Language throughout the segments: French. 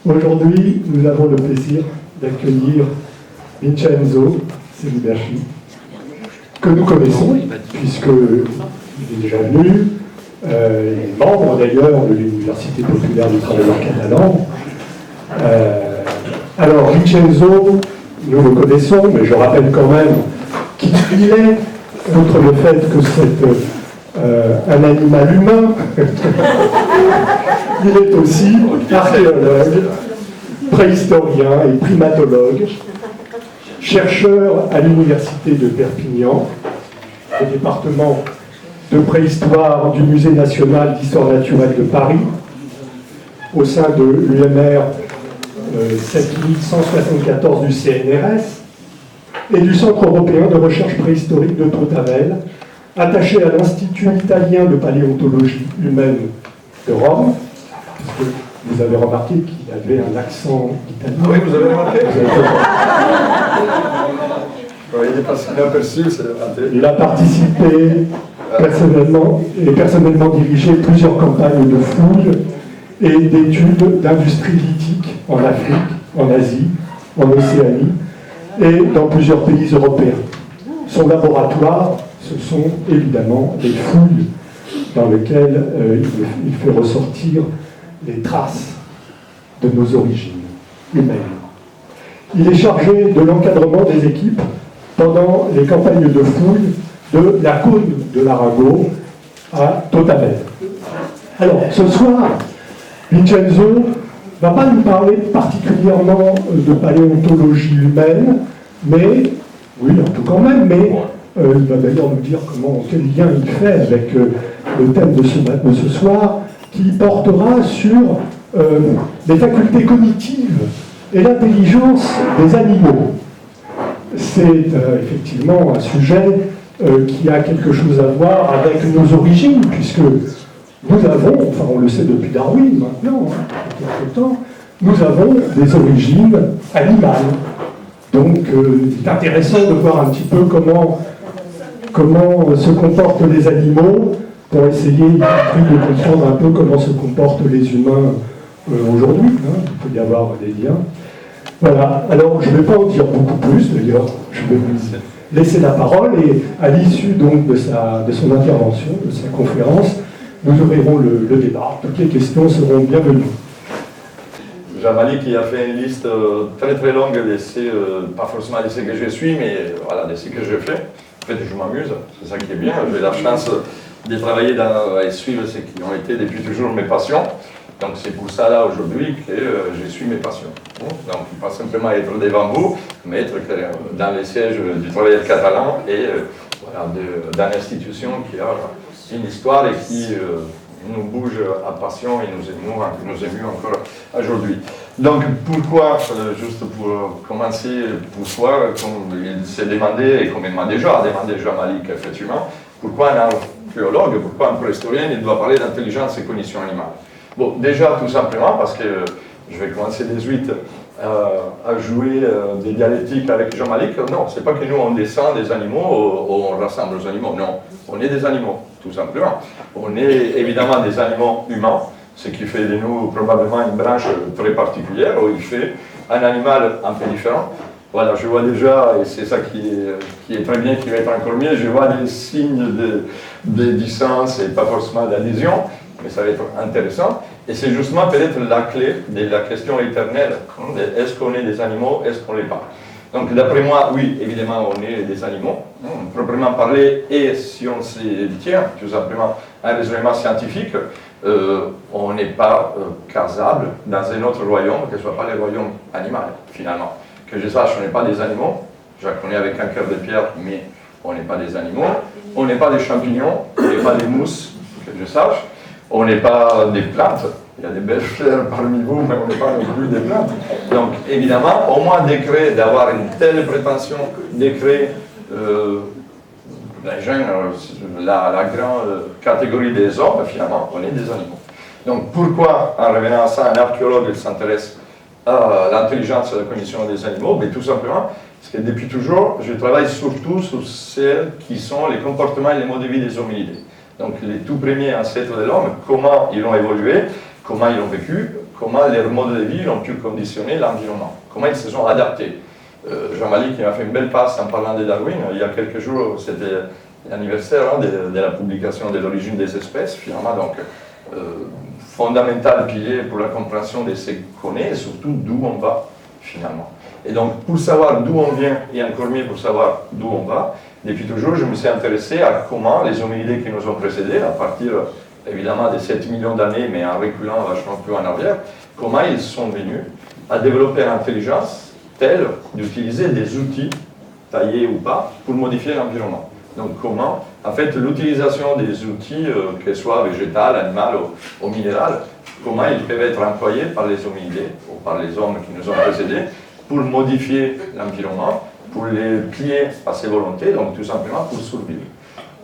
Aujourd'hui, nous avons le plaisir d'accueillir Vincenzo Celiberchi, que nous connaissons, puisqu'il est déjà venu. Il est membre d'ailleurs de l'Université populaire du travailleur catalan. Alors, Vincenzo, nous le connaissons, mais je rappelle quand même qui il est, outre le fait que c'est un animal humain. Il est aussi archéologue, préhistorien et primatologue, chercheur à l'Université de Perpignan, au département de préhistoire du Musée national d'histoire naturelle de Paris, au sein de l'UMR 7174 du CNRS et du Centre européen de recherche préhistorique de Trotavel, attaché à l'Institut italien de paléontologie humaine de Rome, puisque vous avez remarqué qu'il avait un accent italien. Oui, vous avez remarqué. Il est passé inaperçu, c'est raté. Il a participé personnellement dirigé plusieurs campagnes de fouilles et d'études d'industrie lithique en Afrique, en Asie, en Océanie et dans plusieurs pays européens. Son laboratoire, ce sont évidemment les fouilles dans lesquelles il fait ressortir les traces de nos origines humaines. Il est chargé de l'encadrement des équipes pendant les campagnes de fouilles de la cône de l'Arago à Trotavel. Alors, ce soir, Vincenzo ne va pas nous parler particulièrement de paléontologie humaine, mais, oui, un peu quand même, mais il va d'ailleurs nous dire quel lien il fait avec le thème de ce soir, qui portera sur les facultés cognitives et l'intelligence des animaux. C'est effectivement un sujet qui a quelque chose à voir avec nos origines, puisque nous avons, enfin on le sait depuis Darwin maintenant, depuis quelque temps, nous avons des origines animales. Donc c'est intéressant de voir un petit peu comment se comportent les animaux pour essayer de comprendre un peu comment se comportent les humains aujourd'hui. Il peut y avoir des liens. Voilà, alors je ne vais pas en dire beaucoup plus d'ailleurs, je vais vous laisser la parole et à l'issue donc de son intervention, de sa conférence, nous ouvrirons le débat. Toutes les questions seront bienvenues. Jean-Malik qui a fait une liste très très longue d'essais, pas forcément d'essais que je suis, mais voilà, d'essais que je fais. En fait, je m'amuse, c'est ça qui est bien. J'ai la chance de travailler et suivre ce qui ont été depuis toujours mes passions. Donc c'est pour ça là aujourd'hui que je suis mes passions. Donc pas simplement être devant vous, mais être dans les sièges du travailleur catalan et voilà, d'une institution qui a une histoire et qui nous bouge à passion et nous émue encore aujourd'hui. Donc pourquoi, juste pour commencer, pourquoi, comme il s'est demandé et comme il m'a déjà demandé Jean-Malik effectivement, pourquoi un archéologue, pourquoi un préhistorien, il doit parler d'intelligence et cognition animale. Bon, déjà, tout simplement, parce que je vais commencer dès suite à jouer des dialectiques avec Jean-Malik. Non, c'est pas que nous, on descend des animaux, on rassemble les animaux. Non, on est des animaux, tout simplement. On est évidemment des animaux humains, ce qui fait de nous probablement une branche très particulière, où il fait un animal un peu différent. Voilà, je vois déjà, et c'est ça qui est très bien, qui va être encore mieux, je vois des signes de distance et pas forcément d'adhésion, mais ça va être intéressant. Et c'est justement peut-être la clé de la question éternelle. Est-ce qu'on est des animaux, est-ce qu'on l'est pas? Donc d'après moi, oui, évidemment, on est des animaux, proprement parlé, et si on se tient tout simplement à un raisonnement scientifique, on n'est pas casable dans un autre royaume que ce ne soit pas le royaume animal, finalement. Que je sache, on n'est pas des animaux, je la connais avec un cœur de pierre, mais on n'est pas des animaux, on n'est pas des champignons, on n'est pas des mousses, que je sache, on n'est pas des plantes, il y a des belles fleurs parmi vous, mais on n'est pas non plus des plantes. Donc évidemment, au moins d'avoir une telle prétention de créer la grande catégorie des hommes, finalement, on est des animaux. Donc pourquoi, en revenant à ça, un archéologue s'intéresse à l'intelligence et à la cognition des animaux? Mais tout simplement, parce que depuis toujours, je travaille surtout sur celles qui sont les comportements et les modes de vie des hominidés. Donc les tout premiers ancêtres de l'homme, comment ils ont évolué, comment ils ont vécu, comment leurs modes de vie ont pu conditionner l'environnement, comment ils se sont adaptés. Jean-Malik m'a fait une belle passe en parlant de Darwin. Il y a quelques jours, c'était l'anniversaire de la publication de l'origine des espèces, finalement, donc fondamental pilier pour la compréhension de ce qu'on est et surtout d'où on va, finalement. Et donc, pour savoir d'où on vient, et encore mieux pour savoir d'où on va, depuis toujours, je me suis intéressé à comment les hominidés qui nous ont précédés, à partir évidemment de 7 millions d'années, mais en reculant vachement plus en arrière, comment ils sont venus à développer l'intelligence telle d'utiliser des outils, taillés ou pas, pour modifier l'environnement. Donc comment, en fait, l'utilisation des outils, que ce soit végétal, animal ou minéral, comment ils peuvent être employés par les hominidés, ou par les hommes qui nous ont précédés, pour modifier l'environnement, pour les plier à ses volontés, donc tout simplement pour survivre.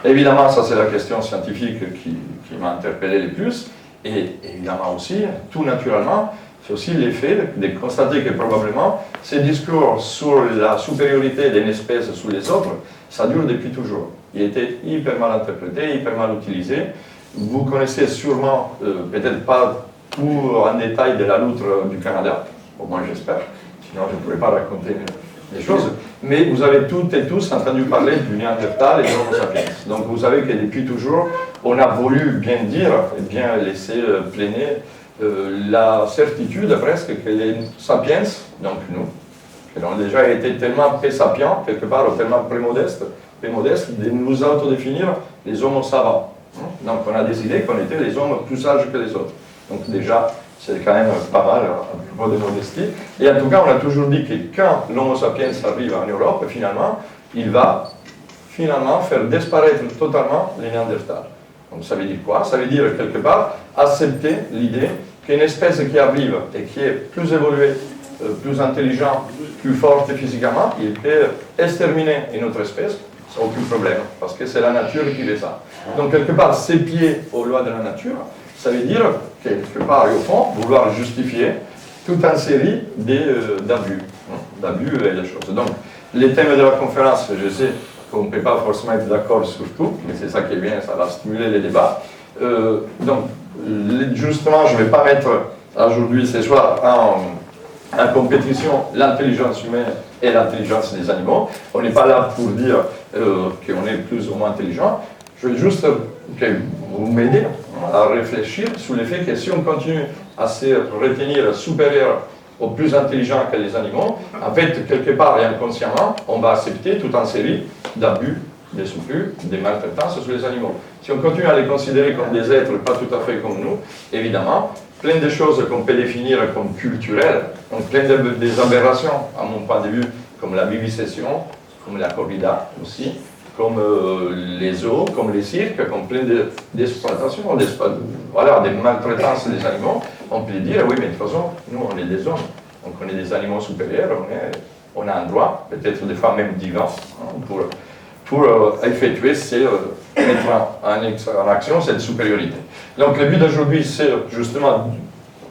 Évidemment, ça c'est la question scientifique qui m'a interpellé le plus, et évidemment aussi, tout naturellement, c'est aussi l'effet de constater que probablement ces discours sur la supériorité d'une espèce sur les autres, ça dure depuis toujours. Il a été hyper mal interprété, hyper mal utilisé. Vous connaissez sûrement, peut-être pas tout en détail de la loutre du Canada, au moins j'espère, sinon je ne pourrais pas raconter les choses, mais vous avez toutes et tous entendu parler du Néandertal et de l'Homo sapiens. Donc vous savez que depuis toujours, on a voulu bien dire, et bien laisser planer la certitude presque que les sapiens, donc nous, qui ont déjà été tellement pré-sapiens, quelque part, ou tellement pré-modestes, de nous autodéfinir les hommes savants. Donc on a décidé qu'on était les hommes plus sages que les autres. Donc déjà, c'est quand même pas mal à propos de modestie. Et en tout cas, on a toujours dit que quand l'Homo sapiens arrive en Europe, finalement, il va finalement faire disparaître totalement les Néandertals. Donc ça veut dire quoi? Ça veut dire quelque part accepter l'idée qu'une espèce qui arrive et qui est plus évoluée, plus intelligente, plus forte physiquement, il peut exterminer une autre espèce sans aucun problème, parce que c'est la nature qui fait ça. Donc quelque part, s'épier aux lois de la nature, ça veut dire quelque part et au fond, vouloir justifier toute une série d'abus et de choses. Donc les thèmes de la conférence, je sais qu'on ne peut pas forcément être d'accord sur tout, mais c'est ça qui est bien, ça va stimuler les débats. Donc, justement, je ne vais pas mettre aujourd'hui, ce soir, en compétition l'intelligence humaine et l'intelligence des animaux. On n'est pas là pour dire qu'on est plus ou moins intelligent. Je veux juste que vous m'aider à réfléchir sur le fait que si on continue à se retenir supérieur aux plus intelligents que les animaux, en fait, quelque part et inconsciemment, on va accepter toute une série d'abus, des surplus, des maltraitances sur les animaux. Si on continue à les considérer comme des êtres pas tout à fait comme nous, évidemment, plein de choses qu'on peut définir comme culturelles, donc plein des aberrations, à mon point de vue, comme la vivisection, comme la corrida aussi, comme les zoos, comme les cirques, comme plein d'exploitations, voilà, des maltraitances des animaux, on peut dire, oui, mais de toute façon, nous, on est des hommes, donc on est des animaux supérieurs, on a un droit, peut-être des fois même divin, pour effectuer, mettre en action cette supériorité. Donc le but d'aujourd'hui, c'est justement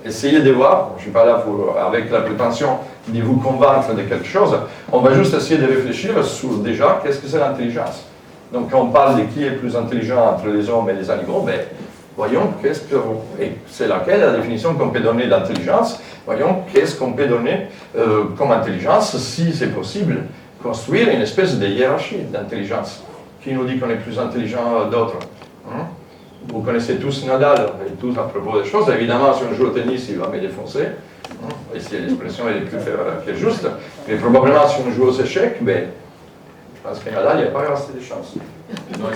essayer de voir, je ne suis pas là avec la prétention de vous convaincre de quelque chose, on va juste essayer de réfléchir sur déjà qu'est-ce que c'est l'intelligence. Donc quand on parle de qui est plus intelligent entre les hommes et les animaux, ben, voyons et c'est laquelle la définition qu'on peut donner d'intelligence, voyons qu'est-ce qu'on peut donner comme intelligence, si c'est possible, construire une espèce de hiérarchie d'intelligence. Qui nous dit qu'on est plus intelligent d'autres? Vous connaissez tous Nadal, et tous à propos des choses. Évidemment, si on joue au tennis, il va me défoncer. Et si l'expression est plus qui est juste. Mais probablement, si on joue aux échecs, ben, je pense que Nadal, il n'y a pas assez de chance. Donc,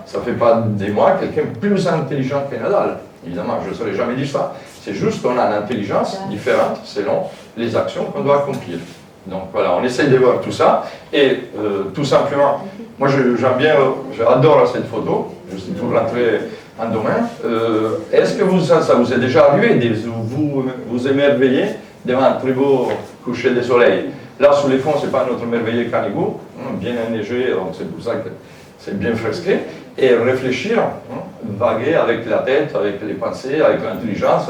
ça ne fait pas de moi quelqu'un plus intelligent que Nadal. Évidemment, je ne saurais jamais dire ça. C'est juste qu'on a une intelligence différente selon les actions qu'on doit accomplir. Donc voilà, on essaye de voir tout ça. Et tout simplement, moi j'adore cette photo, juste pour rentrer en domaine. Est-ce que ça vous est déjà arrivé de vous émerveiller devant un très beau coucher de soleil? Là, sous les fonds, ce n'est pas notre merveilleux Canigou, bien enneigé, donc c'est pour ça que c'est bien fresqué. Et réfléchir, vaguer avec la tête, avec les pensées, avec l'intelligence,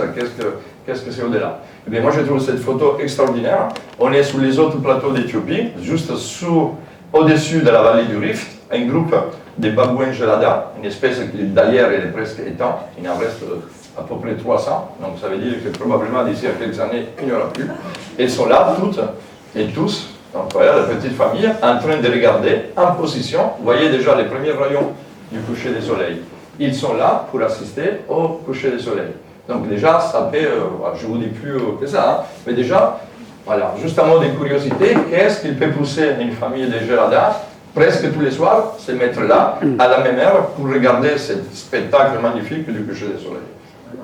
qu'est-ce que c'est au-delà. Eh bien, moi, je trouve cette photo extraordinaire. On est sur les autres plateaux d'Éthiopie, juste au-dessus de la vallée du Rift, un groupe des babouins gelada, une espèce qui d'ailleurs elle est presque éteinte, il en reste à peu près 300, donc ça veut dire que probablement d'ici à quelques années, il n'y aura plus. Elles sont là, toutes et tous, donc voilà, la petite famille, en train de regarder en position, vous voyez déjà les premiers rayons du coucher du soleil. Ils sont là pour assister au coucher du soleil. Donc déjà, ça fait, je ne vous dis plus que ça, hein, mais déjà, voilà, juste un mot de curiosité, qu'est-ce qui peut pousser une famille de Gelada presque tous les soirs se mettre là, à la même heure, pour regarder ce spectacle magnifique du coucher du soleil?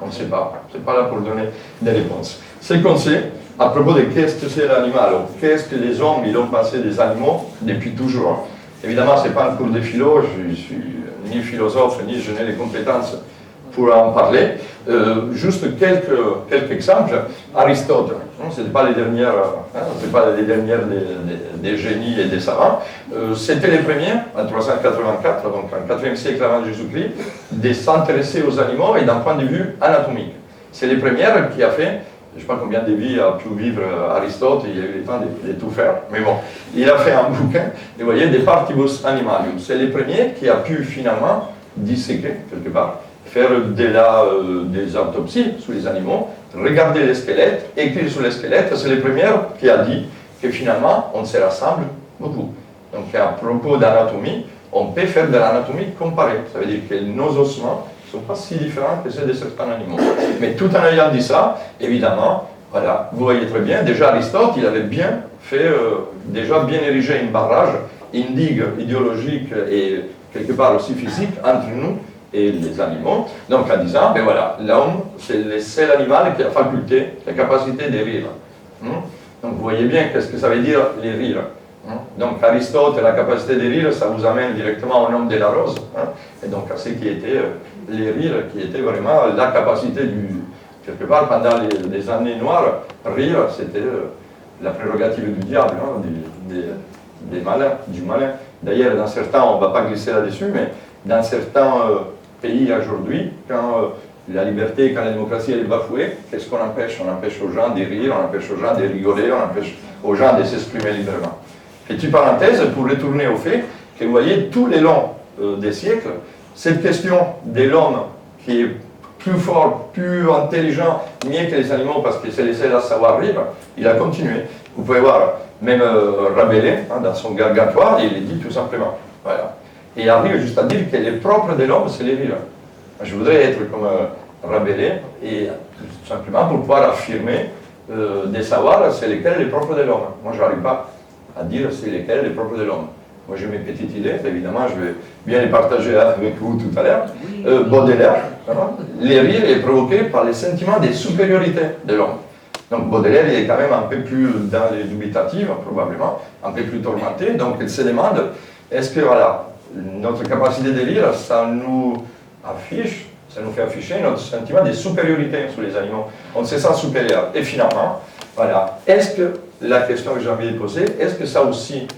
On ne sait pas, c'est pas là pour donner des réponses. Ce qu'on sait, à propos de qu'est-ce que c'est l'animal, ou qu'est-ce que les hommes ils ont pensé des animaux depuis toujours. Évidemment, ce n'est pas un cours de philo, je ne suis ni philosophe, ni je n'ai les compétences pour en parler. Juste quelques exemples. Aristote, ce n'est pas les dernières, c'est pas les dernières des génies et des savants. C'était les premiers, en 384, donc en 4e siècle avant Jésus-Christ, de s'intéresser aux animaux et d'un point de vue anatomique. C'est les premières qui a fait, je ne sais pas combien de vies a pu vivre Aristote, il a eu le temps de tout faire, mais bon, il a fait un bouquin, et vous voyez, des partibus animalium. C'est les premiers qui a pu finalement disséquer, quelque part, faire des autopsies sur les animaux, regarder les squelettes, écrire sur les squelettes, c'est les premières qui a dit que finalement, on se rassemble beaucoup. Donc à propos d'anatomie, on peut faire de l'anatomie comparée. Ça veut dire que nos ossements ne sont pas si différents que ceux de certains animaux. Mais tout en ayant dit ça, évidemment, voilà, vous voyez très bien, déjà Aristote, il avait bien fait, déjà bien érigé une barrage, une digue idéologique et quelque part aussi physique entre nous et les animaux. Donc en disant, ben voilà, l'homme, c'est le seul animal qui a la faculté, la capacité de rire. Donc vous voyez bien qu'est-ce que ça veut dire les rires. Donc Aristote, la capacité de rire, ça vous amène directement au nom de la rose. Et donc à ce qui était les rires, qui était vraiment la capacité quelque part pendant les années noires, rire, c'était la prérogative du diable, des malins, du malin. D'ailleurs, dans certains, on ne va pas glisser là-dessus, mais dans certains pays aujourd'hui, quand la liberté, quand la démocratie elle est bafouée, qu'est-ce qu'on empêche? On empêche aux gens de rire, on empêche aux gens de rigoler, on empêche aux gens de s'exprimer librement. Petite parenthèse pour retourner au fait que vous voyez, tout le long des siècles, cette question de l'homme qui est plus fort, plus intelligent, mieux que les animaux parce que c'est les seuls à savoir rire, il a continué. Vous pouvez voir, même Rabelais, dans son Gargantua, il dit tout simplement. Voilà. Et il arrive juste à dire que le propre de l'homme, c'est les rires. Je voudrais être comme Rabelais, et tout simplement pour pouvoir affirmer des savoirs, c'est lesquels les propres de l'homme. Moi, je n'arrive pas à dire c'est lesquels les propres de l'homme. Moi, j'ai mes petites idées, évidemment, je vais bien les partager avec vous tout à l'heure. Baudelaire, les rires est provoqué par les sentiments de supériorité de l'homme. Donc Baudelaire, il est quand même un peu plus dans les dubitatives, probablement, un peu plus tourmenté, donc il se demande, est-ce que, voilà, notre capacité de lire, ça nous affiche, ça nous fait afficher notre sentiment de supériorité sur les animaux. On se sent supérieur. Et finalement, voilà, est-ce que, la question que j'ai envie de poser, est-ce que ça aussi,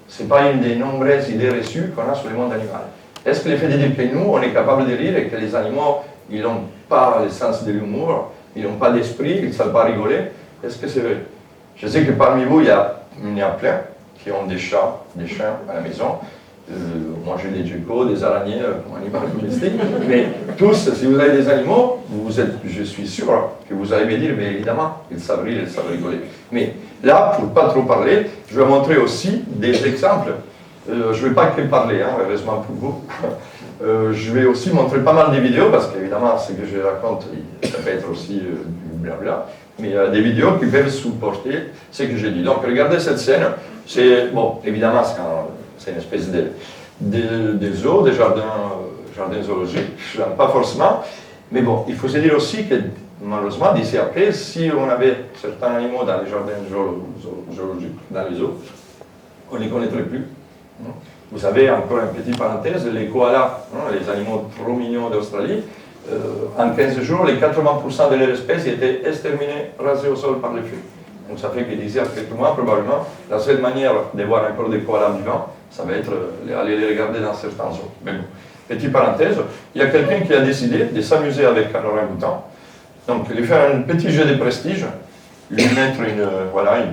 ce n'est pas une des nombreuses idées reçues qu'on a sur le monde animal? Est-ce que le fait de dire que nous, on est capable de rire et que les animaux, ils n'ont pas le sens de l'humour, ils n'ont pas d'esprit, ils ne savent pas rigoler, est-ce que c'est vrai? Je sais que parmi vous, il y en a plein qui ont des chats, des chiens à la maison. Moi j'ai des geckos, des araignées comme animal domestique, mais tous, si vous avez des animaux, je suis sûr que vous allez me dire, mais évidemment, ils savent rire, ils savent rigoler. Mais là, pour ne pas trop parler, je vais montrer aussi des exemples. Je ne vais pas que parler, heureusement pour vous. Je vais aussi montrer pas mal de vidéos, parce qu'évidemment, ce que je raconte, ça peut être aussi du blabla, mais des vidéos qui peuvent supporter ce que j'ai dit. Donc regardez cette scène, c'est, bon, évidemment, c'est une espèce de zoo, des jardins zoologiques, je n'aime pas forcément, mais bon, il faut se dire aussi que malheureusement, d'ici après, si on avait certains animaux dans les jardins zoologiques, dans les zoos, on ne les connaîtrait plus. Vous savez, encore une petite parenthèse, les koalas, les animaux trop mignons d'Australie, en 15 jours, les 80% de leur espèce étaient exterminés, rasés au sol par les feux. Donc ça fait que d'ici à quelques mois, probablement, la seule manière de voir encore des koalas vivants, ça va être aller les regarder dans certains zoos. Mais bon, petite parenthèse, il y a quelqu'un qui a décidé de s'amuser avec un orang-outan. Donc, lui faire un petit jeu de prestige, lui mettre une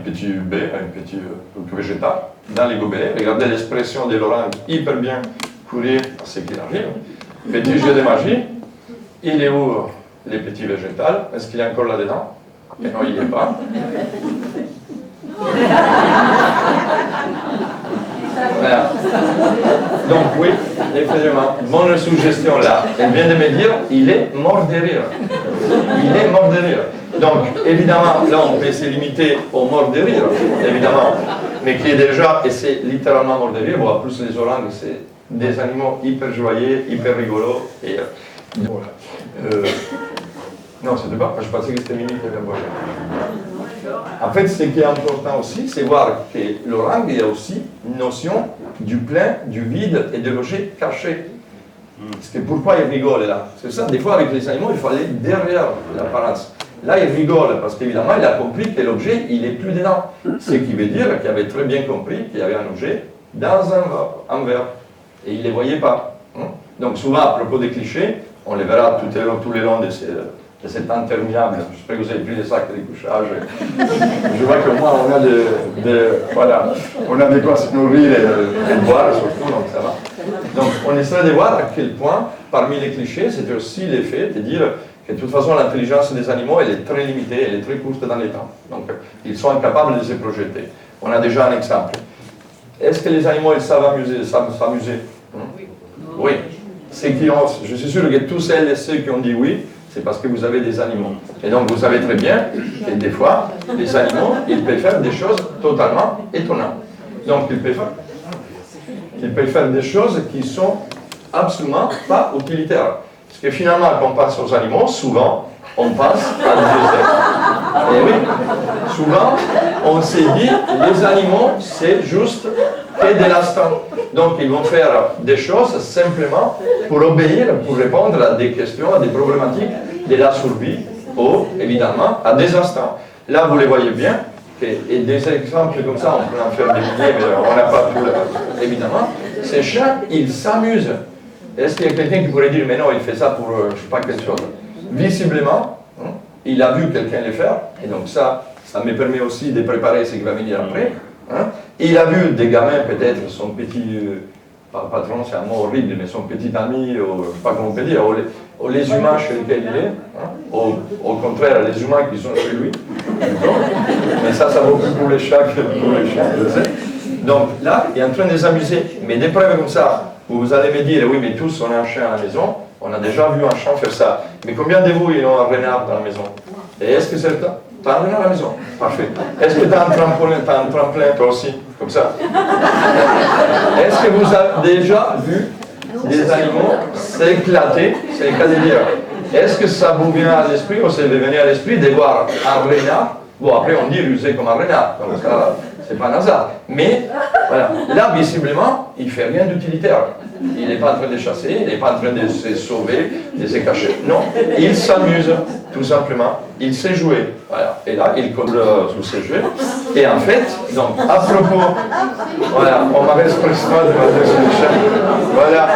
petite baie, un petit végétal dans les gobelets, regardez l'expression de l'orange hyper bien courir à ce qu'il arrive. Petit jeu de magie, il est où les petits végétales? Est-ce qu'il est encore là-dedans? Et non, il n'y est pas. Voilà. Donc oui, effectivement, bonne suggestion là. Elle vient de me dire, il est mort de rire. Il est mort de rire. Donc évidemment, là on peut se limiter au mort de rire, évidemment. Mais qui est déjà, et c'est littéralement mort de rire, bon, en plus les orangs, c'est des animaux hyper joyeux, hyper rigolos. Et voilà. Non, c'était pas, je pensais que c'était Mimi qui avait bougé. En fait, ce qui est important aussi, c'est voir que l'orang, il y a aussi une notion du plein, du vide et de l'objet caché. Parce que pourquoi il rigole là? C'est ça, des fois avec les animaux, il faut aller derrière l'apparence. Là, il rigole parce qu'évidemment, il a compris que l'objet, il n'est plus dedans. Ce qui veut dire qu'il avait très bien compris qu'il y avait un objet dans un verre. Et il ne les voyait pas. Donc souvent, à propos des clichés, on les verra tout le long de cet interminable. J'espère que vous avez pris des sacs de couchage. Je vois que moi, voilà, on a de quoi se nourrir et boire surtout, donc ça va. Donc on essaie de voir à quel point, parmi les clichés, c'est aussi l'effet de dire que de toute façon, l'intelligence des animaux, elle est très limitée, elle est très courte dans les temps. Donc ils sont incapables de se projeter. On a déjà un exemple. Est-ce que les animaux, ils savent s'amuser? Oui. Je suis sûr que tous celles et ceux qui ont dit oui, c'est parce que vous avez des animaux. Et donc vous savez très bien que des fois, les animaux, ils peuvent faire des choses totalement étonnantes. Donc ils peuvent faire des choses qui sont absolument pas utilitaires. Parce que finalement, quand on pense aux animaux, souvent, on pense à des êtres. Et oui, souvent, on s'est dit, les animaux, c'est juste que de l'instant. Donc, ils vont faire des choses simplement pour obéir, pour répondre à des questions, à des problématiques de la survie, ou, évidemment, à des instants. Là, vous les voyez bien, et des exemples comme ça, on peut en faire des milliers, mais on n'a pas tout, évidemment. Ces chiens, ils s'amusent. Est-ce qu'il y a quelqu'un qui pourrait dire, mais non, il fait ça pour, je ne sais pas quelle chose? Visiblement, il a vu quelqu'un le faire, et donc ça me permet aussi de préparer ce qui va venir après. Il a vu des gamins, peut-être son petit, patron, c'est un mot horrible, mais son petit ami, ou, je ne sais pas comment on peut dire, ou les humains chez lesquels il est, au contraire, les humains qui sont chez lui. Mais ça vaut plus pour les chats que pour les chiens, je sais. Donc là, il est en train de s'amuser, mais des preuves comme ça, où vous allez me dire, oui, mais tous, on a un chien à la maison, on a déjà vu un chien faire ça. Mais combien de vous, ils ont un renard dans la maison? Et est-ce que c'est le cas? Tu as un renard à la maison? Parfait. Est-ce que tu as un tremplin, toi aussi? Comme ça. Est-ce que vous avez déjà vu des animaux s'éclater? C'est le cas de dire. Est-ce que ça vous vient à l'esprit, ou ça vous vient à l'esprit de voir un renard? Bon, après, on dit rusé comme un renard. Donc ça, c'est pas un hasard. Mais, voilà. Là, visiblement, il ne fait rien d'utilitaire. Il n'est pas en train de chasser, il n'est pas en train de se sauver, de se cacher. Non, il s'amuse, tout simplement. Il sait jouer. Voilà. Et là, il colle sur ses jeux. Et en fait, donc, à propos, voilà, on m'avait expressément demandé sur le chat. Voilà.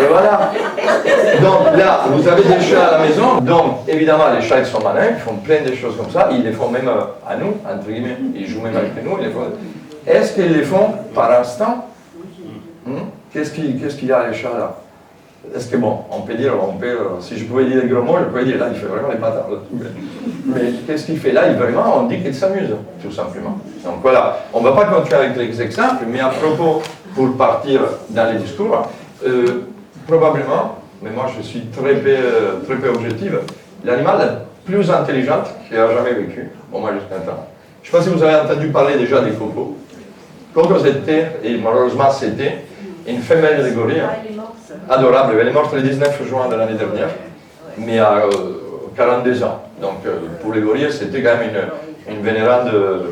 Et voilà. Donc là, vous avez des chats à la maison. Donc, évidemment, les chats, ils sont malins, ils font plein de choses comme ça. Ils les font même à nous, entre guillemets. Ils jouent même avec nous. Ils les font... Est-ce qu'ils les font par instant? Qu'est-ce qu'il y a, les chats, là? Est-ce que, bon, on peut dire, si je pouvais dire des gros mots, je pourrais dire, là, il fait vraiment les patates. Mais qu'est-ce qu'il fait là? Vraiment, on dit qu'il s'amuse, tout simplement. Donc voilà, on ne va pas continuer avec les exemples, mais à propos, pour partir dans les discours, probablement, mais moi je suis très peu objective, l'animal le plus intelligent qui a jamais vécu, au moins jusqu'à maintenant. Je ne sais pas si vous avez entendu parler déjà des cocos. Coco, c'était, et malheureusement c'était, une femelle de gorille, adorable. Elle est morte le 19 juin de l'année dernière, mais à 42 ans. Donc pour les gorilles, c'était quand même une vénérable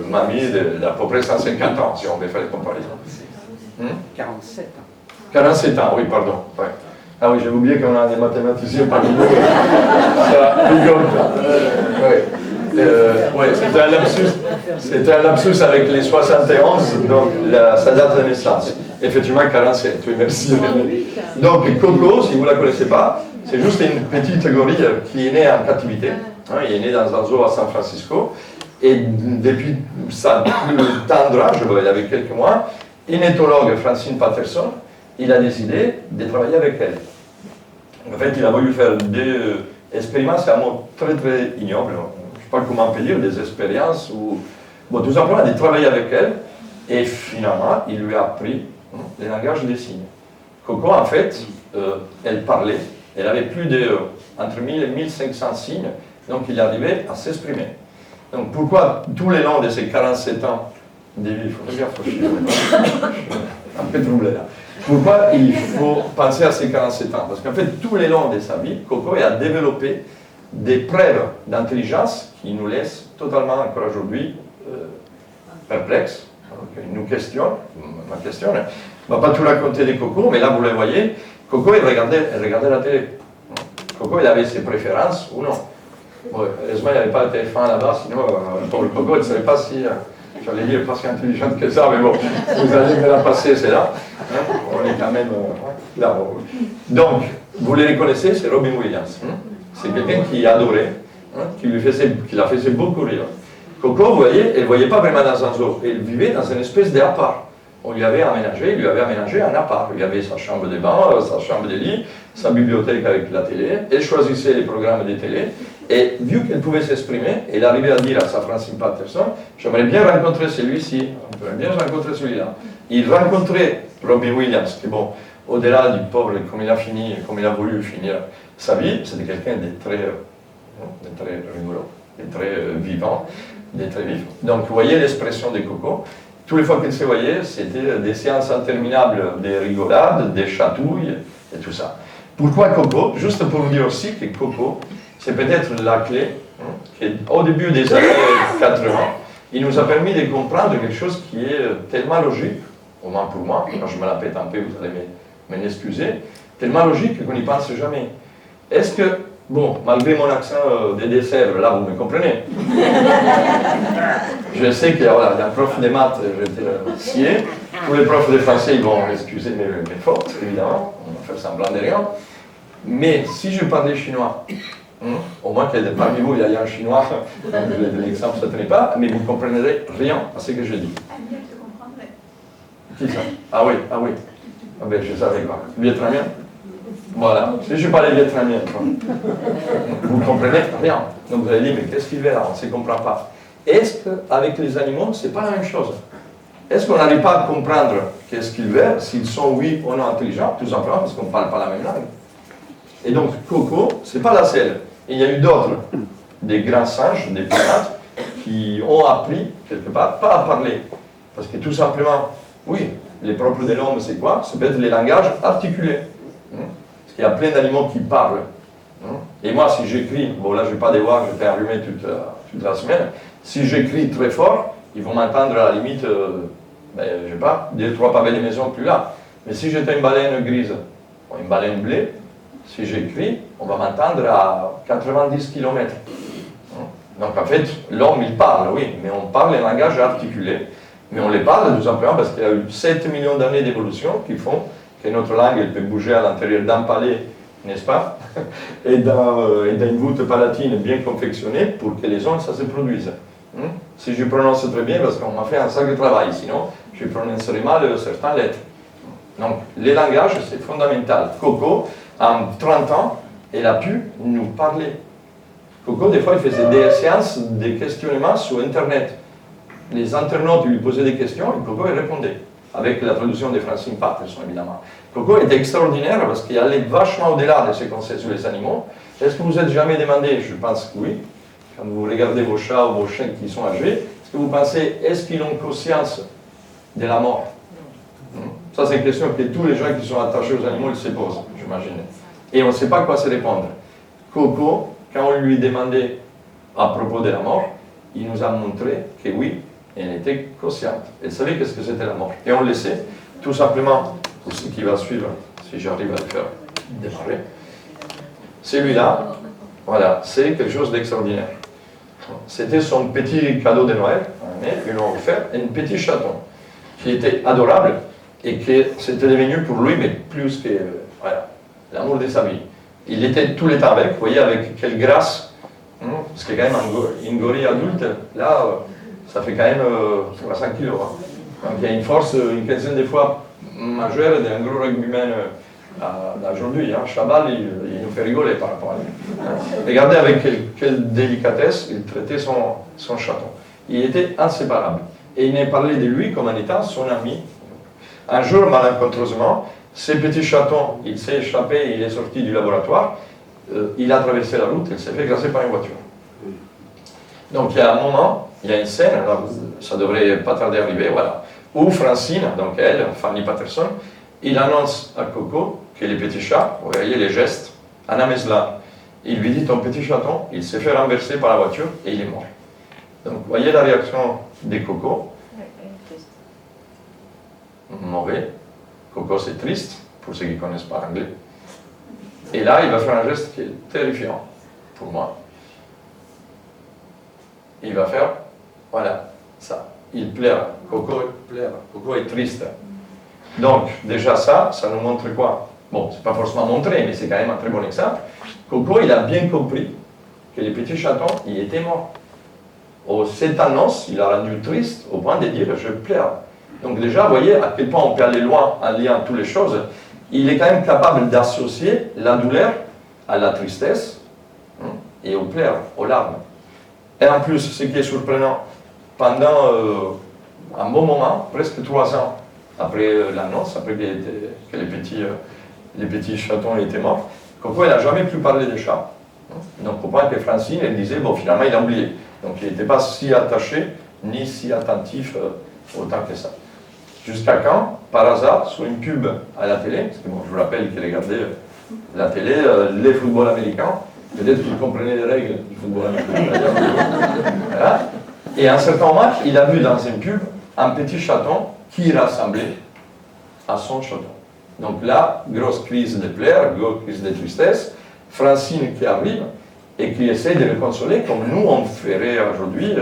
mamie d'à peu près 150 ans, si on veut faire les comparaisons. 47 ans. 47 ans, oui, pardon. Ouais. Ah oui, j'ai oublié qu'on a des mathématiciens parmi nous. Ça rigole. Oui, c'était un lapsus avec les 71, donc sa date de naissance. Effectivement, 47, oui, merci. Donc, Coco, si vous ne la connaissez pas, c'est juste une petite gorille qui est née en captivité. Il est né dans un zoo à San Francisco. Et depuis sa plus tendre âge, il avait quelques mois, une éthologue, Francine Patterson, il a décidé de travailler avec elle. En fait, il a voulu faire des expériments, c'est un mot très très ignoble, je ne sais pas comment on peut dire, des expériences, ou bon, tout simplement de travailler avec elle, et finalement, il lui a appris le langage des signes. Coco, en fait, elle parlait, elle avait plus de, entre 1000 et 1500 signes, donc il arrivait à s'exprimer. Donc pourquoi tout le long de ces 47 ans de vie, il faudrait bien faucher, un peu troublé là. Pourquoi il faut penser à ces 47 ans? Parce qu'en fait, tout le long de sa vie, Coco a développé des preuves d'intelligence qui nous laissent totalement, encore aujourd'hui, perplexes. Il nous questionne, ma question, on ne va pas tout raconter de Coco, mais là vous le voyez, Coco elle regardait la télé. Coco il avait ses préférences ou non. Bon, heureusement il n'y avait pas de téléphone là-bas, sinon pour le Coco elle ne serait pas si, j'allais dire pas si intelligente que ça, mais bon, vous allez me la passer, c'est là. Hein, on est quand même là. Donc, vous les reconnaissez, c'est Robin Williams. Hein. C'est quelqu'un qui adorait, hein, qui la faisait beaucoup rire. Coco, vous voyez, elle ne voyait pas vraiment dans un zoo, elle vivait dans une espèce d'appart. On lui avait aménagé un appart. Il y avait sa chambre de bain, sa chambre de lit, sa bibliothèque avec la télé. Elle choisissait les programmes de télé. Et vu qu'elle pouvait s'exprimer, elle arrivait à dire à sa Francine Patterson, j'aimerais bien rencontrer celui-ci, j'aimerais bien rencontrer celui-là. Il rencontrait Robin Williams, qui bon, au-delà du pauvre, comme il a voulu finir sa vie, c'était quelqu'un de très rigolo, de très vivant, de très vif. Donc vous voyez l'expression de Coco. Toutes les fois qu'elle se voyait, c'était des séances interminables, des rigolades, des chatouilles et tout ça. Pourquoi Coco? Juste pour vous dire aussi que Coco, c'est peut-être la clé, hein, qu'au début des années 80, il nous a permis de comprendre quelque chose qui est tellement logique, au moins pour moi, quand je me la pète un peu, vous allez m'en excuser, tellement logique qu'on n'y pense jamais. Est-ce que, bon, malgré mon accent des desserts, là vous me comprenez. Je sais qu'il y a un prof de maths, j'étais scié. Tous les profs de français, ils vont excuser mes fautes, évidemment. On va faire semblant de rien. Mais si je parlais chinois, au moins que parmi vous, il y a un chinois, l'exemple ne se tenait pas, mais vous ne comprendrez rien à ce que je dis. Qui ça? Ah oui. Ah ben, je savais quoi. Vietnamien? Voilà. Si je parlais vietnamien, vous ne comprenez rien. Donc vous allez dire, mais qu'est-ce qu'il veut là? On ne se comprend pas. Est-ce qu'avec les animaux, ce n'est pas la même chose? Est-ce qu'on n'arrive pas à comprendre qu'est-ce qu'ils veulent, s'ils sont oui ou non intelligents, tout simplement parce qu'on ne parle pas la même langue? Et donc, Coco, ce n'est pas la seule. Il y a eu d'autres, des grands singes, des primates, qui ont appris, quelque part, pas à parler. Parce que tout simplement, oui, les propres de l'homme, c'est quoi? C'est peut-être les langages articulés. Parce qu'il y a plein d'animaux qui parlent. Et moi, si j'écris, bon là, je ne vais pas devoir, je vais enrhumé toute la semaine, si j'écris très fort, ils vont m'entendre à la limite, je ne sais pas, 2-3 pavés de maison plus là. Mais si j'étais une baleine grise, ou une baleine bleue, si j'écris, on va m'entendre à 90 km. Donc en fait, l'homme, il parle, oui, mais on parle un langage articulé. Mais on les parle tout simplement parce qu'il y a eu 7 millions d'années d'évolution qui font que notre langue, elle peut bouger à l'intérieur d'un palais, n'est-ce pas? Et d'une voûte palatine bien confectionnée pour que les ondes, ça se produise. Si je prononce très bien, parce qu'on m'a fait un sacré travail, sinon je prononcerai mal certaines lettres. Donc, les langages, c'est fondamental. Coco, en 30 ans, elle a pu nous parler. Coco, des fois, il faisait des séances de questionnement sur Internet. Les internautes lui posaient des questions et Coco y répondait, avec la traduction de Francine Patterson, évidemment. Coco était extraordinaire parce qu'il allait vachement au-delà de ce qu'on sait sur les animaux. Est-ce que vous vous êtes jamais demandé, je pense que oui, quand vous regardez vos chats ou vos chiens qui sont âgés, est-ce que vous pensez, est-ce qu'ils ont conscience de la mort? Ça, c'est une question que tous les gens qui sont attachés aux animaux, ils se posent, j'imagine. Et on ne sait pas quoi se répondre. Coco, quand on lui demandait à propos de la mort, il nous a montré que oui, elle était consciente. Elle savait qu'est-ce que c'était la mort. Et on le sait, tout simplement, pour ce qui va suivre, si j'arrive à le faire démarrer. Celui-là, voilà, c'est quelque chose d'extraordinaire. C'était son petit cadeau de Noël, ils l'ont offert, un petit chaton, qui était adorable, et que c'était devenu pour lui, mais plus que voilà, l'amour de sa vie. Il était tout le temps avec, vous voyez, avec quelle grâce, parce que quand même, une gorille adulte, là, ça fait quand même 300 kilos. Donc il y a une force une quinzaine de fois majeure d'un gros rugbyman d'aujourd'hui. Hein. Chabal, il nous fait rigoler par rapport à lui. Regardez avec quelle délicatesse il traitait son chaton. Il était inséparable. Et il m'a parlé de lui comme en étant son ami. Un jour, malencontreusement, ce petit chaton, il s'est échappé, il est sorti du laboratoire, il a traversé la route, il s'est fait écraser par une voiture. Donc il y a un moment, il y a une scène, alors, ça devrait pas tarder à arriver, voilà, où Francine, donc elle, Fanny Patterson, il annonce à Coco que le petit chat, vous voyez les gestes, en Amesla, il lui dit ton petit chaton, il s'est fait renverser par la voiture et il est mort. Donc vous voyez la réaction de Coco. Mauvais. Coco c'est triste, pour ceux qui ne connaissent pas l'anglais. Et là, il va faire un geste qui est terrifiant pour moi. Il va faire, voilà, ça. Il pleure. Coco pleure. Coco est triste. Donc, déjà ça nous montre quoi? Bon, c'est pas forcément montré, mais c'est quand même un très bon exemple. Coco, il a bien compris que le petit chaton, il était mort. Cette annonce, il a rendu triste au point de dire « je pleure ». Donc déjà, vous voyez à quel point on peut aller loin en liant toutes les choses. Il est quand même capable d'associer la douleur à la tristesse et aux pleurs, aux larmes. Et en plus, ce qui est surprenant, pendant un bon moment, presque 3 ans après l'annonce, après que les petits chatons étaient morts, Coco n'a jamais pu parler des chats. Donc au point que Francine, elle disait, bon finalement il a oublié. Donc il n'était pas si attaché, ni si attentif autant que ça. Jusqu'à quand, par hasard, sur une pub à la télé, parce que bon, je vous rappelle qu'il regardait la télé, les footballs américains, peut-être qu'il comprenait les règles du football américain. Voilà. Et à un certain moment, il a vu dans une pub un petit chaton qui rassemblait à son chaton. Donc là, grosse crise de pleurs, grosse crise de tristesse, Francine qui arrive et qui essaie de le consoler comme nous on ferait aujourd'hui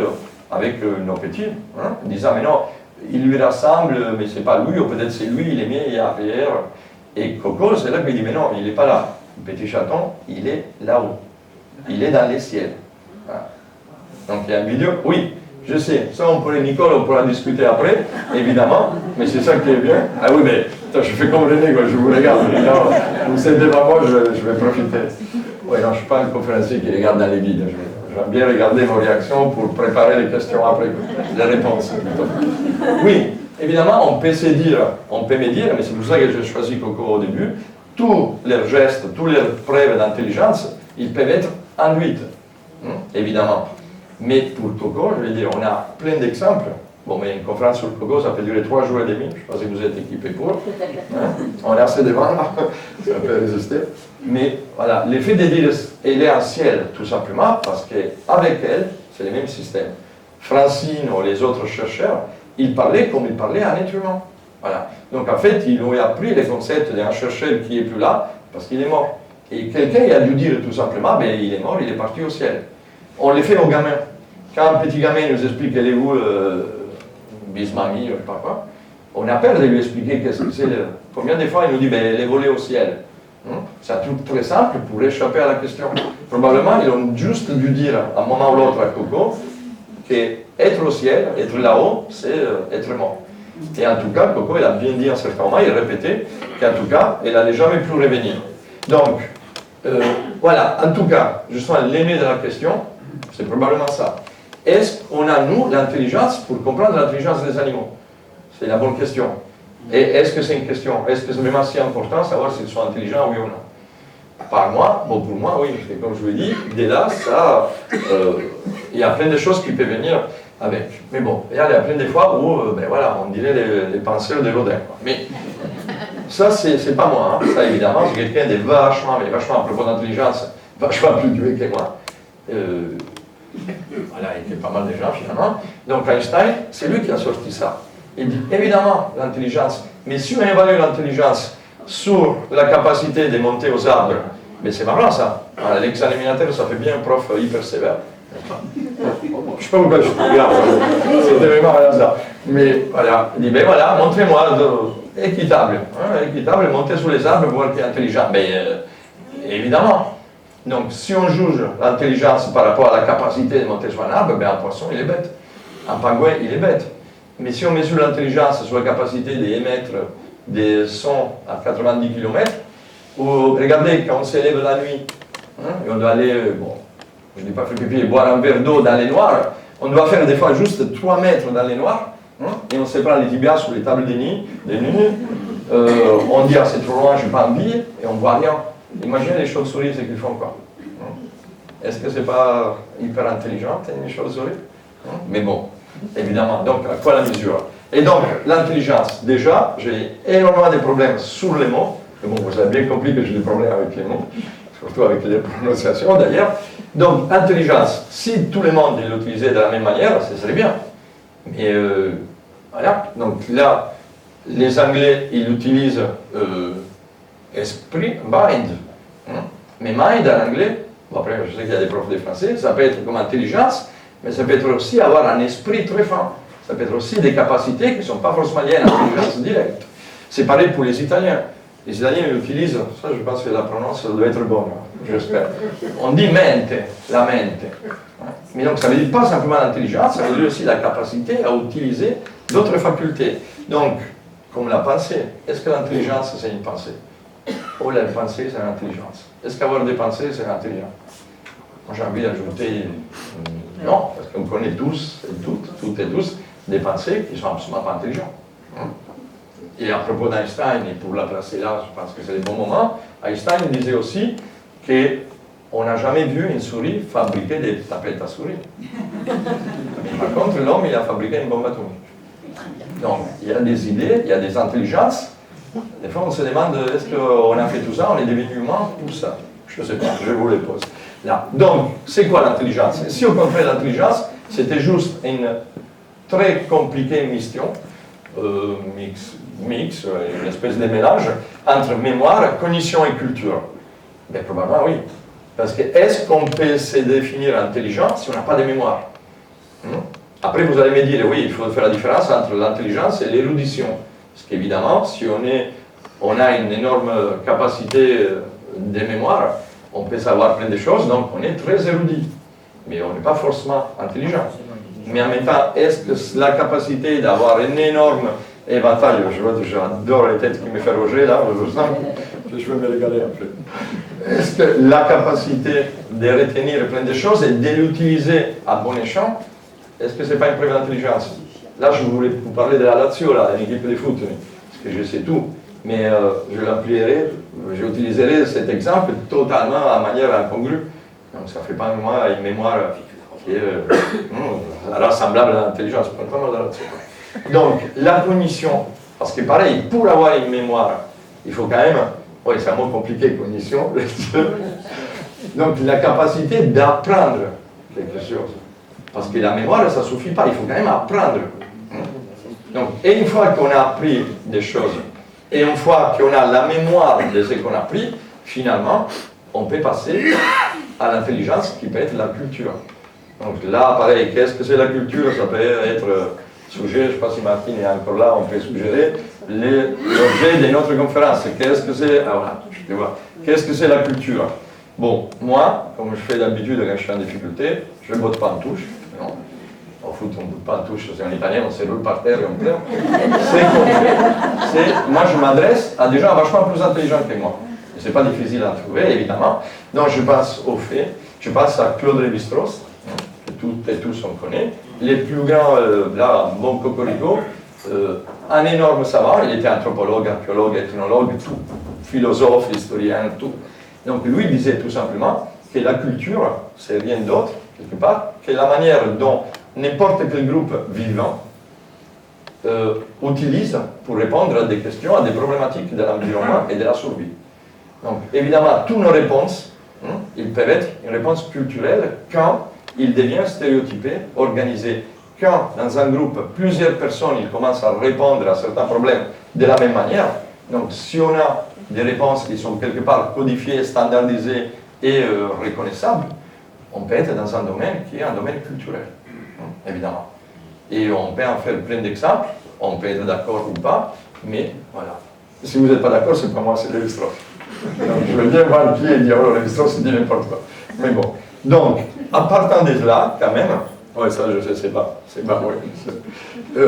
avec nos petits, hein, en disant mais non, il lui rassemble, mais c'est pas lui, ou peut-être c'est lui, il est mis arrière. Et Coco, c'est là qu'il dit mais non, il n'est pas là. Le petit chaton, il est là-haut. Il est dans les ciels. Voilà. Donc il y a une vidéo, oui, je sais, ça Nicole, on pourra discuter après, évidemment, mais c'est ça qui est bien. Ah oui, mais attends, je fais comme René, quoi, je vous regarde. Vous êtes devant moi, je vais profiter. Oui, non, je ne suis pas un conférencier qui regarde dans les vides. J'aime bien regarder vos réactions pour préparer les questions après, les réponses. Oui, évidemment, on peut se dire, on peut me dire, mais c'est pour ça que j'ai choisi Coco au début, tous leurs gestes, toutes leurs preuves d'intelligence, ils peuvent être induits, évidemment. Mais pour Coco, je vais dire, on a plein d'exemples. Bon, mais une conférence sur Coco, ça peut durer 3 jours et demi. Je ne sais pas si vous êtes équipés pour. Hein? On est assez devant, là. Ça peut résister. Mais voilà, l'effet de dire elle est en ciel, tout simplement, parce qu'avec elle, c'est le même système. Francine ou les autres chercheurs, ils parlaient comme ils parlaient à un être humain. Voilà. Donc en fait, ils ont appris les concepts d'un chercheur qui n'est plus là, parce qu'il est mort. Et quelqu'un a dû dire tout simplement, ben, il est mort, il est parti au ciel. On les fait aux gamins. Quand un petit gamin nous explique elle est où, Bismami, je ne sais pas quoi, on a peur de lui expliquer qu'est-ce que c'est. Combien de fois il nous dit, ben, elle est volée au ciel. C'est un truc très simple pour échapper à la question. Probablement, ils ont juste dû dire à un moment ou l'autre à Coco qu'être au ciel, être là-haut, c'est être mort. Et en tout cas, Coco, elle a bien dit à un certain moment, il répétait qu'en tout cas, elle n'allait jamais plus revenir. Donc, voilà, en tout cas, justement, l'aimé de la question, c'est probablement ça. Est-ce qu'on a, nous, l'intelligence pour comprendre l'intelligence des animaux? C'est la bonne question. Et est-ce que c'est une question? Est-ce que c'est vraiment si important de savoir s'ils sont intelligents, oui ou non? Par moi, bon, pour moi, oui, parce que comme je vous l'ai dit, dès là, ça, il y a plein de choses qui peuvent venir avec. Mais bon, il y a plein de fois où, ben voilà, on dirait les penseurs de Rodin. Mais ça, c'est pas moi, hein. Ça, évidemment, c'est quelqu'un de vachement, mais vachement à propos d'intelligence, vachement plus doué que moi. Voilà, il y a pas mal de gens, finalement. Donc Einstein, c'est lui qui a sorti ça. Il dit, évidemment, l'intelligence, mais si on évalue l'intelligence sur la capacité de monter aux arbres, mais c'est marrant ça. L'examinateur, ça fait bien un prof hyper sévère. Je ne sais pas pourquoi je suis grave, c'était vraiment un hasard. Mais voilà, il dit, ben voilà, montrez-moi équitable. Hein, équitable, monter sur les arbres, voir qu'il est intelligent. Mais évidemment. Donc, si on juge l'intelligence par rapport à la capacité de monter sur un arbre, ben un poisson, il est bête. Un pingouin, il est bête. Mais si on mesure l'intelligence sur la capacité d'émettre des sons à 90 km, ou regardez, quand on s'élève la nuit, et on doit aller, bon, je ne dis pas faire pipi, boire un verre d'eau dans les noirs, on doit faire des fois juste 3 mètres dans les noirs, et on se prend les tibias sur les tables de nuit, on dit ah c'est trop loin, je n'ai pas envie, et on ne voit rien. Imaginez les chauves-souris, ce qu'ils font quoi. Est-ce que ce n'est pas hyper intelligent, les chauves-souris? Mais bon, évidemment, donc à quoi la mesure? Et donc, l'intelligence, déjà, j'ai énormément de problèmes sur les mots, mais bon, vous avez bien compris que j'ai des problèmes avec les mots, surtout avec les prononciations d'ailleurs. Donc, intelligence, si tout le monde l'utilisait de la même manière, ce serait bien. Mais voilà, donc là, les Anglais, ils utilisent esprit, mind. Mais mind en anglais, bon, après je sais qu'il y a des profs de français, ça peut être comme intelligence, mais ça peut être aussi avoir un esprit très fin. Ça peut être aussi des capacités qui ne sont pas forcément liées à l'intelligence directe. C'est pareil pour les Italiens. Les Italiens utilisent, ça je pense que la prononce doit être bonne, j'espère. On dit mente, la mente. Mais donc ça ne veut dire pas simplement l'intelligence, ça veut dire aussi la capacité à utiliser d'autres facultés. Donc, comme la pensée, est-ce que l'intelligence c'est une pensée? Ou la pensée c'est l'intelligence? Est-ce qu'avoir des pensées c'est l'intelligence? Moi j'ai envie d'ajouter non, parce qu'on connaît tous et toutes et tous, des pensées qui ne sont absolument pas intelligentes. Et à propos d'Einstein, et pour la placer là, je pense que c'est le bon moment, Einstein disait aussi qu'on n'a jamais vu une souris fabriquer des tapettes à souris. Mais par contre, l'homme, il a fabriqué une bombe atomique. Donc, il y a des idées, il y a des intelligences. Des fois, on se demande, est-ce qu'on a fait tout ça, on est devenu humain, ou ça? Je ne sais pas, je vous les pose. Là. Donc, c'est quoi l'intelligence? Si on comprend l'intelligence, c'était juste une très compliquée mission, une espèce de mélange entre mémoire, cognition et culture. Mais probablement oui. Parce que est-ce qu'on peut se définir intelligent si on n'a pas de mémoire? Après, vous allez me dire, oui, il faut faire la différence entre l'intelligence et l'érudition. Parce qu'évidemment, si on a une énorme capacité de mémoire, on peut savoir plein de choses, donc on est très érudit. Mais on n'est pas forcément intelligent. Mais en même temps, est-ce que la capacité d'avoir un énorme éventail, j'adore les têtes qui me font roger là, je sens que je vais me régaler après. Est-ce que la capacité de retenir plein de choses et de l'utiliser à bon escient, est-ce que ce n'est pas une preuve d'intelligence? Là, je voulais vous parler de la Lazio, là, une équipe de foot, parce que je sais tout. Mais je l'appuierai, j'utiliserai cet exemple totalement à manière incongrue. Donc ça ne fait pas moi une mémoire qui est rassemblable à l'intelligence. Donc la cognition, parce que pareil, pour avoir une mémoire, il faut quand même, oui c'est un mot compliqué, cognition, donc la capacité d'apprendre quelque chose. Parce que la mémoire, ça ne suffit pas, il faut quand même apprendre. Donc, et une fois qu'on a appris des choses, et une fois qu'on a la mémoire de ce qu'on a appris, finalement, on peut passer à l'intelligence qui peut être la culture. Donc là, pareil, qu'est-ce que c'est la culture? Ça peut être sujet, je ne sais pas si Martine est encore là, on peut suggérer l'objet de notre conférence. Qu'est-ce que c'est? Ah voilà, je te vois. Qu'est-ce que c'est la culture? Bon, moi, comme je fais d'habitude quand je suis en difficulté, je ne botte pas en touche. Non. Au foot, on ne botte pas en touche, c'est en italien, on se roule par terre et on pleure. C'est qu'on fait. Moi, je m'adresse à des gens vachement plus intelligents que moi. Ce n'est pas difficile à trouver, évidemment. Donc, je passe aux faits. Je passe à Claude Lévi-Strauss, que toutes et tous on connaît. Les plus grands, là, bon cocorico, un énorme savant. Il était anthropologue, archéologue, ethnologue, tout. Philosophe, historien, tout. Donc, lui disait tout simplement que la culture, c'est rien d'autre, quelque part, que la manière dont n'importe quel groupe vivant utilise pour répondre à des questions, à des problématiques de l'environnement et de la survie. Donc, évidemment, toutes nos réponses, ils peuvent être une réponse culturelle quand ils deviennent stéréotypés, organisés. Quand, dans un groupe, plusieurs personnes ils commencent à répondre à certains problèmes de la même manière. Donc, si on a des réponses qui sont quelque part codifiées, standardisées et reconnaissables, on peut être dans un domaine qui est un domaine culturel, évidemment. Et on peut en faire plein d'exemples, on peut être d'accord ou pas, mais voilà. Si vous n'êtes pas d'accord, c'est pas moi, c'est Lévi-Strauss. Donc je veux bien voir qui et dire, oh, Lévi-Strauss dit n'importe quoi. Mais bon. Donc, en partant de là, quand même, Oui, ça, je sais, c'est pas, oui.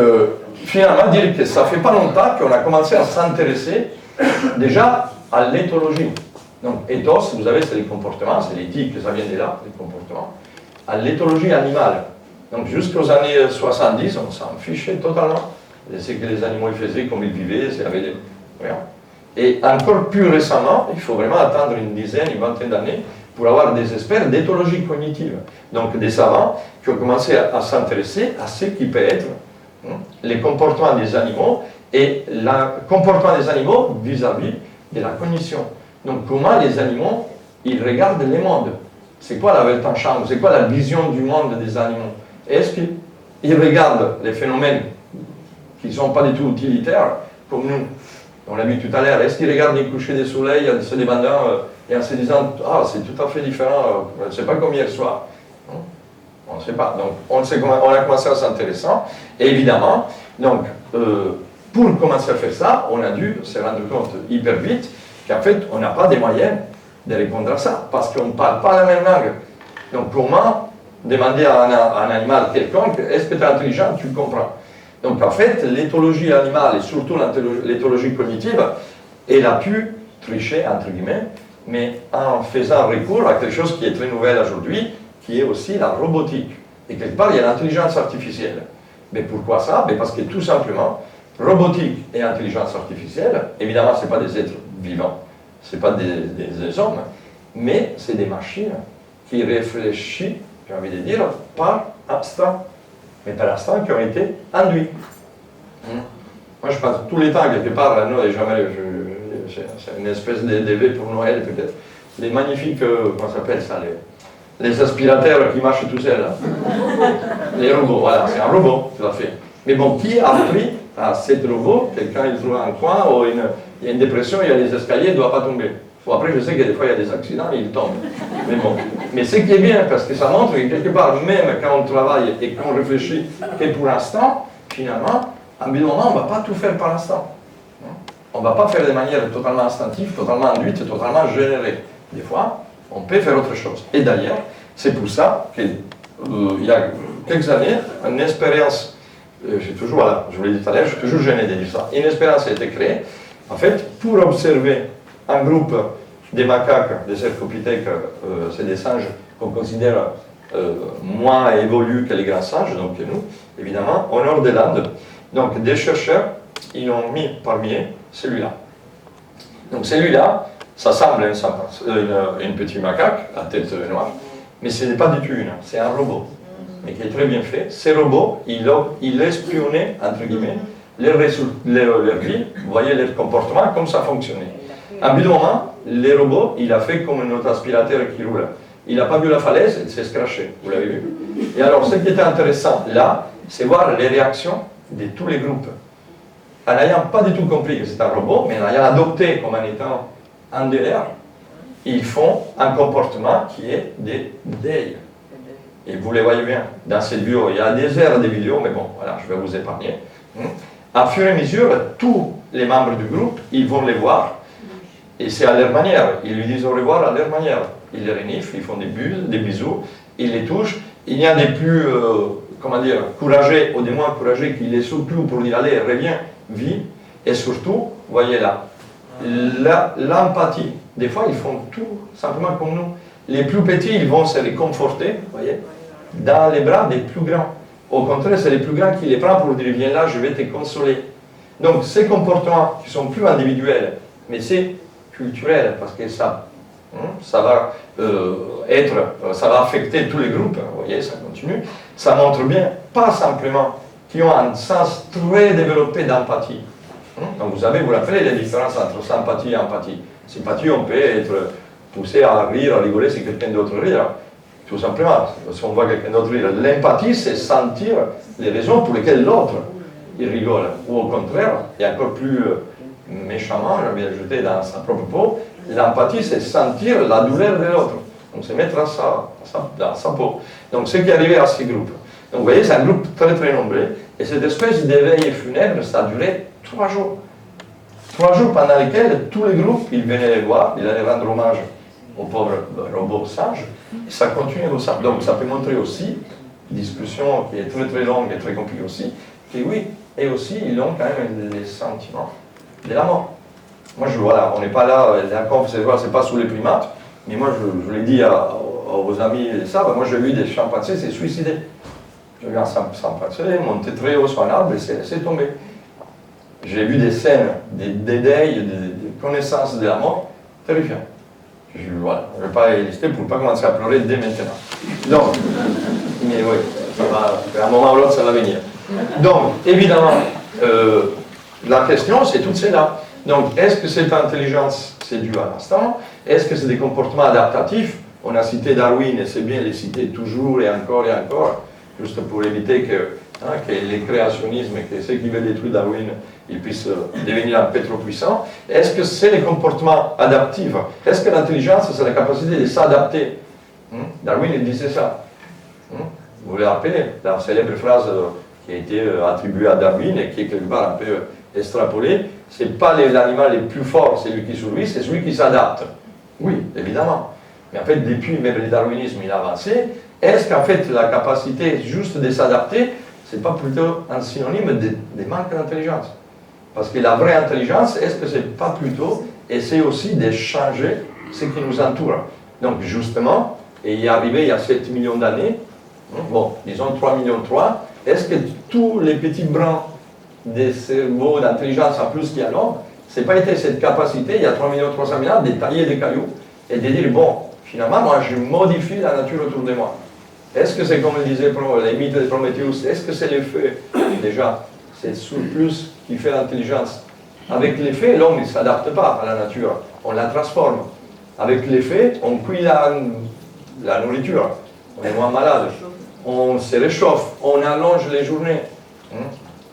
Finalement, dire que ça fait pas longtemps qu'on a commencé à s'intéresser déjà à l'éthologie. Donc, ethos, vous savez, c'est les comportements, c'est l'éthique, ça vient de là, les comportements. À l'éthologie animale. Donc, jusqu'aux années 70, on s'en fichait totalement de ce que les animaux faisaient, comment ils vivaient, s'il y avait des... Rien. Et encore plus récemment, il faut vraiment attendre une dizaine, une vingtaine d'années pour avoir des experts d'éthologie cognitive. Donc des savants qui ont commencé à s'intéresser à ce qui peut être les comportements des animaux et le comportement des animaux vis-à-vis de la cognition. Donc comment les animaux, ils regardent le monde. C'est quoi la Weltanschauung? C'est quoi la vision du monde des animaux? Est-ce qu'ils regardent les phénomènes qui ne sont pas du tout utilitaires, comme nous? On l'a vu tout à l'heure, est-ce qu'ils regardent les couchers du soleil en se demandant et en se disant « Ah, c'est tout à fait différent, je ne sais pas comme hier soir ». On ne sait pas. Donc, on a commencé à s'intéresser. Et évidemment, donc, pour commencer à faire ça, on a dû se rendre compte hyper vite qu'en fait, on n'a pas des moyens de répondre à ça, parce qu'on ne parle pas la même langue. Donc, comment demander à un animal quelconque, est-ce que tu es intelligent, tu comprends? Donc en fait, l'éthologie animale et surtout l'éthologie cognitive, elle a pu tricher, entre guillemets, mais en faisant recours à quelque chose qui est très nouvel aujourd'hui, qui est aussi la robotique. Et quelque part, il y a l'intelligence artificielle. Mais pourquoi ça? Parce que tout simplement, robotique et intelligence artificielle, évidemment, ce n'est pas des êtres vivants, ce n'est pas des hommes, mais c'est des machines qui réfléchissent, j'ai envie de dire, par instinct. Mais par l'instant qui ont été induits. Moi, je pense tous les temps, quelque part, Noël, jamais, c'est une espèce d'EV pour Noël, peut-être. Les magnifiques, comment ça s'appelle ça, les aspirateurs qui marchent tout seuls. Les robots, voilà, c'est un robot, tout à fait. Mais bon, qui a appris à cet robot, quelqu'un il trouve un coin, ou il y a une dépression, il y a les escaliers, il ne doit pas tomber. Bon, après, je sais que des fois, il y a des accidents et il tombe. Mais bon. Mais ce qui est bien, parce que ça montre que quelque part, même quand on travaille et qu'on réfléchit que pour l'instant, finalement, à un moment, on ne va pas tout faire par l'instant. On ne va pas faire de manière totalement instinctive, totalement induite, totalement générée. Des fois, on peut faire autre chose. Et d'ailleurs, c'est pour ça qu'il y a quelques années, une expérience, j'ai toujours, voilà, je vous l'ai dit tout à l'heure, je suis toujours gêné de dire ça, une expérience a été créée, en fait, pour observer un groupe des macaques, des cercopithèques, c'est des singes qu'on considère moins évolués que les grands singes, donc que nous, évidemment, au nord des Landes. Donc des chercheurs, ils ont mis parmi eux celui-là. Donc celui-là, ça semble une petite macaque à tête noire, mais ce n'est pas du tout une, c'est un robot, mais qui est très bien fait. Ces robots, il espionnait, entre guillemets, leur vie, vous voyez leur comportement, comme ça fonctionnait. À un bout de moment, les robots, il a fait comme notre aspirateur qui roule. Il n'a pas vu la falaise, il s'est scratché, vous l'avez vu. Et alors, ce qui était intéressant là, c'est voir les réactions de tous les groupes. En n'ayant pas du tout compris que c'est un robot, mais en ayant adopté comme en étant un délire, ils font un comportement qui est des deuils. Et vous les voyez bien, dans cette vidéo, il y a des heures de vidéos, mais bon, voilà, je vais vous épargner. À fur et à mesure, tous les membres du groupe, ils vont les voir. Et c'est à leur manière, ils lui disent au revoir à leur manière. Ils les reniflent, ils font des bulles, des bisous, ils les touchent. Il y a des plus, comment dire, courageux ou des moins courageux qui les secouent pour dire allez, reviens, vis. Et surtout, vous voyez là, l'empathie. Des fois, ils font tout simplement comme nous. Les plus petits, ils vont se réconforter, vous voyez, dans les bras des plus grands. Au contraire, c'est les plus grands qui les prennent pour dire viens là, je vais te consoler. Donc, ces comportements qui sont plus individuels, mais c'est culturel, parce que ça va ça va affecter tous les groupes, vous voyez, ça continue. Ça montre bien, pas simplement qu'ils ont un sens très développé d'empathie. Donc vous avez, vous rappelez la différence entre sympathie et empathie. Sympathie, on peut être poussé à rire, à rigoler si quelqu'un d'autre rit, tout simplement, si on voit quelqu'un d'autre rire. L'empathie, c'est sentir les raisons pour lesquelles l'autre il rigole, ou au contraire, et encore plus méchamment, je vais ajouter dans sa propre peau, l'empathie, c'est sentir la douleur de l'autre. Donc, c'est mettre dans sa peau. Donc, ce qui est arrivé à ces groupes. Donc, vous voyez, c'est un groupe très, très nombreux. Et cette espèce d'éveil funèbre, ça a duré 3 jours. 3 jours pendant lesquels tous les groupes, ils venaient les voir, ils allaient rendre hommage aux pauvres robots singes. Et ça continue comme ça. Donc, ça peut montrer aussi discussion qui est très très longue et très compliquée aussi, et oui, et aussi ils ont quand même les sentiments de la mort. Moi, voilà, on n'est pas là, d'accord, c'est pas sous les primates, mais moi je l'ai dit à vos amis, ça, moi j'ai vu des chimpanzés se suicider. J'ai vu un chimpanzé monter très haut sur un arbre et s'est laissé tomber. J'ai vu des scènes, des deuils, des connaissances de la mort terrifiantes. Voilà, je ne vais pas lister pour ne pas commencer à pleurer dès maintenant. Donc, mais oui, ça va, à un moment ou l'autre, ça va venir. Donc, évidemment, la question, c'est toutes celles-là. Donc, est-ce que cette intelligence, c'est dû à l'instant? Est-ce que c'est des comportements adaptatifs? On a cité Darwin, et c'est bien de les citer toujours et encore, juste pour éviter que les créationnismes et que ceux qui veulent détruire Darwin, ils puissent devenir un peu trop puissants. Est-ce que c'est les comportements adaptifs? Est-ce que l'intelligence, c'est la capacité de s'adapter? Darwin, il disait ça. Vous vous rappelez, la célèbre phrase qui a été attribuée à Darwin et qui est quelque part un peu extrapolée, c'est pas l'animal le plus fort, c'est lui qui survit, c'est celui qui s'adapte. Oui, évidemment. Mais en fait, depuis même le darwinisme, il a avancé. Est-ce qu'en fait, la capacité juste de s'adapter, c'est pas plutôt un synonyme de manque d'intelligence? Parce que la vraie intelligence, est-ce que c'est pas plutôt essayer aussi de changer ce qui nous entoure? Donc justement, et il est arrivé il y a 7 millions d'années, bon, disons 3 millions 3, est-ce que tous les petits brins des cerveaux d'intelligence en plus qu'il y a l'homme, c'est pas été cette capacité, il y a 3 millions 300 000 ans, de tailler des cailloux et de dire, bon, finalement, moi, je modifie la nature autour de moi. Est-ce que c'est comme le disait les mythes de Prométhéeus, est-ce que c'est l'effet, déjà, c'est surplus qui fait l'intelligence? Avec l'effet, l'homme ne s'adapte pas à la nature, on la transforme. Avec l'effet, on cuit la nourriture, on est moins malade, on se réchauffe, on allonge les journées.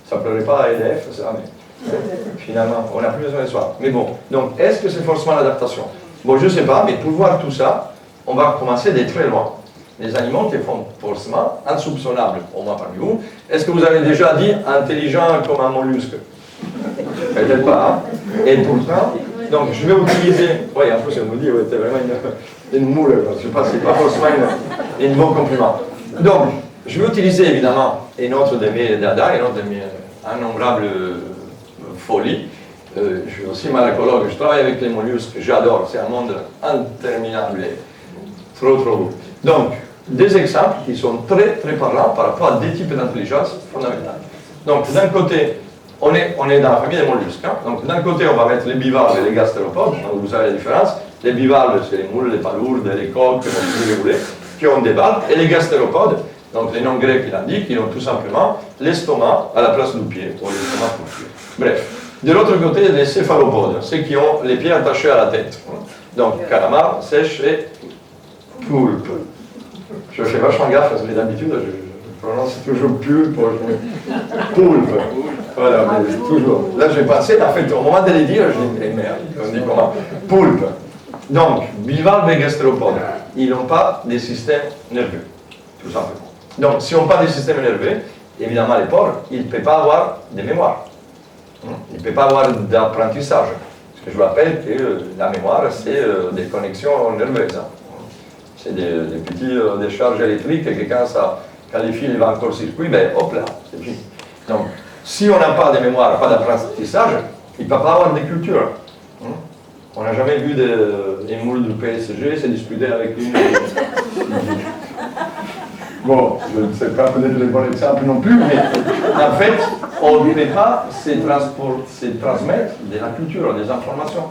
Ça ne pleurait pas à EDF, ça, mais finalement, on n'a plus besoin de soi. Mais bon, donc, est-ce que c'est forcément l'adaptation? Bon, je ne sais pas, mais pour voir tout ça, on va commencer de très loin. Les animaux qui font forcément insoupçonnables, au moins parmi vous. Est-ce que vous avez déjà dit intelligent comme un mollusque? Peut-être pas, hein? Et pourtant, donc je vais utiliser, oui, en plus elle me dit, ouais, t'es vraiment une moule, je ne sais pas, c'est pas forcément un bon compliment. Donc, je vais utiliser évidemment une autre de mes dada, une autre de mes innombrables folies. Je suis aussi malacologue, je travaille avec les mollusques, j'adore, c'est un monde interminable, trop beau. Donc, des exemples qui sont très parlants par rapport à des types d'intelligence fondamentales. Donc, d'un côté, on est dans la famille des mollusques. Donc, d'un côté, on va mettre les bivalves et les gastéropodes, donc vous savez la différence. Les bivalves, c'est les moules, les palourdes, les coques, comme vous voulez, qui ont des valves, et les gastéropodes, donc les noms grecs qui l'indiquent, ils ont tout simplement l'estomac à la place du pied, ou l'estomac pour le pied. Bref. De l'autre côté, les céphalopodes, ceux qui ont les pieds attachés à la tête. Donc, calamar, sèche et poulpe. Je fais vachement gaffe parce que d'habitude, je prononce toujours poulpe. Voilà, mais toujours. Là, j'ai pensé, en fait, au moment de les dire, je dis, merde, on dit comment? Poulpe. Donc, bivalves et gastéropodes, ils n'ont pas de système nerveux, tout simplement. Donc, si on n'a pas de système nerveux, évidemment, les porcs, ils ne peuvent pas avoir de mémoire. Il ne peut pas avoir d'apprentissage. Parce que je vous rappelle que la mémoire, c'est des connexions nerveuses. C'est des petites décharges électriques et que quand les fils vont en court-circuit, ben hop là, c'est fini. Donc, si on n'a pas de mémoire, pas d'apprentissage, il ne peut pas avoir de culture. On n'a jamais vu des moules du PSG se disputer avec une. Bon, je ne sais pas peut-être le bon exemple non plus, mais en fait, on ne peut pas se transmettre de la culture, des informations.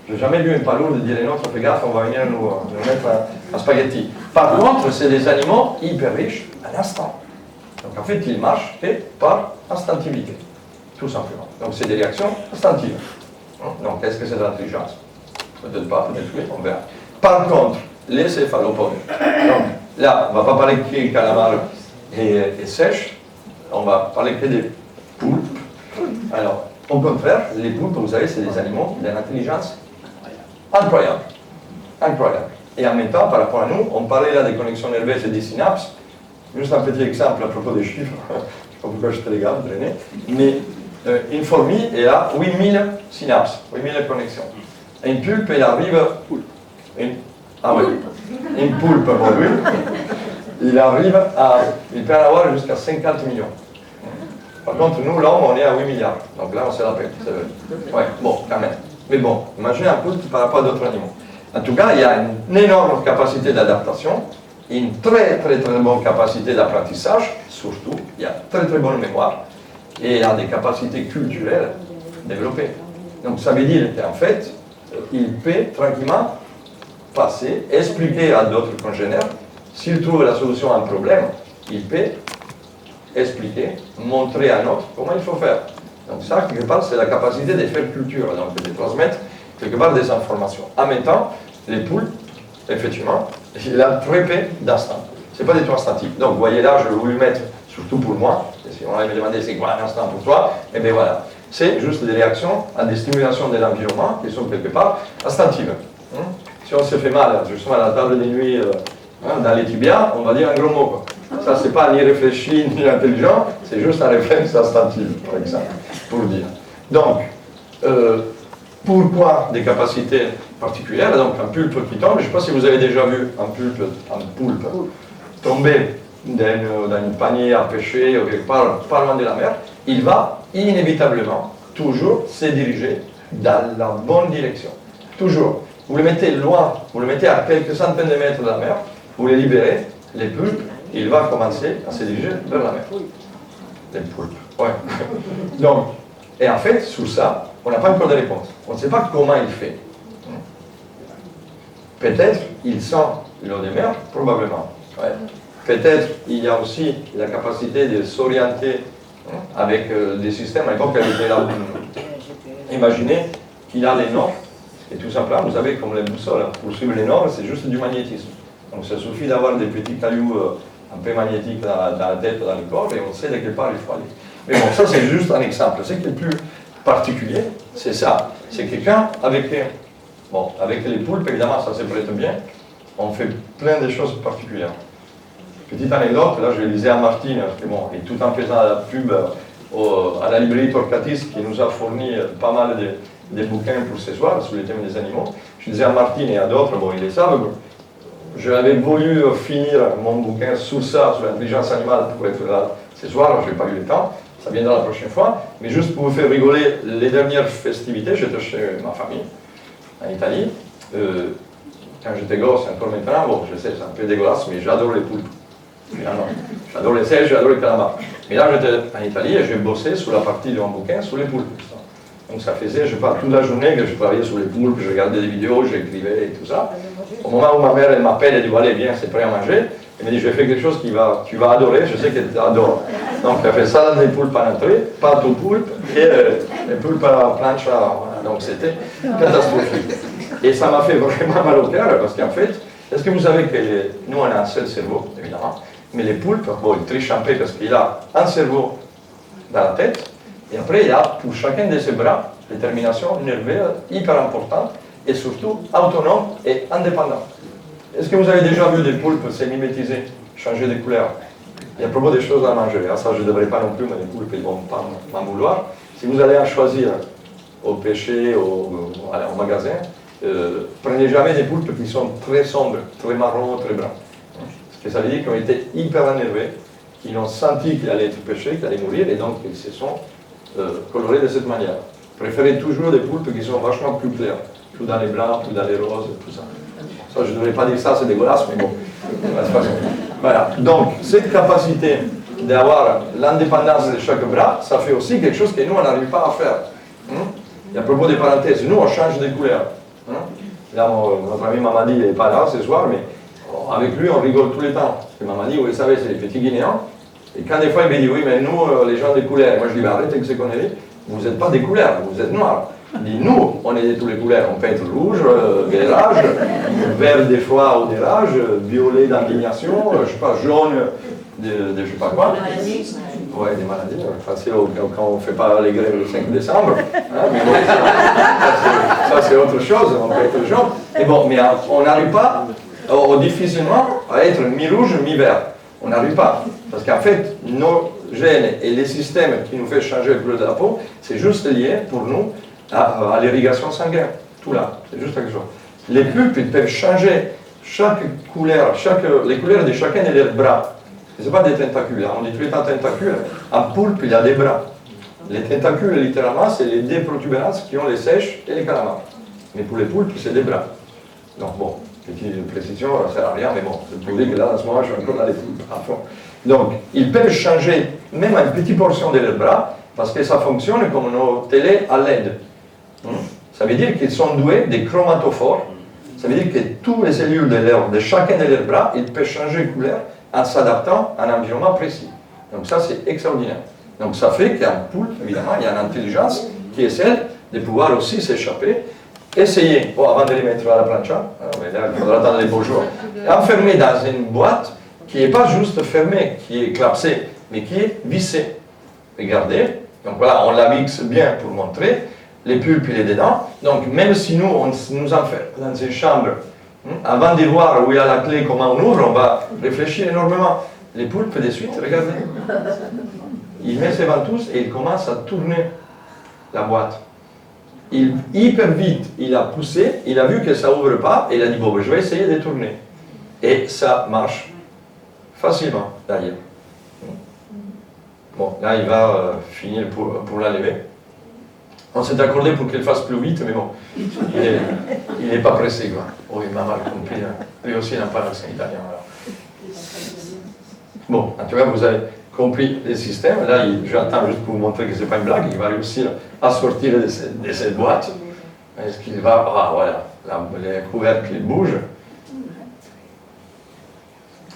Je n'ai jamais vu une palourde dire à une autre, fais gaffe, on va venir nous mettre un spaghetti. Par contre, c'est des animaux hyper riches à l'instant. Donc en fait, ils marchent par instantivité, tout simplement. Donc c'est des réactions instantives. Donc est-ce que c'est de l'intelligence? Peut-être pas, peut-être oui, on verra. Par contre, les céphalopodes. Donc, là, on ne va pas parler que des calamars et sèches, on va parler que des poulpes. Alors, au contraire, les poulpes, vous savez, c'est des animaux d'une intelligence incroyable. Incroyable. Et en même temps, par rapport à nous, on parlait là des connexions nerveuses et des synapses. Juste un petit exemple à propos des chiffres, je ne sais pas pourquoi je te regarde, René, mais une fourmi, elle a 8000 synapses, 8000 connexions. Une pulpe, elle arrive... Ah oui, une poulpe, bon, oui. il peut en avoir jusqu'à 50 millions. Par contre, nous, l'homme, on est à 8 milliards. Donc là, on se la peine. Ouais, bon, quand même. Mais bon, imaginez un peu par rapport à d'autres animaux. En tout cas, il y a une énorme capacité d'adaptation, une très bonne capacité d'apprentissage, surtout, il y a très bonne mémoire, et il y a des capacités culturelles développées. Donc ça veut dire qu'en fait, il peut tranquillement passer, expliquer à d'autres congénères, s'il trouve la solution à un problème, il peut expliquer, montrer à un autre comment il faut faire. Donc ça, quelque part, c'est la capacité de faire culture, donc de transmettre quelque part des informations. En même temps, les poules, effectivement, il a très peu d'instant. Ce n'est pas du tout instantif. Donc vous voyez là, je vais vous le mettre, surtout pour moi, et si on allait me demander c'est quoi un instant pour toi, et bien voilà. C'est juste des réactions à des stimulations de l'environnement qui sont quelque part instinctives. Si on se fait mal, justement à la table de nuit, dans les tibias, on va dire un gros mot, quoi. Ça, c'est pas ni réfléchi ni intelligent, c'est juste un réflexe instinctif, par exemple, pour dire. Donc, pourquoi des capacités particulières? Donc, un pulpe qui tombe, je ne sais pas si vous avez déjà vu un poulpe tomber dans une panier à pêcher ou quelque part, pas loin de la mer, il va inévitablement toujours se diriger dans la bonne direction. Toujours. Vous le mettez loin, vous le mettez à quelques centaines de mètres de la mer, vous le libérez, les pulpes, il va commencer à se diriger vers la mer. Les poulpes, ouais. Donc, et en fait, sur ça, on n'a pas encore de réponse. On ne sait pas comment il fait. Peut-être il sent l'eau de mer, probablement. Ouais. Peut-être il y a aussi la capacité de s'orienter avec des systèmes. À l'époque, elle était là. Imaginez qu'il a les nords, et tout simplement, vous savez, comme les boussoles, pour suivre les nords, c'est juste du magnétisme. Donc, ça suffit d'avoir des petits cailloux un peu magnétiques dans la tête, dans le corps, et on sait de quelle part il faut aller. Mais bon, ça, c'est juste un exemple. Ce qui est le plus particulier, c'est ça. C'est quelqu'un avec les poulpes, évidemment, ça se prête bien. On fait plein de choses particulières. Petite anecdote, là je lisais à Martine, et tout en faisant la pub à la librairie Torcatis qui nous a fourni pas mal de bouquins pour ce soir sur les thèmes des animaux. Je disais à Martine et à d'autres, ils le savent, j'avais voulu finir mon bouquin sur ça, sur l'intelligence animale pour être là ce soir, je n'ai pas eu le temps, ça viendra la prochaine fois, mais juste pour vous faire rigoler, les dernières festivités, j'étais chez ma famille, en Italie, quand j'étais gosse, encore maintenant, bon je sais c'est un peu dégueulasse, mais j'adore les poulpes. J'adore les seiches, j'adore les calamars. Mais là, j'étais en Italie et j'ai bossé sur la partie de mon bouquin sur les poulpes. Donc ça faisait, je sais pas, toute la journée que je travaillais sur les poulpes, je regardais des vidéos, j'écrivais et tout ça. Au moment où ma mère elle m'appelle, elle dit allez, viens, c'est prêt à manger. Elle me dit je vais faire quelque chose que tu vas adorer, je sais que tu adores. Donc elle a fait salade des poulpes en entrée, pâte aux poulpes et les poulpes à la planche. Voilà. Donc c'était catastrophique. Et ça m'a fait vraiment mal au cœur parce qu'en fait, est-ce que vous savez que nous on a un seul cerveau, évidemment. Mais les poulpes, bon, ils trichent un peu parce qu'il a un cerveau dans la tête, et après il a pour chacun de ses bras des terminations nerveuses hyper importantes, et surtout autonomes et indépendantes. Est-ce que vous avez déjà vu des poulpes se mimétiser, changer de couleur? Il y a probablement des choses à manger, ça je ne devrais pas non plus, mais les poulpes ils ne vont pas m'en vouloir. Si vous allez en choisir au pêcher, au magasin, prenez jamais des poulpes qui sont très sombres, très marrons, très bruns. Et ça veut dire qu'ils ont été hyper énervés, qu'ils ont senti qu'il allait être pêché, qu'il allait mourir, et donc ils se sont colorés de cette manière. Préférez toujours des poulpes qui sont vachement plus clairs, tout dans les blancs, tout dans les roses, tout ça. Ça, je ne devrais pas dire ça, c'est dégueulasse, mais bon. Voilà. Donc, cette capacité d'avoir l'indépendance de chaque bras, ça fait aussi quelque chose que nous, on n'arrive pas à faire. Et à propos des parenthèses, nous, on change de couleur. Là, notre ami Mamadi n'est pas là ce soir, mais avec lui, on rigole tous les temps. Et Mamadi, vous le savez, c'est les petits Guinéens. Et quand des fois, il me dit, oui, mais nous, les gens des couleurs. Moi, je dis, arrêtez avec ces conneries. Vous n'êtes pas des couleurs, vous êtes noirs. Il dit, nous, on est de toutes les couleurs. On peut être rouge, vert, vert des fois au dérage, violet d'indignation, je ne sais pas, jaune de je ne sais pas quoi. Oui, des maladies. Enfin, c'est quand on ne fait pas les grèves le 5 décembre. Mais bon, ça c'est autre chose, on peut être jaune. Et bon, mais on n'arrive pas difficilement à être mi-rouge, mi-vert. On n'arrive pas. Parce qu'en fait, nos gènes et les systèmes qui nous font changer le bleu de la peau, c'est juste lié pour nous à l'irrigation sanguine. Tout là, c'est juste quelque chose. Les pulpes, ils peuvent changer les couleurs de chacun de leurs bras. Ce n'est pas des tentacules, hein. On dit tout est en tentacule. Un poulpe, il a des bras. Les tentacules, littéralement, c'est les deux protubérances qui ont les sèches et les calamars. Mais pour les poulpes, c'est des bras. Donc bon, petite précision, ça ne sert à rien, mais bon, je vous dis que là, en ce moment, je suis encore dans les poulpes à fond. Donc, ils peuvent changer même une petite portion de leurs bras, parce que ça fonctionne comme nos télés à LED. Ça veut dire qu'ils sont doués de chromatophores. Ça veut dire que toutes les cellules de chacun de leurs bras, ils peuvent changer de couleur en s'adaptant à un environnement précis. Donc ça, c'est extraordinaire. Donc ça fait qu'un poulpe, évidemment, il y a une intelligence qui est celle de pouvoir aussi s'échapper, essayer, bon, avant de les mettre à la plancha, mais là, il faudra attendre les beaux jours, enfermé dans une boîte qui n'est pas juste fermée, qui est clapsée, mais qui est vissée. Regardez, donc voilà, on la mixe bien pour montrer, les pulpes, il est dedans, donc même si nous, on nous enferme dans une chambre, avant de voir où il y a la clé, comment on ouvre, on va réfléchir énormément. Les poulpes, de suite, regardez. Il met ses ventouses et il commence à tourner la boîte. Hyper vite, il a poussé, il a vu que ça n'ouvre pas, et il a dit, bon, je vais essayer de tourner. Et ça marche. Facilement, d'ailleurs. Bon, là, il va finir pour la lever. On s'est accordé pour qu'il fasse plus vite, mais bon, il n'est pas pressé, quoi. Oh, il m'a mal compris. Hein. Lui aussi, il n'a pas l'accent italien. Alors. Bon, en tout cas, vous avez compris les systèmes. Là, j'attends juste pour vous montrer que ce n'est pas une blague. Il va réussir à sortir de cette boîte. Est-ce qu'il va... Ah, voilà. Les couvercles bougent.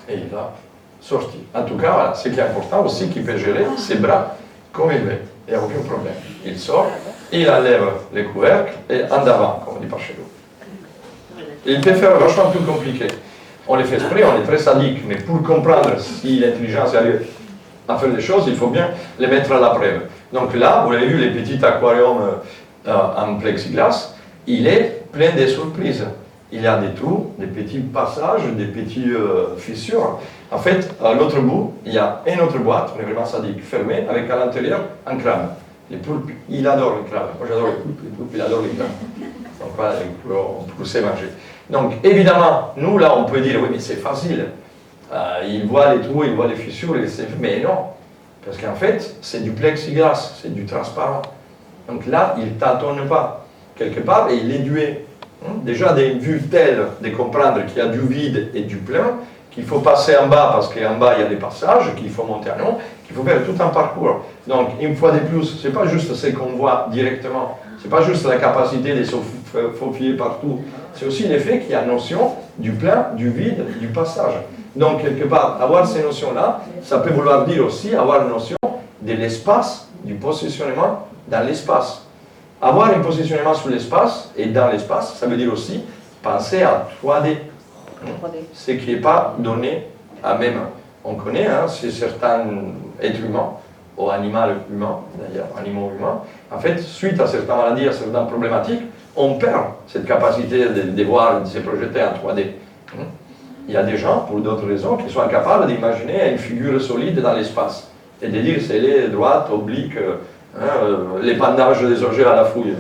Et il va sortir. En tout cas, voilà, ce qui est important aussi, qu'il peut gérer ses bras comme il veut. Il n'y a aucun problème. Il sort, il enlève les couvercles et en avant, comme on dit par chez nous. Il peut faire vachement plus compliqué. On les fait exprès, on est très sadique, mais pour comprendre si l'intelligence arrive à faire des choses, il faut bien les mettre à la preuve. Donc là, vous avez vu les petits aquariums en plexiglas, il est plein de surprises. Il y a des trous, des petits passages, des petites fissures. En fait, à l'autre bout, il y a une autre boîte, on est vraiment sadique, fermée, avec à l'intérieur un crabe. Les poulpes, il adore le crabe. Moi j'adore les poulpes, il adore les crabes. Donc voilà, on peut se manger. Donc évidemment, nous là, on peut dire, oui mais c'est facile. Il voit les trous, il voit les fissures, mais non. Parce qu'en fait, c'est du plexiglas, c'est du transparent. Donc là, il ne tâtonne pas. Quelque part, et il est doué. Déjà, d'une vue telle de comprendre qu'il y a du vide et du plein, qu'il faut passer en bas parce qu'en bas il y a des passages, qu'il faut monter en haut, qu'il faut faire tout un parcours. Donc, une fois de plus, ce n'est pas juste ce qu'on voit directement, ce n'est pas juste la capacité de se faufiler partout, c'est aussi l'effet qu'il y a une notion du plein, du vide, du passage. Donc, quelque part, avoir ces notions-là, ça peut vouloir dire aussi avoir une notion de l'espace, du positionnement dans l'espace. Avoir un positionnement sur l'espace et dans l'espace, ça veut dire aussi penser à 3D. Ce qui n'est pas donné à même. On connaît, hein, c'est certains êtres humains, ou animaux humains, d'ailleurs, animaux humains, en fait, suite à certaines maladies, à certaines problématiques, on perd cette capacité de voir, de se projeter en 3D. Il y a des gens, pour d'autres raisons, qui sont incapables d'imaginer une figure solide dans l'espace et de dire c'est les droites, obliques, l'épandage des objets à la fouille.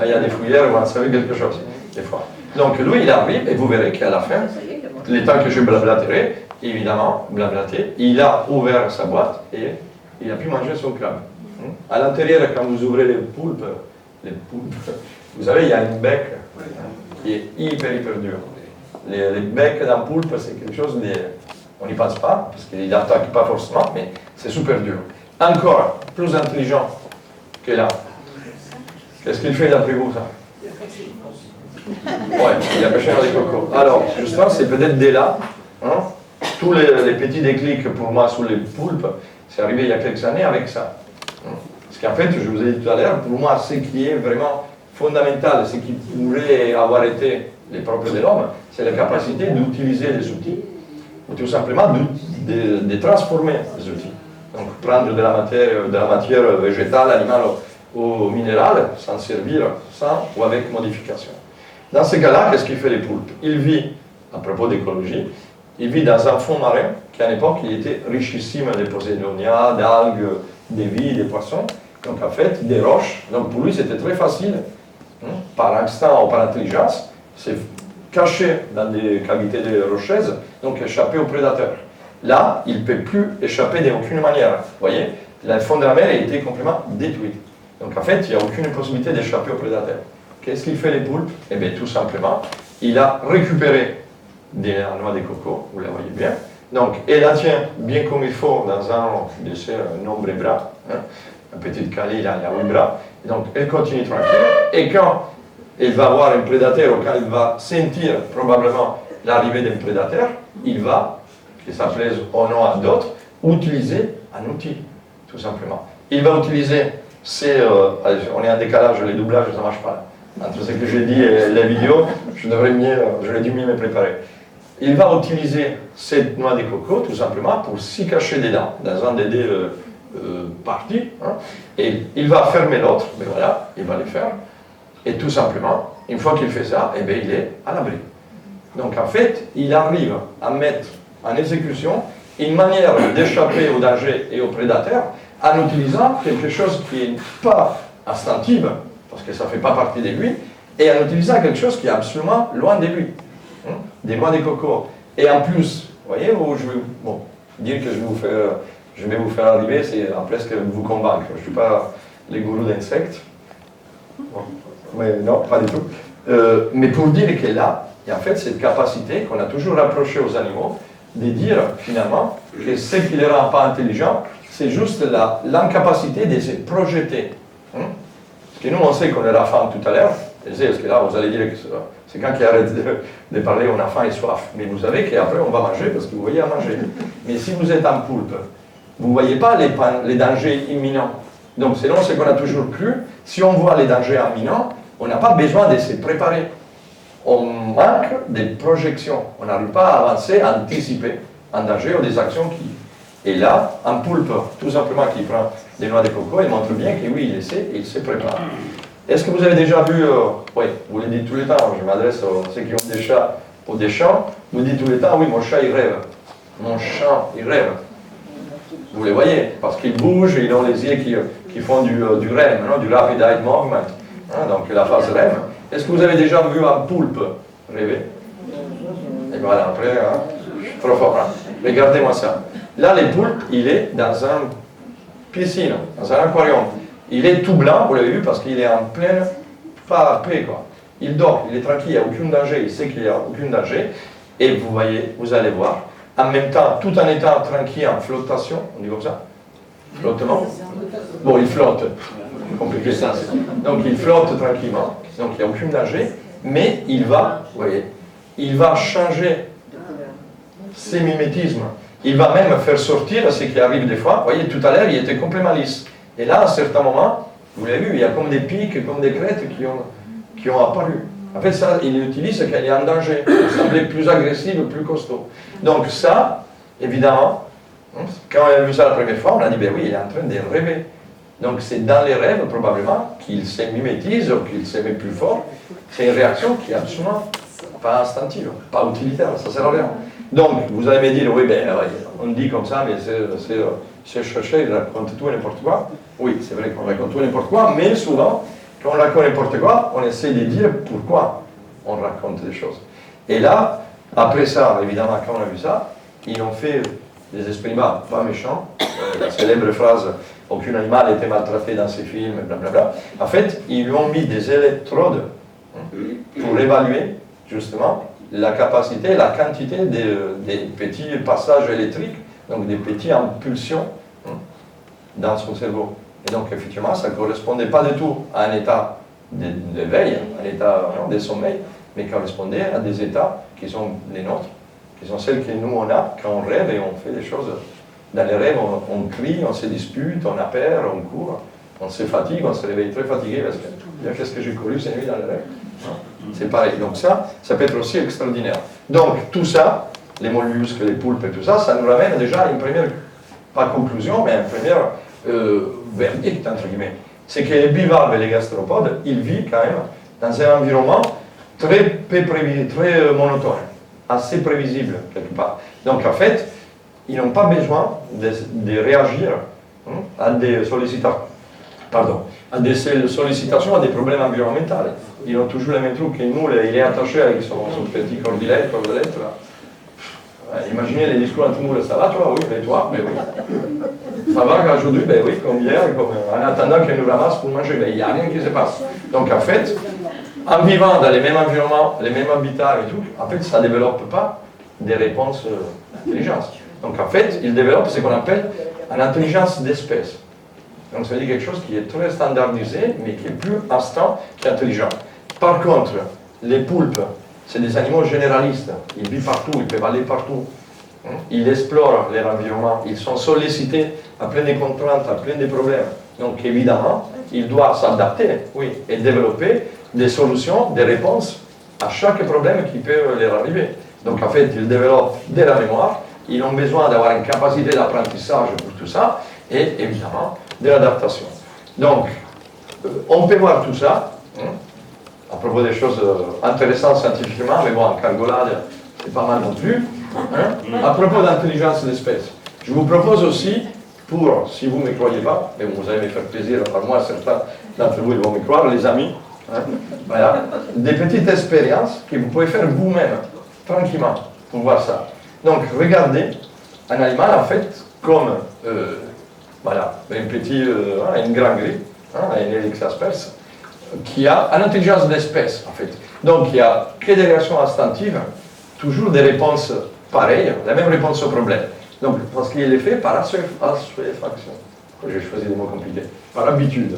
Il y a des fouillères, vous en savez quelque chose, des fois. Donc lui, il arrive, et vous verrez qu'à la fin, le temps que je blablaterai, évidemment, blablaté, il a ouvert sa boîte et il a pu manger son crabe. À l'intérieur, quand vous ouvrez les poulpes, vous savez, il y a une bec qui est hyper dur. Les becs d'un poulpe, c'est quelque chose de... On n'y pense pas, parce qu'il n'attaque pas forcément, mais c'est super dur. Encore plus intelligent que là. Qu'est-ce qu'il fait d'après vous, ça? Ouais, il a pêché dans les cocos. Alors, justement, c'est peut-être dès là, hein, tous les petits déclics pour moi sur les poulpes, c'est arrivé il y a quelques années avec ça. Parce qu'en fait, je vous ai dit tout à l'heure, pour moi, ce qui est vraiment fondamental, ce qui pourrait avoir été les propres de l'homme, c'est la capacité d'utiliser les outils, ou tout simplement de transformer les outils. Donc, prendre de la matière végétale, animale ou minérale, s'en servir sans ou avec modification. Dans ce cas-là, qu'est-ce qu'il fait les poulpes? Il vit, à propos d'écologie, il vit dans un fond marin qui à l'époque il était richissime de poséidoniens, d'algues, des vies, des poissons, donc en fait des roches. Donc pour lui c'était très facile, par instinct ou par intelligence, caché dans des cavités de rocheuses, donc échapper aux prédateurs. Là, il ne peut plus échapper d'aucune manière. Vous voyez, le fond de la mer a été complètement détruit. Donc en fait, il n'y a aucune possibilité d'échapper aux prédateurs. Qu'est-ce qu'il fait les poulpes? Eh bien, tout simplement, il a récupéré des noix de coco, vous la voyez bien. Donc, elle la tient bien comme il faut dans un de ses nombreux bras. Hein. Un petit cali, il y a 8 bras. Et donc, elle continue tranquille. Et quand elle va voir un prédateur, ou quand elle va sentir probablement l'arrivée d'un prédateur, il va, que ça plaise ou non à d'autres, utiliser un outil, tout simplement. Il va utiliser on est en décalage, les doublages, ça ne marche pas. Entre ce que j'ai dit et les vidéos, j'aurais dû mieux me préparer. Il va utiliser cette noix de coco, tout simplement, pour s'y cacher dedans, dans un des deux parties, hein, et il va fermer l'autre, mais voilà, il va le faire, et tout simplement, une fois qu'il fait ça, eh bien, il est à l'abri. Donc en fait, il arrive à mettre en exécution une manière d'échapper au danger et aux prédateurs en utilisant quelque chose qui n'est pas instinctive, parce que ça ne fait pas partie de lui, et en utilisant quelque chose qui est absolument loin de lui. Des noix de coco. Et en plus, vous voyez, dire que je vais vous faire arriver, c'est presque vous convaincre. Je ne suis pas les gourous d'insectes. Bon. Mais non, pas du tout. Mais pour dire que là, il y a en fait cette capacité qu'on a toujours rapprochée aux animaux, de dire finalement que ce qui ne les rend pas intelligents, c'est juste l'incapacité de se projeter. Parce que nous, on sait qu'on est la faim tout à l'heure. Parce que là, vous allez dire que c'est quand qui arrête de parler, on a faim et soif. Mais vous savez qu'après, on va manger parce que vous voyez à manger. Mais si vous êtes en poulpe, vous ne voyez pas les dangers imminents. Donc, selon ce qu'on a toujours cru, si on voit les dangers imminents, on n'a pas besoin de se préparer. On manque des projections. On n'arrive pas à avancer, à anticiper un danger ou des actions qui... Et là, un poulpe, tout simplement, qui prend des noix de coco, il montre bien que oui, il essaie et il se prépare. Est-ce que vous avez déjà vu, oui, vous le dites tous les temps, je m'adresse à ceux qui ont des chats ou des chiens, vous dites tous les temps, oui, mon chat il rêve, mon chat il rêve. Vous les voyez, parce qu'ils bougent, ils ont les yeux qui font du REM, non, du Rapid Eye Movement, hein, donc la phase REM. Est-ce que vous avez déjà vu un poulpe rêver? Et voilà, après, hein, je suis trop fort, hein. Regardez-moi ça. Là, les poulpes, il est dans une piscine, dans un aquarium. Il est tout blanc, vous l'avez vu, parce qu'il est en pleine paix, quoi. Il dort, il est tranquille, il n'y a aucun danger, il sait qu'il n'y a aucun danger. Et vous voyez, vous allez voir, en même temps, tout en étant tranquille, en flottation, on dit comme ça? Flottement? Bon, il flotte. Compliqué ça. Donc il flotte tranquillement, donc il n'y a aucun danger, mais il va, vous voyez, il va changer ses mimétismes. Il va même faire sortir ce qui arrive des fois. Vous voyez, tout à l'heure, il était complètement lisse. Et là, à un certain moment, vous l'avez vu, il y a comme des pics, comme des crêtes qui ont apparu. En fait, ça, il utilise quand il est en danger, pour sembler plus agressif, plus costaud. Donc ça, évidemment, quand on a vu ça la première fois, on a dit, ben oui, il est en train de rêver. Donc c'est dans les rêves, probablement, qu'il se mimétise ou qu'il se met plus fort. C'est une réaction qui est absolument pas instinctive, pas utilitaire, ça sert à rien. Donc, vous allez me dire, oui, ben, on dit comme ça, mais c'est chercher, il raconte tout et n'importe quoi. Oui, c'est vrai qu'on raconte tout et n'importe quoi, mais souvent, quand on raconte n'importe quoi, on essaie de dire pourquoi on raconte des choses. Et là, après ça, évidemment, quand on a vu ça, ils ont fait des expériments pas méchants. La célèbre phrase « aucun animal été maltraité dans ces films », blablabla. En fait, ils lui ont mis des électrodes pour évaluer, justement, la capacité, la quantité des petits passages électriques, donc des petites impulsions dans son cerveau. Et donc, effectivement, ça ne correspondait pas du tout à un état d'éveil, un état de sommeil, mais correspondait à des états qui sont les nôtres, qui sont celles que nous on a quand on rêve et on fait des choses. Dans les rêves, on crie, on se dispute, on a peur, on court, on se fatigue, on se réveille très fatigué parce que qu'est-ce que j'ai couru cette nuit dans les rêves. C'est pareil. Donc ça peut être aussi extraordinaire. Donc tout ça, les mollusques, les poulpes et tout ça, ça nous ramène déjà à une première, pas conclusion, mais un premier verdict, entre guillemets. C'est que les bivalves et les gastéropodes, ils vivent quand même dans un environnement très monotone, assez prévisible quelque part. Donc en fait, ils n'ont pas besoin de réagir à des sollicitations. Pardon. à des sollicitations, à des problèmes environnementaux. Ils ont toujours les mêmes trucs. Et nous, il est attaché avec son petit cordelette, là. Imaginez les discours entre nous, ça va toi? Oui, et toi? Ben oui. Ça va aujourd'hui? Ben oui, comme hier, en attendant qu'elle nous ramasse pour manger, ben il n'y a rien qui se passe. Donc en fait, en vivant dans les mêmes environnements, les mêmes habitats et tout, en fait, ça ne développe pas des réponses d'intelligence. Donc en fait, il développe ce qu'on appelle une intelligence d'espèce. Donc ça veut dire quelque chose qui est très standardisé, mais qui est plus instant qu'intelligent. Par contre, les poulpes, c'est des animaux généralistes. Ils vivent partout, ils peuvent aller partout. Ils explorent leur environnement, ils sont sollicités à plein de contraintes, à plein de problèmes. Donc évidemment, ils doivent s'adapter, oui, et développer des solutions, des réponses à chaque problème qui peut leur arriver. Donc en fait, ils développent de la mémoire, ils ont besoin d'avoir une capacité d'apprentissage pour tout ça, et évidemment, de l'adaptation. Donc, on peut voir tout ça, à propos des choses intéressantes scientifiquement, mais bon, en cargolade, c'est pas mal non plus. À propos d'intelligence d'espèce, je vous propose aussi, pour, si vous ne me croyez pas, mais vous allez me faire plaisir, par moi, certains d'entre vous ils vont me croire, les amis, voilà, des petites expériences que vous pouvez faire vous-même, tranquillement, pour voir ça. Donc, regardez un animal, en fait, comme, voilà, un petit, une grande grille, un Helix asperse, qui a une intelligence d'espèce, en fait. Donc, il n'y a que des réactions instinctives, toujours des réponses pareilles, la même réponse au problème. Donc, parce qu'il est fait par assuéfaction. J'ai choisi des mots compliqués. Par habitude.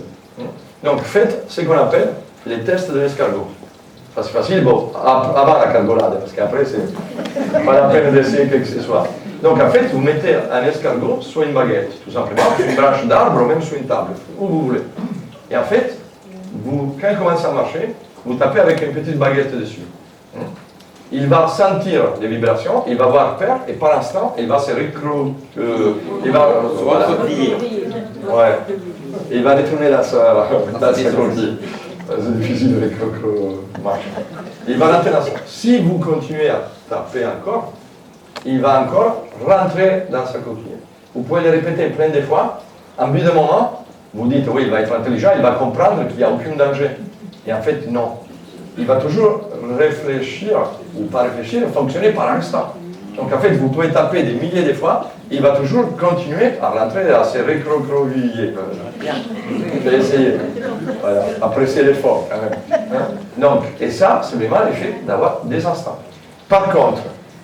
Donc, faites ce qu'on appelle les tests de l'escargot. Ça, c'est facile, bon, avant la cargolade, parce qu'après, c'est pas la peine d'essayer quelque que ce soit. Donc, en fait, vous mettez un escargot sur une baguette, tout simplement, sur une branche d'arbre ou même sur une table, où vous voulez. Et en fait, quand il commence à marcher, vous tapez avec une petite baguette dessus. Il va sentir les vibrations, il va avoir peur, et par l'instant, il va se il va voilà. Ouais. Il va retourner dans sa coquille. C'est difficile avec le marche. Il va rentrer dans ça. Si vous continuez à taper encore, il va encore rentrer dans sa coquille. Vous pouvez le répéter plein de fois. En bout de moment, vous dites, oui, il va être intelligent, il va comprendre qu'il n'y a aucun danger. Et en fait, non. Il va toujours réfléchir, ou pas réfléchir, fonctionner par instant. Donc en fait, vous pouvez taper des milliers de fois, il va toujours continuer à rentrer, à se recroqueviller. Je vais essayer. Voilà. Apprécier l'effort quand même. Donc, et ça, c'est vraiment l'effet d'avoir des instants. Par contre,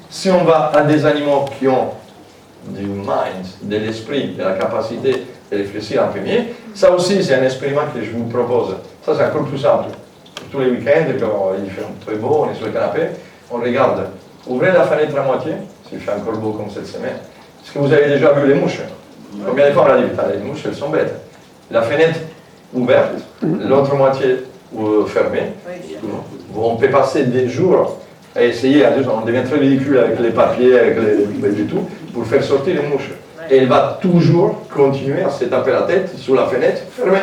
si on va à des animaux qui ont du mind, de l'esprit, de la capacité de réfléchir en premier, ça aussi c'est un expériment que je vous propose. Ça c'est encore plus simple. Tous les week-ends, quand il fait très beau, on est sur le canapé, on regarde. Ouvrez la fenêtre à moitié, s'il fait encore beau comme cette semaine. Est-ce que vous avez déjà vu les mouches? Combien de fois on l'a dit? Les mouches, elles sont bêtes. La fenêtre ouverte, l'autre moitié fermée. On peut passer des jours à essayer, on devient très ridicule avec les papiers, avec les et tout, pour faire sortir les mouches. Et elle va toujours continuer à se taper la tête sous la fenêtre fermée.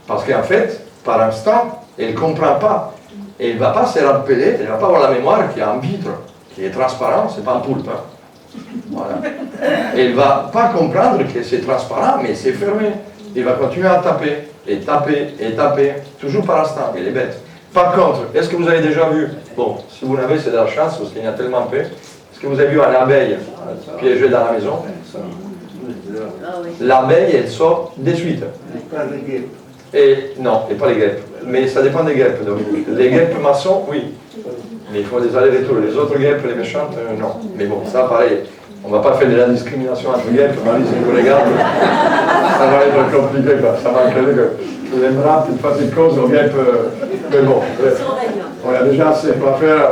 Parce qu'en fait, par instant, elle ne comprend pas. Et elle ne va pas se rappeler, elle ne va pas avoir la mémoire qu'il y a un vitre, qui est transparent, ce n'est pas un poulpe. Voilà. Elle ne va pas comprendre que c'est transparent, mais c'est fermé. Elle va continuer à taper, et taper, et taper, toujours par instant, elle est bête. Par contre, est-ce que vous avez déjà vu, bon, si vous n'avez, c'est de la chance, parce qu'il y a tellement peu, est-ce que vous avez vu une abeille piégée dans la maison? L'abeille, elle sort de suite. Et non, et pas les guêpes. Mais ça dépend des guêpes, Dominique. Les guêpes maçons, oui. Mais il faut des allers-retours. Les autres guêpes, les méchantes, non. Mais bon, ça, pareil. On ne va pas faire de la discrimination entre guêpes. Marie, si vous regardez, ça va être compliqué, quoi. Ça va créer que les bras, une petite cause aux guêpes. Mais bon, on a déjà assez pour faire,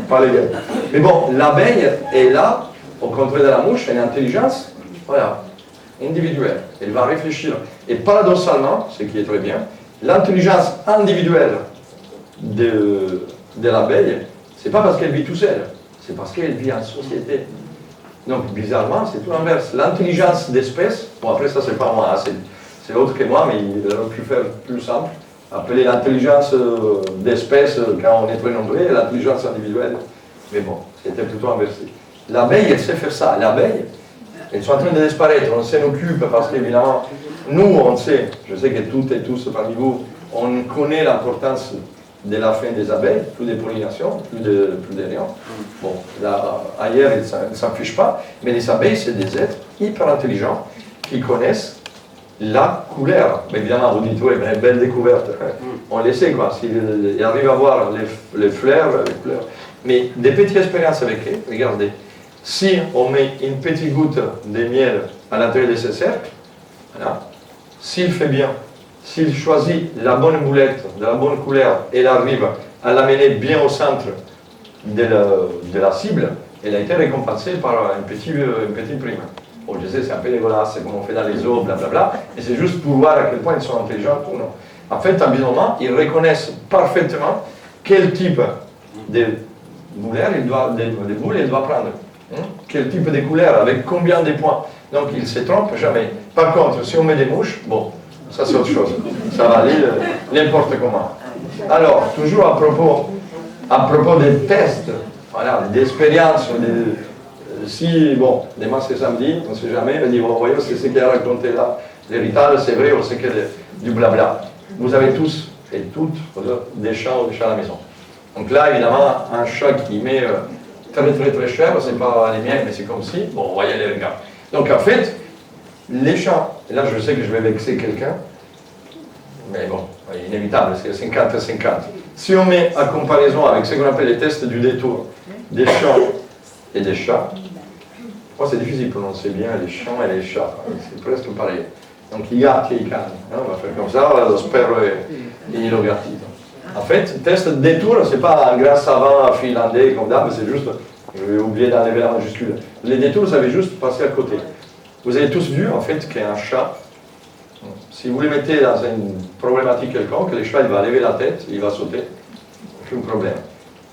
pas les guêpes. Mais bon, l'abeille est là, au contraire de la mouche, elle a une intelligence, voilà, individuelle. Elle va réfléchir. Et paradoxalement, ce qui est très bien, l'intelligence individuelle de l'abeille, c'est pas parce qu'elle vit tout seule, c'est parce qu'elle vit en société. Donc, bizarrement, c'est tout l'inverse. L'intelligence d'espèce, bon après ça c'est pas moi, hein, c'est autre que moi, mais il aurait pu faire plus simple. Appeler l'intelligence d'espèce quand on est très nombreux, l'intelligence individuelle. Mais bon, c'était plutôt inversé. L'abeille, elle sait faire ça. L'abeille, elles sont en train de disparaître, on s'en occupe parce qu'évidemment, nous, on sait, je sais que toutes et tous parmi vous, on connaît l'importance de la fin des abeilles, plus de pollination, plus de rien. Bon, là, ailleurs, ils ne s'en fichent pas, mais les abeilles, c'est des êtres hyper intelligents qui connaissent la couleur. Mais évidemment, vous dites, oui, mais belle découverte. On le sait, quoi. S'ils arrivent à voir les fleurs, mais des petites expériences avec eux, regardez. Si on met une petite goutte de miel à l'intérieur de ce cercle, voilà, s'il fait bien, s'il choisit la bonne boulette, de la bonne couleur, et il arrive à l'amener bien au centre de la cible, elle a été récompensée par une petite prime. Bon, je sais, c'est un peu dégueulasse, c'est comme on fait dans les eaux, blablabla, mais c'est juste pour voir à quel point ils sont intelligents ou non. En fait, habilement, ils reconnaissent parfaitement quel type de boules il doit prendre. Quel type de couleur, avec combien de points. Donc, ils ne se trompent jamais. Par contre, si on met des mouches, bon, ça c'est autre chose. Ça va aller n'importe comment. Alors, toujours à propos des tests, voilà, d'expériences, si, bon, demain c'est samedi, on ne sait jamais, on dit, bon, voyons, c'est ce qu'il a raconté là, l'héritage, c'est vrai, ou c'est que du blabla. Vous avez tous et toutes des chats ou des chats à la maison. Donc là, évidemment, un chat qui met très cher, c'est pas les miens, mais c'est comme si, bon, on voyait les regards. Donc en fait, les chats, et là je sais que je vais vexer quelqu'un, mais bon, inévitable, c'est 50-50. Si on met à comparaison avec ce qu'on appelle les tests du détour, des chats et des chats, moi c'est difficile de prononcer bien les chats et les chats, c'est presque pareil. Donc i gatti e i cani, on va faire comme ça, lo spero e lo gatito. En fait, test de détour, c'est pas un grand savant finlandais comme d'hab, c'est juste, je vais oublier d'enlever la majuscule. Les détours, ça veut juste passer à côté. Vous avez tous vu en fait qu'un chat, si vous le mettez dans une problématique quelconque, le chat il va lever la tête, il va sauter, aucun problème.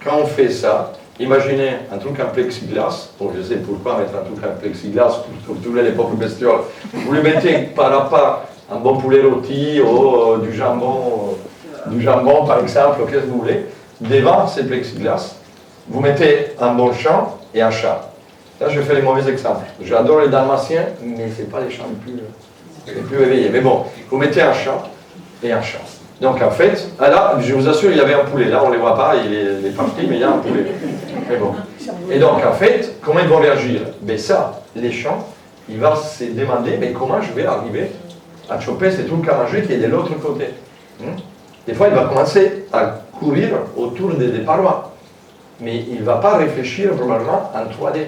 Quand on fait ça, imaginez un truc en plexiglas, bon je sais pourquoi mettre un truc en plexiglas pour tourner les pauvres bestioles, vous le mettez par à part un bon poulet rôti ou du jambon par exemple, qu'est-ce que vous voulez, devant ces plexiglas, vous mettez un bon chat et un chat. Là, je fais les mauvais exemples. J'adore les dalmatiens, mais ce n'est pas les chats les plus éveillés. Mais bon, vous mettez un chat et un chat. Donc en fait, là, je vous assure, il y avait un poulet. Là, on ne les voit pas, il est parti, mais il y a un poulet. Mais bon. Et donc en fait, comment ils vont réagir? Ben ça, les chats, il va se demander, mais comment je vais arriver à choper ces trucs à manger qui est de l'autre côté. Des fois, il va commencer à courir autour des parois. Mais il ne va pas réfléchir probablement en 3D.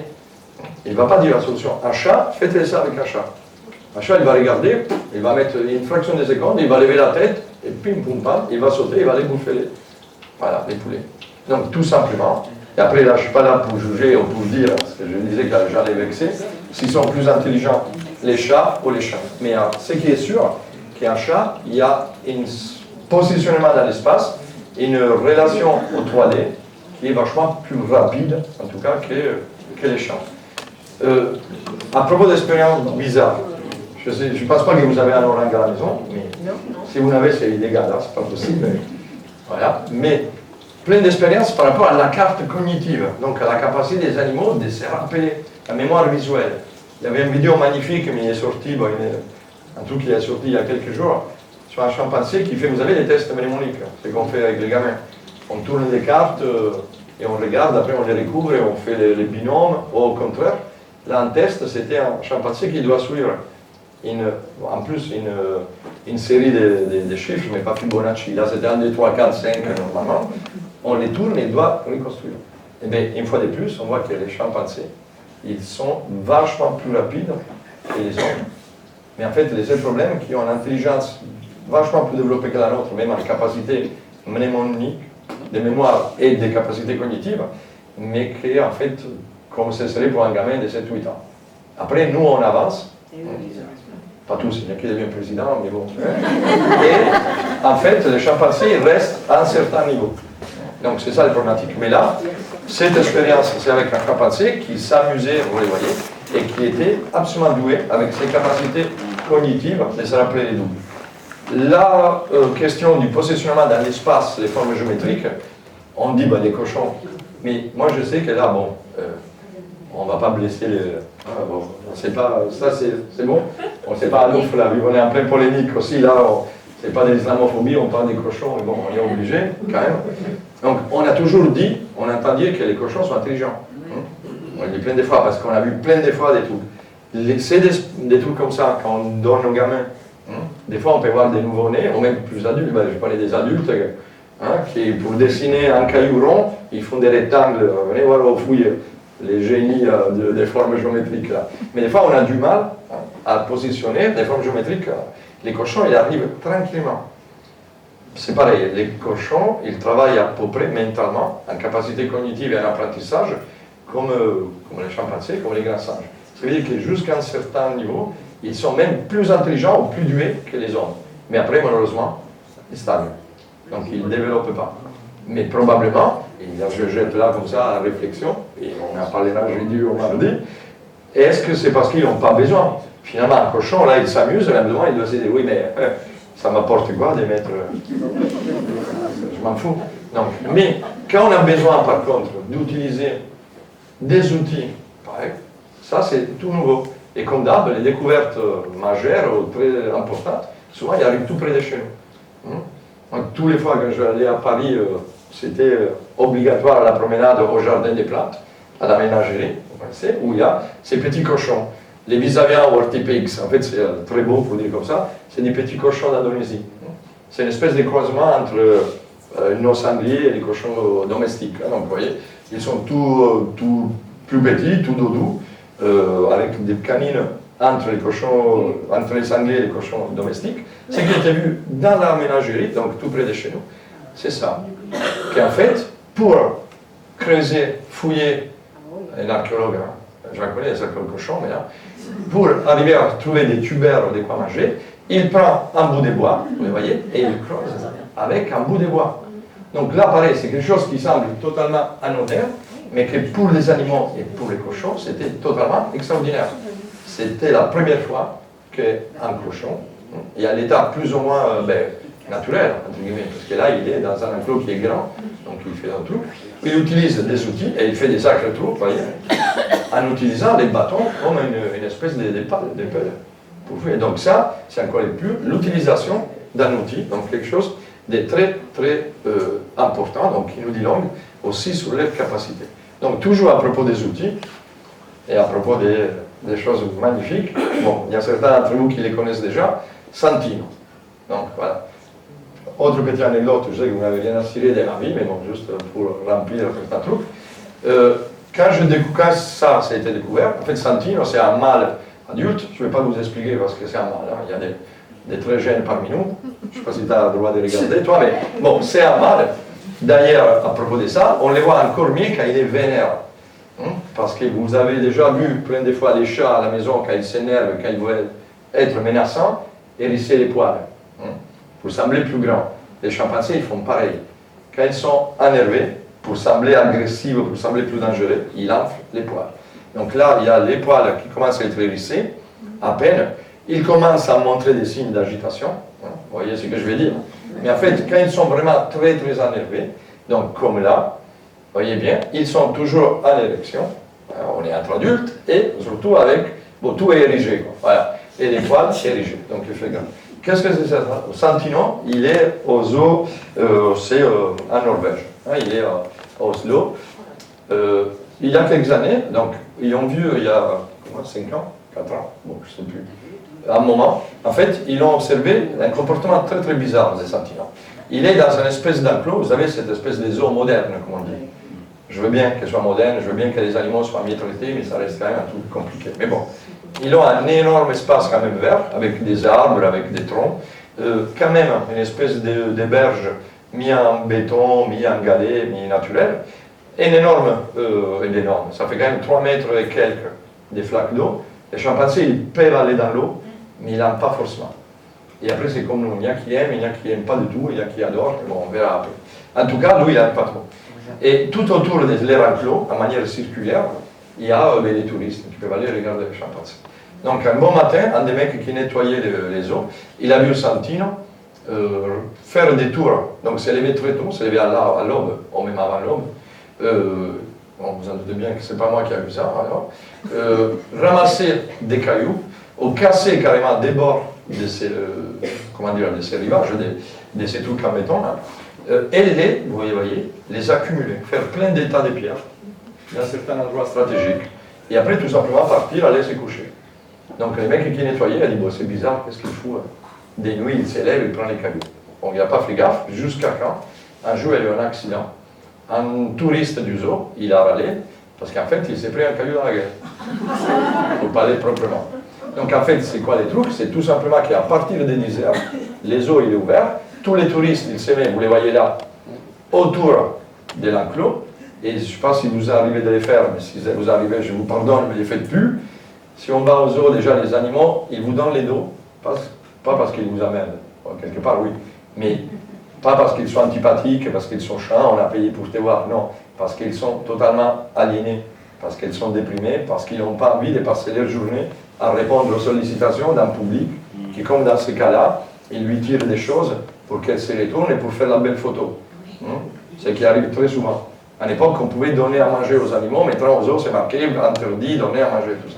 Il ne va pas dire la solution. Un chat, faites ça avec un chat. Un chat, il va regarder, il va mettre une fraction de seconde, il va lever la tête, et pim, pum, pam, il va sauter, il va aller bouffer les poulets. Donc, tout simplement. Et après, là, je ne suis pas là pour juger ou pour dire, parce que je disais que j'allais vexer, s'ils sont plus intelligents, les chats ou les chats. Mais ce qui est sûr, qu'un chat, il y a un positionnement dans l'espace, une relation au 3D, qui est vachement plus rapide, en tout cas, que les chats. À propos d'expériences bizarres, je ne pense pas que vous avez un orange à la maison, mais si vous n'avez, c'est illégal, hein, c'est pas possible. Mais, voilà. Mais plein d'expériences par rapport à la carte cognitive, donc à la capacité des animaux de se rappeler, la mémoire visuelle. Il y avait une vidéo magnifique, mais il est sorti, bon, un truc qui est sorti il y a quelques jours, sur un chimpanzé qui fait, vous avez les tests mnémoniques, c'est qu'on fait avec les gamins. On tourne les cartes et on regarde, après on les recouvre et on fait les binômes, ou au contraire. Là, un test, c'était un chimpanzé qui doit suivre en plus une série de chiffres, mais pas Fibonacci. Là, c'était 1, 2, 3, 4, 5 normalement. On les tourne et il doit reconstruire. Et bien, une fois de plus, on voit que les chimpanzés, ils sont vachement plus rapides que les autres. Mais en fait, les seuls problèmes qui ont une intelligence vachement plus développée que la nôtre, même en capacité mnémonique, de mémoire et de capacités cognitives, mais qui, en fait, comme ce serait pour un gamin de 7-8 ans. Après, nous, on avance. Pas tous, il y a qui devient président, mais bon. Et en fait, les chimpanzés restent à un certain niveau. Donc, c'est ça la problématique. Mais là, cette expérience, c'est avec un chimpanzé qui s'amusait, vous le voyez, et qui était absolument doué avec ses capacités cognitives de se rappeler les doubles. La question du positionnement dans l'espace, les formes géométriques, on dit, les cochons. Mais moi, je sais que là, bon, On ne va pas blesser les... Ah, bon, c'est pas... Ça, c'est bon. On ne sait pas à nous, là, on est en pleine polémique aussi, là, c'est pas de l'islamophobie, on parle des cochons, mais bon, on est obligé, quand même. Donc, on a toujours dit, on entend dire que les cochons sont intelligents. On le dit plein de fois, parce qu'on a vu plein de fois des trucs. C'est des trucs comme ça, quand on donne aux gamins. Des fois, on peut voir des nouveaux-nés, ou même plus adultes, ben, je parlais des adultes, qui, pour dessiner un caillou rond, ils font des rectangles. Venez voir au fouille les génies des formes géométriques. Là. Mais des fois, on a du mal à positionner des formes géométriques. Les cochons, ils arrivent tranquillement. C'est pareil, les cochons, ils travaillent à peu près mentalement, en capacité cognitive et en apprentissage, comme les chimpanzés, comme les grands singes. Ça veut dire que jusqu'à un certain niveau, ils sont même plus intelligents ou plus doués que les hommes. Mais après, malheureusement, ils stagnent. Donc, ils ne développent pas. Mais probablement, et je jette là comme ça à la réflexion, et on en parlera jeudi ou mardi, est-ce que c'est parce qu'ils n'ont pas besoin? Finalement, un cochon, là, il s'amuse, et là-dedans, il doit se dire, oui, mais ça m'apporte quoi de mettre... Je m'en fous. Donc, mais quand on a besoin, par contre, d'utiliser des outils, pareil, ça, c'est tout nouveau. Et comme d'hab, les découvertes majeures ou très importantes, souvent, ils arrivent tout près de chez nous. Donc, tous les fois que j'allais à Paris, c'était obligatoire à la promenade au jardin des plantes, à la ménagerie, où il y a ces petits cochons. Les bisaviens ou orthipigs, en fait, c'est très beau pour dire comme ça, c'est des petits cochons d'Indonésie. C'est une espèce de croisement entre nos sangliers et les cochons domestiques. Donc, vous voyez, ils sont tout plus petits, tout doudous, avec des canines entre les sangliers et les cochons domestiques. Ce qui a été vu dans la ménagerie, donc tout près de chez nous, c'est ça. Qu'en fait, pour creuser, fouiller, un archéologue, j'en connais des archéologues cochons, mais là, pour arriver à trouver des tubères de quoi manger, il prend un bout de bois, vous voyez, et il creuse avec un bout de bois. Donc là, pareil, c'est quelque chose qui semble totalement anodin, mais que pour les animaux et pour les cochons, c'était totalement extraordinaire. C'était la première fois qu'un cochon, il y a l'état plus ou moins naturel, entre guillemets, parce que là, il est dans un enclos qui est grand, donc il fait un trou. Il utilise des outils, et il fait des sacrés trous, vous voyez, en utilisant les bâtons comme une espèce de pelle. Donc ça, c'est encore plus l'utilisation d'un outil, donc quelque chose de très, très important, donc qui nous dit long, aussi sur leurs capacités. Donc toujours à propos des outils, et à propos des choses magnifiques, bon, il y a certains d'entre vous qui les connaissent déjà, Santino. Donc voilà. Autre petite anecdote, je sais que vous n'avez rien à cirer de ma vie, mais bon, juste pour remplir certains trucs. Quand ça a été découvert, en fait, Santino, c'est un mâle adulte. Je ne vais pas vous expliquer parce que c'est un mâle. Hein. Il y a des très jeunes parmi nous. Je ne sais pas si tu as le droit de regarder, toi, mais bon, c'est un mâle. D'ailleurs, à propos de ça, on les voit encore mieux quand il est vénère. Parce que vous avez déjà vu plein de fois les chats à la maison, quand ils s'énervent, quand ils veulent être menaçants, hérisser les poils. Pour sembler plus grands. Les chimpanzés, ils font pareil. Quand ils sont énervés, pour sembler agressifs, pour sembler plus dangereux, ils enflent les poils. Donc là, il y a les poils qui commencent à être hérissés, à peine. Ils commencent à montrer des signes d'agitation. Vous voyez ce que je veux dire. Mais en fait, quand ils sont vraiment très, très énervés, donc comme là, vous voyez bien, ils sont toujours en érection. Alors, on est entre adultes, et surtout avec, bon, tout est érigé, quoi. Voilà. Et les poils érigés. Donc, il fait grave. Qu'est-ce que c'est ça? Santino, il est au zoo, c'est en Norvège. Il est à Oslo. Il y a quelques années, donc, ils ont vu il y a 5 ans, 4 ans, bon, je ne sais plus, un moment, en fait, ils ont observé un comportement très très bizarre des Santino. Il est dans une espèce d'enclos, vous savez, cette espèce de zoo moderne, comme on dit. Je veux bien qu'elle soit moderne, je veux bien que les animaux soient mieux traités, mais ça reste quand même un truc compliqué. Mais bon. Ils ont un énorme espace quand même vert, avec des arbres, avec des troncs, quand même une espèce de berge mis en béton, mis en galets, mis naturel, énorme, ça fait quand même 3 mètres et quelques des flaques d'eau. Les chimpanzés, ils peuvent aller dans l'eau, mais ils n'aiment pas forcément. Et après, c'est comme nous, il y a qui aiment, il y a qui n'aiment pas du tout, il y a qui adorent, mais bon, on verra après. En tout cas, nous, il n'aime pas trop. Et tout autour de l'air enclos, en manière circulaire, il y a des touristes qui peuvent aller regarder les chimpanzés. Donc un bon matin, un des mecs qui nettoyait les eaux, il a vu Santino faire des tours. Donc c'est levé très tôt, c'est levé à l'aube, ou même avant l'aube. bon, vous en doutez bien que c'est pas moi qui ai vu ça, alors, ramasser des cailloux, ou casser carrément des bords de ces, de ces rivages, de ces trucs en béton, là, et vous voyez, les accumuler, faire plein d'états de pierres, dans certains endroits stratégiques, et après tout simplement partir, aller se coucher. Donc les mecs qui nettoyaient, ils dit bon, c'est bizarre, qu'est-ce qu'il fout des nuits, il s'élève, il prend les cailloux. Bon, il n'a pas fait gaffe, jusqu'à quand, un jour, il y a eu un accident. Un touriste du zoo, il a râlé, parce qu'en fait, il s'est pris un caillou dans la gueule. Il faut parler proprement. Donc en fait, c'est quoi les trucs? C'est tout simplement qu'à partir des 10 heures, les eaux, il est ouvert, tous les touristes, ils se mettent, vous les voyez là, autour de l'enclos, et je ne sais pas si vous arrivez de les faire, mais si vous arrivez, je vous pardonne, mais ne les faites plus. Si on va au zoo, déjà, les animaux, ils vous donnent les dos, pas parce qu'ils vous amènent, quelque part, oui, mais pas parce qu'ils sont antipathiques, parce qu'ils sont chiants, on a payé pour te voir, non, parce qu'ils sont totalement aliénés, parce qu'ils sont déprimés, parce qu'ils n'ont pas envie de passer leur journée à répondre aux sollicitations d'un public qui, comme dans ce cas-là, il lui tire des choses pour qu'elle se retourne et pour faire la belle photo. Ce qui arrive très souvent. À l'époque, on pouvait donner à manger aux animaux, maintenant aux zoo, c'est marqué interdit, donner à manger, tout ça.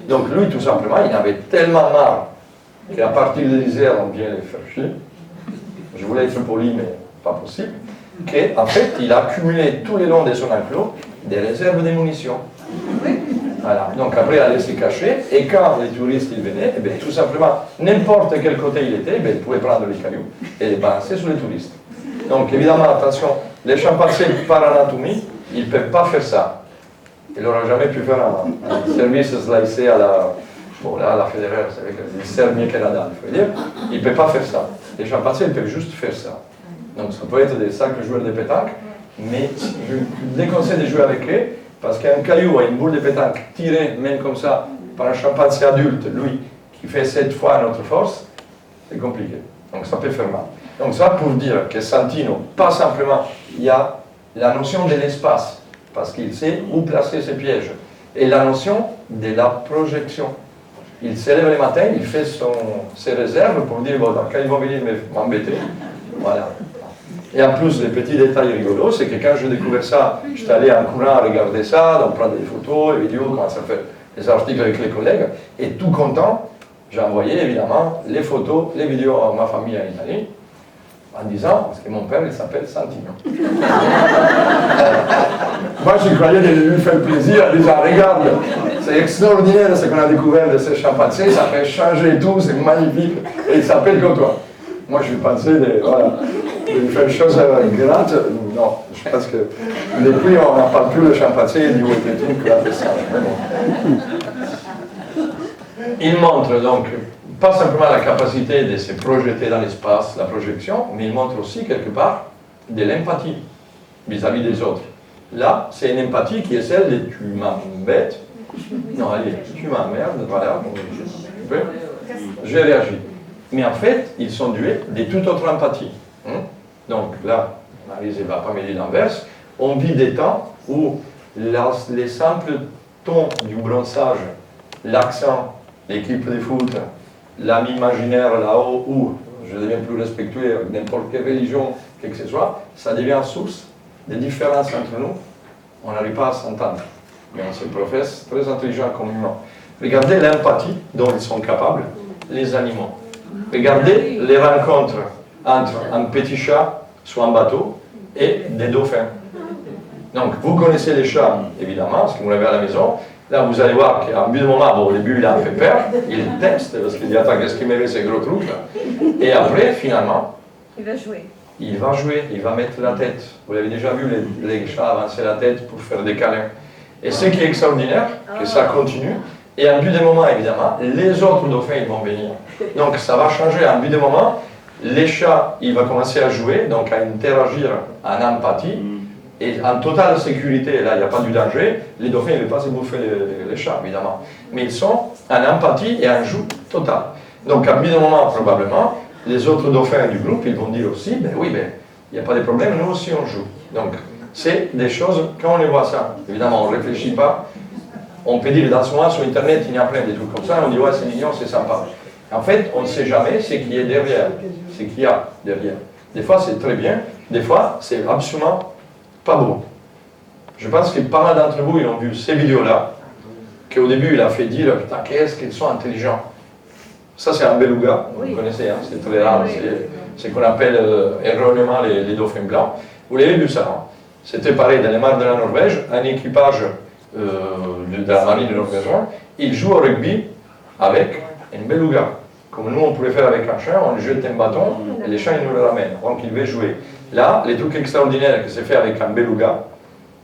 Donc lui, tout simplement, il avait tellement marre qu'à partir de 10 heures, on vient les faire chier. Je voulais être poli, mais pas possible. Qu'en fait, il a accumulé tout le long de son enclos des réserves de munitions. Voilà. Donc après, il allait se cacher, et quand les touristes ils venaient, eh bien, tout simplement, n'importe quel côté il était, eh bien, il pouvait prendre les cailloux et les balancer sur les touristes. Donc évidemment, attention, les chimpanzés par anatomie, ils ne peuvent pas faire ça. Il n'aura jamais pu faire un service slicé à la... Bon, là, la fédérale, c'est avec les serres mieux Canada, il faut dire. Il ne peut pas faire ça. Les chimpanzés, ils peuvent juste faire ça. Donc ça peut être des sacres joueurs de pétanque, mais je déconseille de jouer avec eux, parce qu'un caillou à une boule de pétanque tirée, même comme ça, par un chimpanzé adulte, lui, qui fait 7 fois notre force, c'est compliqué. Donc ça peut faire mal. Donc ça pour dire que Santino, pas simplement, il y a la notion de l'espace, parce qu'il sait où placer ses pièges, et la notion de la projection. Il se lève le matin, il fait ses réserves pour dire, bon, quand ils vont venir m'embêter, voilà. Et en plus, les petits détails rigolos, c'est que quand j'ai découvert ça, j'étais allé en courant regarder ça, donc prendre des photos, des vidéos, commencer à faire des articles avec les collègues, et tout content, j'ai envoyé évidemment les photos, les vidéos à ma famille en Italie, en disant, parce que mon père, il s'appelle Santino. Moi, je croyais de lui faire plaisir en disant, regarde, c'est extraordinaire ce qu'on a découvert de ces chimpanzés, ça fait changer tout, c'est magnifique, et il s'appelle comme toi. Moi, je pensais de faire une chose grande. Non, je pense que depuis, on n'en parle plus de chimpanzés, du haut des trucs, là, ça. Il montre donc pas simplement la capacité de se projeter dans l'espace, la projection, mais il montre aussi quelque part de l'empathie vis-à-vis des autres. Là, c'est une empathie qui est celle de tu m'embêtes, non, allez, tu m'emmerdes, voilà, j'ai réagi. Mais en fait, ils sont doués de toute autre empathie. Donc là, Maryse ne va pas mêler l'inverse, on vit des temps où les simples tons du bronzage, l'accent, l'équipe de foot, l'ami imaginaire là-haut, ou je deviens plus respectueux avec n'importe quelle religion, quel que ce soit, ça devient source de différences entre nous. On n'arrive pas à s'entendre, mais on se professe très intelligent comme humain. Regardez l'empathie dont ils sont capables, les animaux. Regardez les rencontres entre un petit chat sur un bateau et des dauphins. Donc, vous connaissez les chats, évidemment, parce que vous l'avez à la maison. Là, vous allez voir qu'à un but de moment, bon, au début, il a fait peur, il est texte, parce qu'il dit, attends, qu'est-ce qu'il m'avait ces gros trucs là. Et après, finalement, il va jouer. Il va mettre la tête. Vous l'avez déjà vu, les chats avancer la tête pour faire des câlins. Et ce qui est extraordinaire, que ça continue, et à un but de moment, évidemment, les autres dauphins, ils vont venir. Donc, ça va changer. À un but de moment, les chats, ils vont commencer à jouer, donc à interagir en empathie, et en totale sécurité, là, il n'y a pas du danger, les dauphins ne vont pas se bouffer les chats, évidemment. Mais ils sont en empathie et en joue total. Donc, à un but de moment, probablement, les autres dauphins du groupe, ils vont dire aussi, ben oui, ben, il n'y a pas de problème, nous aussi on joue. Donc, c'est des choses, quand on les voit ça, évidemment, on ne réfléchit pas. On peut dire, dans ce moment, sur Internet, il y a plein de trucs comme ça, on dit, ouais, c'est mignon, c'est sympa. En fait, on ne sait jamais ce qui est derrière, ce qu'il y a derrière. Des fois, c'est très bien, des fois, c'est absolument pas beau. Je pense que pas mal d'entre vous, ils ont vu ces vidéos-là, qu'au début, il a fait dire, putain, qu'est-ce qu'ils sont intelligents. Ça, c'est un beluga, vous connaissez, hein, c'est très rare, c'est ce qu'on appelle erronément les dauphins blancs. Vous l'avez vu ça, hein. C'était pareil dans les mares de la Norvège, un équipage de la marine norvégienne, il joue au rugby avec un beluga. Comme nous, on pourrait faire avec un chien, on jette un bâton et les chiens, ils nous le ramènent. Donc, il veut jouer. Là, les trucs extraordinaires que c'est fait avec un beluga,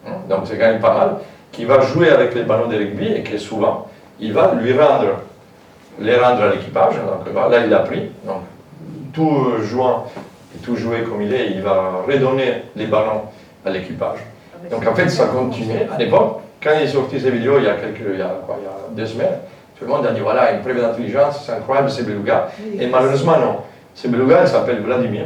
hein, donc c'est quand même pas mal, qui va jouer avec les ballons de rugby et que souvent, il va les rendre à l'équipage. Donc là, il a pris. Donc, tout jouant et tout joué comme il est, il va redonner les ballons à l'équipage. Donc en fait, ça continue. À l'époque, quand il est sorti ces vidéos, il y a 2 semaines, tout le monde a dit voilà, une preuve d'intelligence, c'est incroyable, c'est beluga. Et malheureusement, non. Ce beluga, il s'appelle Vladimir.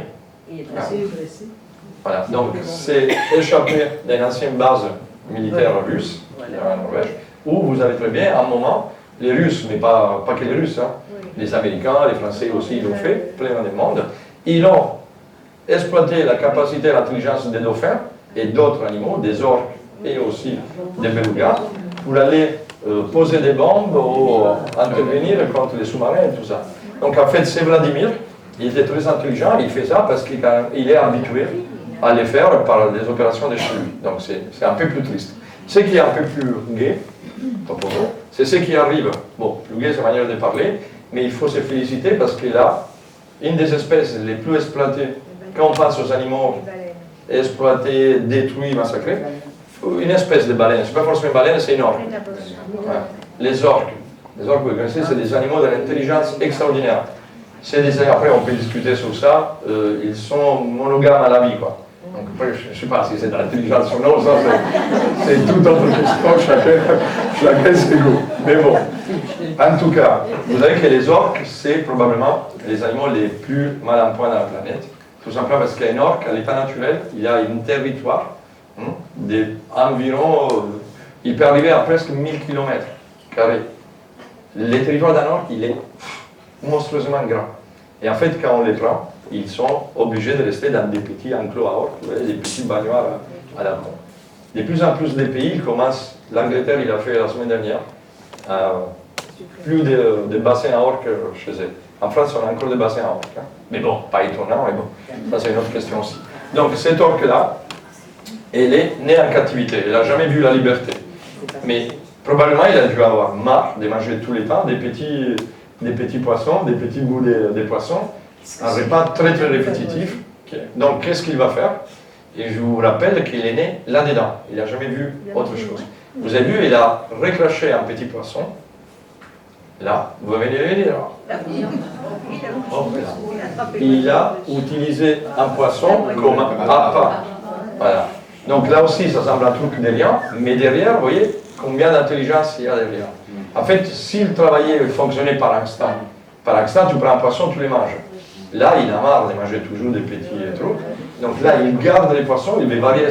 Voilà. Donc c'est échappé d'une ancienne base militaire russe, en Norvège, où vous avez très bien, à un moment, les Russes, mais pas que les Russes, hein, les Américains, les Français aussi, ils l'ont fait, plein de monde, ils ont exploité la capacité et l'intelligence des dauphins et d'autres animaux, des orques et aussi des belugas, pour aller poser des bombes ou intervenir contre les sous-marins et tout ça. Donc en fait, c'est Vladimir, il était très intelligent, il fait ça parce qu'il est habitué à les faire par des opérations de chez lui. Donc c'est un peu plus triste. Ce qui est un peu plus gai, c'est ce qui arrive. Bon, plus gai, c'est la manière de parler, mais il faut se féliciter parce qu'il a une des espèces les plus exploitées. Quand on pense aux animaux exploités, détruits, massacrés, une espèce de baleine, c'est pas forcément une baleine, c'est une orque. Ouais. Les orques, vous connaissez, c'est des animaux de l'intelligence extraordinaire. Après, on peut discuter sur ça, ils sont monogames à la vie, quoi. Donc, après, je ne sais pas si c'est de l'intelligence ou non, ça c'est toute autre question, chacun ses goûts. Mais bon, en tout cas, vous savez que les orques, c'est probablement les animaux les plus mal en point dans la planète. Tout simplement parce qu'un orque, à l'état naturel, il a un territoire d'environ, il peut arriver à presque 1000 km². Le territoire d'un orque, il est monstrueusement grand. Et en fait, quand on les prend, ils sont obligés de rester dans des petits enclos à orques, des petits baignoires à la con. De plus en plus de pays commencent, l'Angleterre, il a fait la semaine dernière, plus de bassins à orques chez eux. En France, on a encore des bassins à orques. Hein. Mais bon, pas étonnant, mais bon, ça c'est une autre question aussi. Donc cette orque-là, elle est née en captivité, elle n'a jamais vu la liberté. Mais probablement, il a dû avoir marre de manger tous les temps des petits poissons, des petits bouts des poissons, un repas très très répétitif. Donc qu'est-ce qu'il va faire? Et je vous rappelle qu'il est né là-dedans, il n'a jamais vu autre chose. Vous avez vu, il a recraché un petit poisson. Là, vous venez le voir. Il a utilisé un poisson comme appât. Voilà. Donc là aussi, ça semble un truc de rien, mais derrière, vous voyez combien d'intelligence il y a derrière. En fait, s'il travaillait, il fonctionnait par instant. Par instant, tu prends un poisson, tu les manges. Là, il a marre de manger toujours des petits trucs. Donc là, il garde les poissons, il veut varier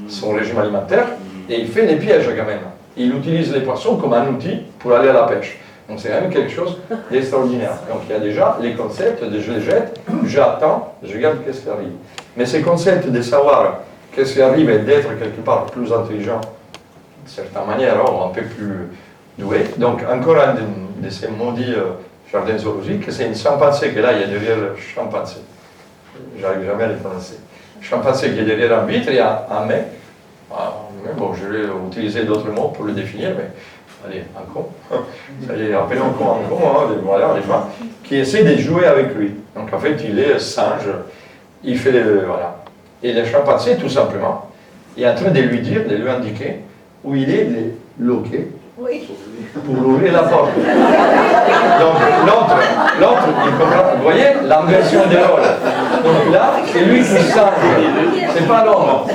son régime alimentaire, et il fait des pièges quand même. Il utilise les poissons comme un outil pour aller à la pêche. Donc c'est quand même quelque chose d'extraordinaire. Donc il y a déjà les concepts de je les jette, j'attends, je regarde qu'est-ce qui arrive. Mais ces concepts de savoir qu'est-ce qui arrive et d'être quelque part plus intelligent, de certaine manière, un peu plus doué. Donc encore un de ces maudits jardins zoologiques, c'est une chimpanzé que là il y a derrière le chimpanzé. J'arrive jamais à le prononcer. Chimpanzé qui est derrière un vitre, il y a un mec. Bon, je vais utiliser d'autres mots pour le définir, mais allez, un con. Allez, appelons un con, voilà, des fois, qui essaie de jouer avec lui. Donc en fait, il est singe, il fait les. Voilà. Et le chimpanzé, tout simplement, est en train de lui dire, de lui indiquer où il est, de loquer pour ouvrir la porte. Donc l'autre, il comprend. Vous voyez l'inversion des rôles. Donc là, c'est lui qui singe. C'est pas l'homme.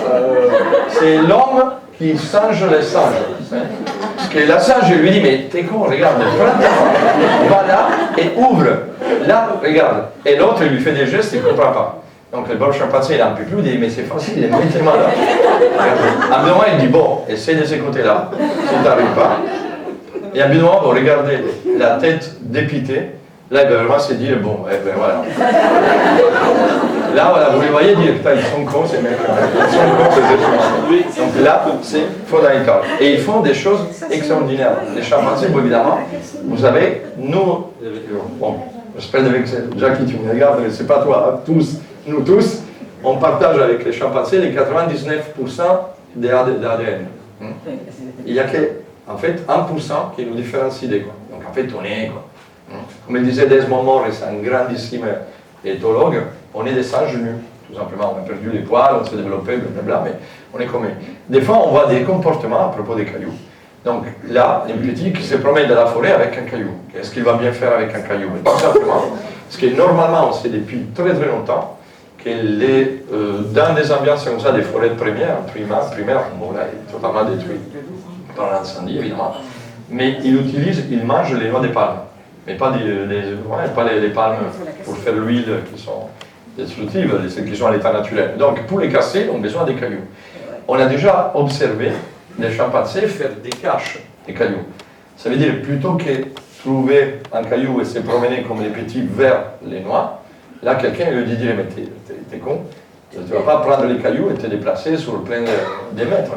C'est l'homme qui singe les singes. Parce que la singe lui dit, mais t'es con, regarde, prends ta main, va là et ouvre. Là, regarde. Et l'autre, il lui fait des gestes, il ne comprend pas. Donc le bon chimpanzé, il a un peu plus, il dit, mais c'est facile, mettez-moi là. À un moment, il dit, bon, essaie de ce côté-là, si tu n'arrives pas. Et à un moment, vous regardez la tête dépitée, là, il va vraiment se dire, bon, eh ben voilà. Là, voilà, vous les voyez dire, putain, ils sont cons, ces mecs. Ils sont cons, ces êtres humains. Donc là, c'est fondamental. Et ils font des choses extraordinaires. Les chimpanzés, bon, évidemment, vous savez, nous, bon, j'espère que Jackie, tu me regardes, mais c'est pas toi, hein, tous, nous tous, on partage avec les chimpanzés les 99% des ADN. Il n'y a que, en fait, 1% qui nous différencie des quoi. Donc en fait, on est quoi. Comme le disait Desmond Morris, un grandissime éthologue, on est des singes nus, tout simplement. On a perdu les poils, on s'est développé, blablabla, mais on est comme eux. Des fois, on voit des comportements à propos des cailloux. Donc là, un petit qui se promène dans la forêt avec un caillou. Qu'est-ce qu'il va bien faire avec un caillou? Tout simplement, parce que normalement, on sait depuis très très longtemps que dans des ambiances comme ça, des forêts primaires, bon là, il est totalement détruit par l'incendie, évidemment, mais il mange les noix des palmes. Mais pas les palmes pour faire l'huile qui sont destructives, celles qui sont à l'état naturel. Donc pour les casser, on a besoin des cailloux. On a déjà observé les chimpanzés faire des caches des cailloux. Ça veut dire plutôt que trouver un caillou et se promener comme les petits vers les noix, là quelqu'un lui dirait mais t'es con, tu ne vas pas prendre les cailloux et te déplacer sur plein des mètres.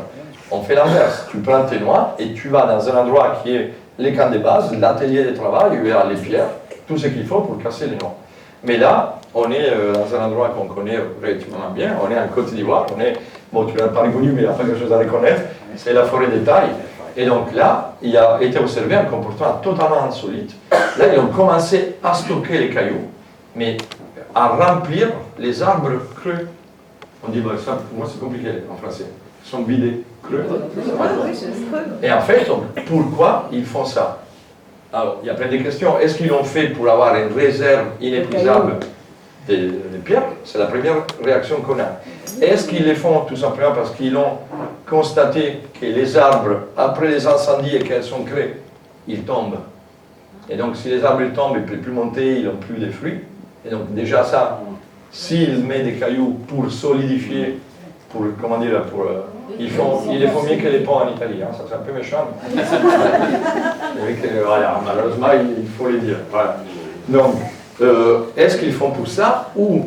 On fait l'inverse, tu prends tes noix et tu vas dans un endroit qui est les camps de base, l'atelier de travail, il y a les pierres, tout ce qu'il faut pour casser les noix. Mais là, on est dans un endroit qu'on connaît relativement bien, on est en Côte d'Ivoire, bon tu l'as pas reconnu mais il n'y a pas quelque chose à reconnaître, c'est la forêt des tailles. Et donc là, il a été observé un comportement totalement insolite. Là, ils ont commencé à stocker les cailloux, mais à remplir les arbres creux. On dit, bah, ça, pour moi c'est compliqué en français. Ils sont vidés, creux. Et en fait, pourquoi ils font ça? Alors, il y a plein de questions. Est-ce qu'ils l'ont fait pour avoir une réserve inépuisable des pierres? C'est la première réaction qu'on a. Est-ce qu'ils les font tout simplement parce qu'ils ont constaté que les arbres, après les incendies et qu'elles sont créées, ils tombent? Et donc, si les arbres tombent, ils ne peuvent plus monter, ils n'ont plus de fruits. Et donc, déjà ça, s'ils mettent des cailloux pour solidifier, ils les font mieux que les ponts en Italie, hein, ça c'est un peu méchant. Voilà, malheureusement, il faut les dire. Voilà. Donc, est-ce qu'ils font pour ça ou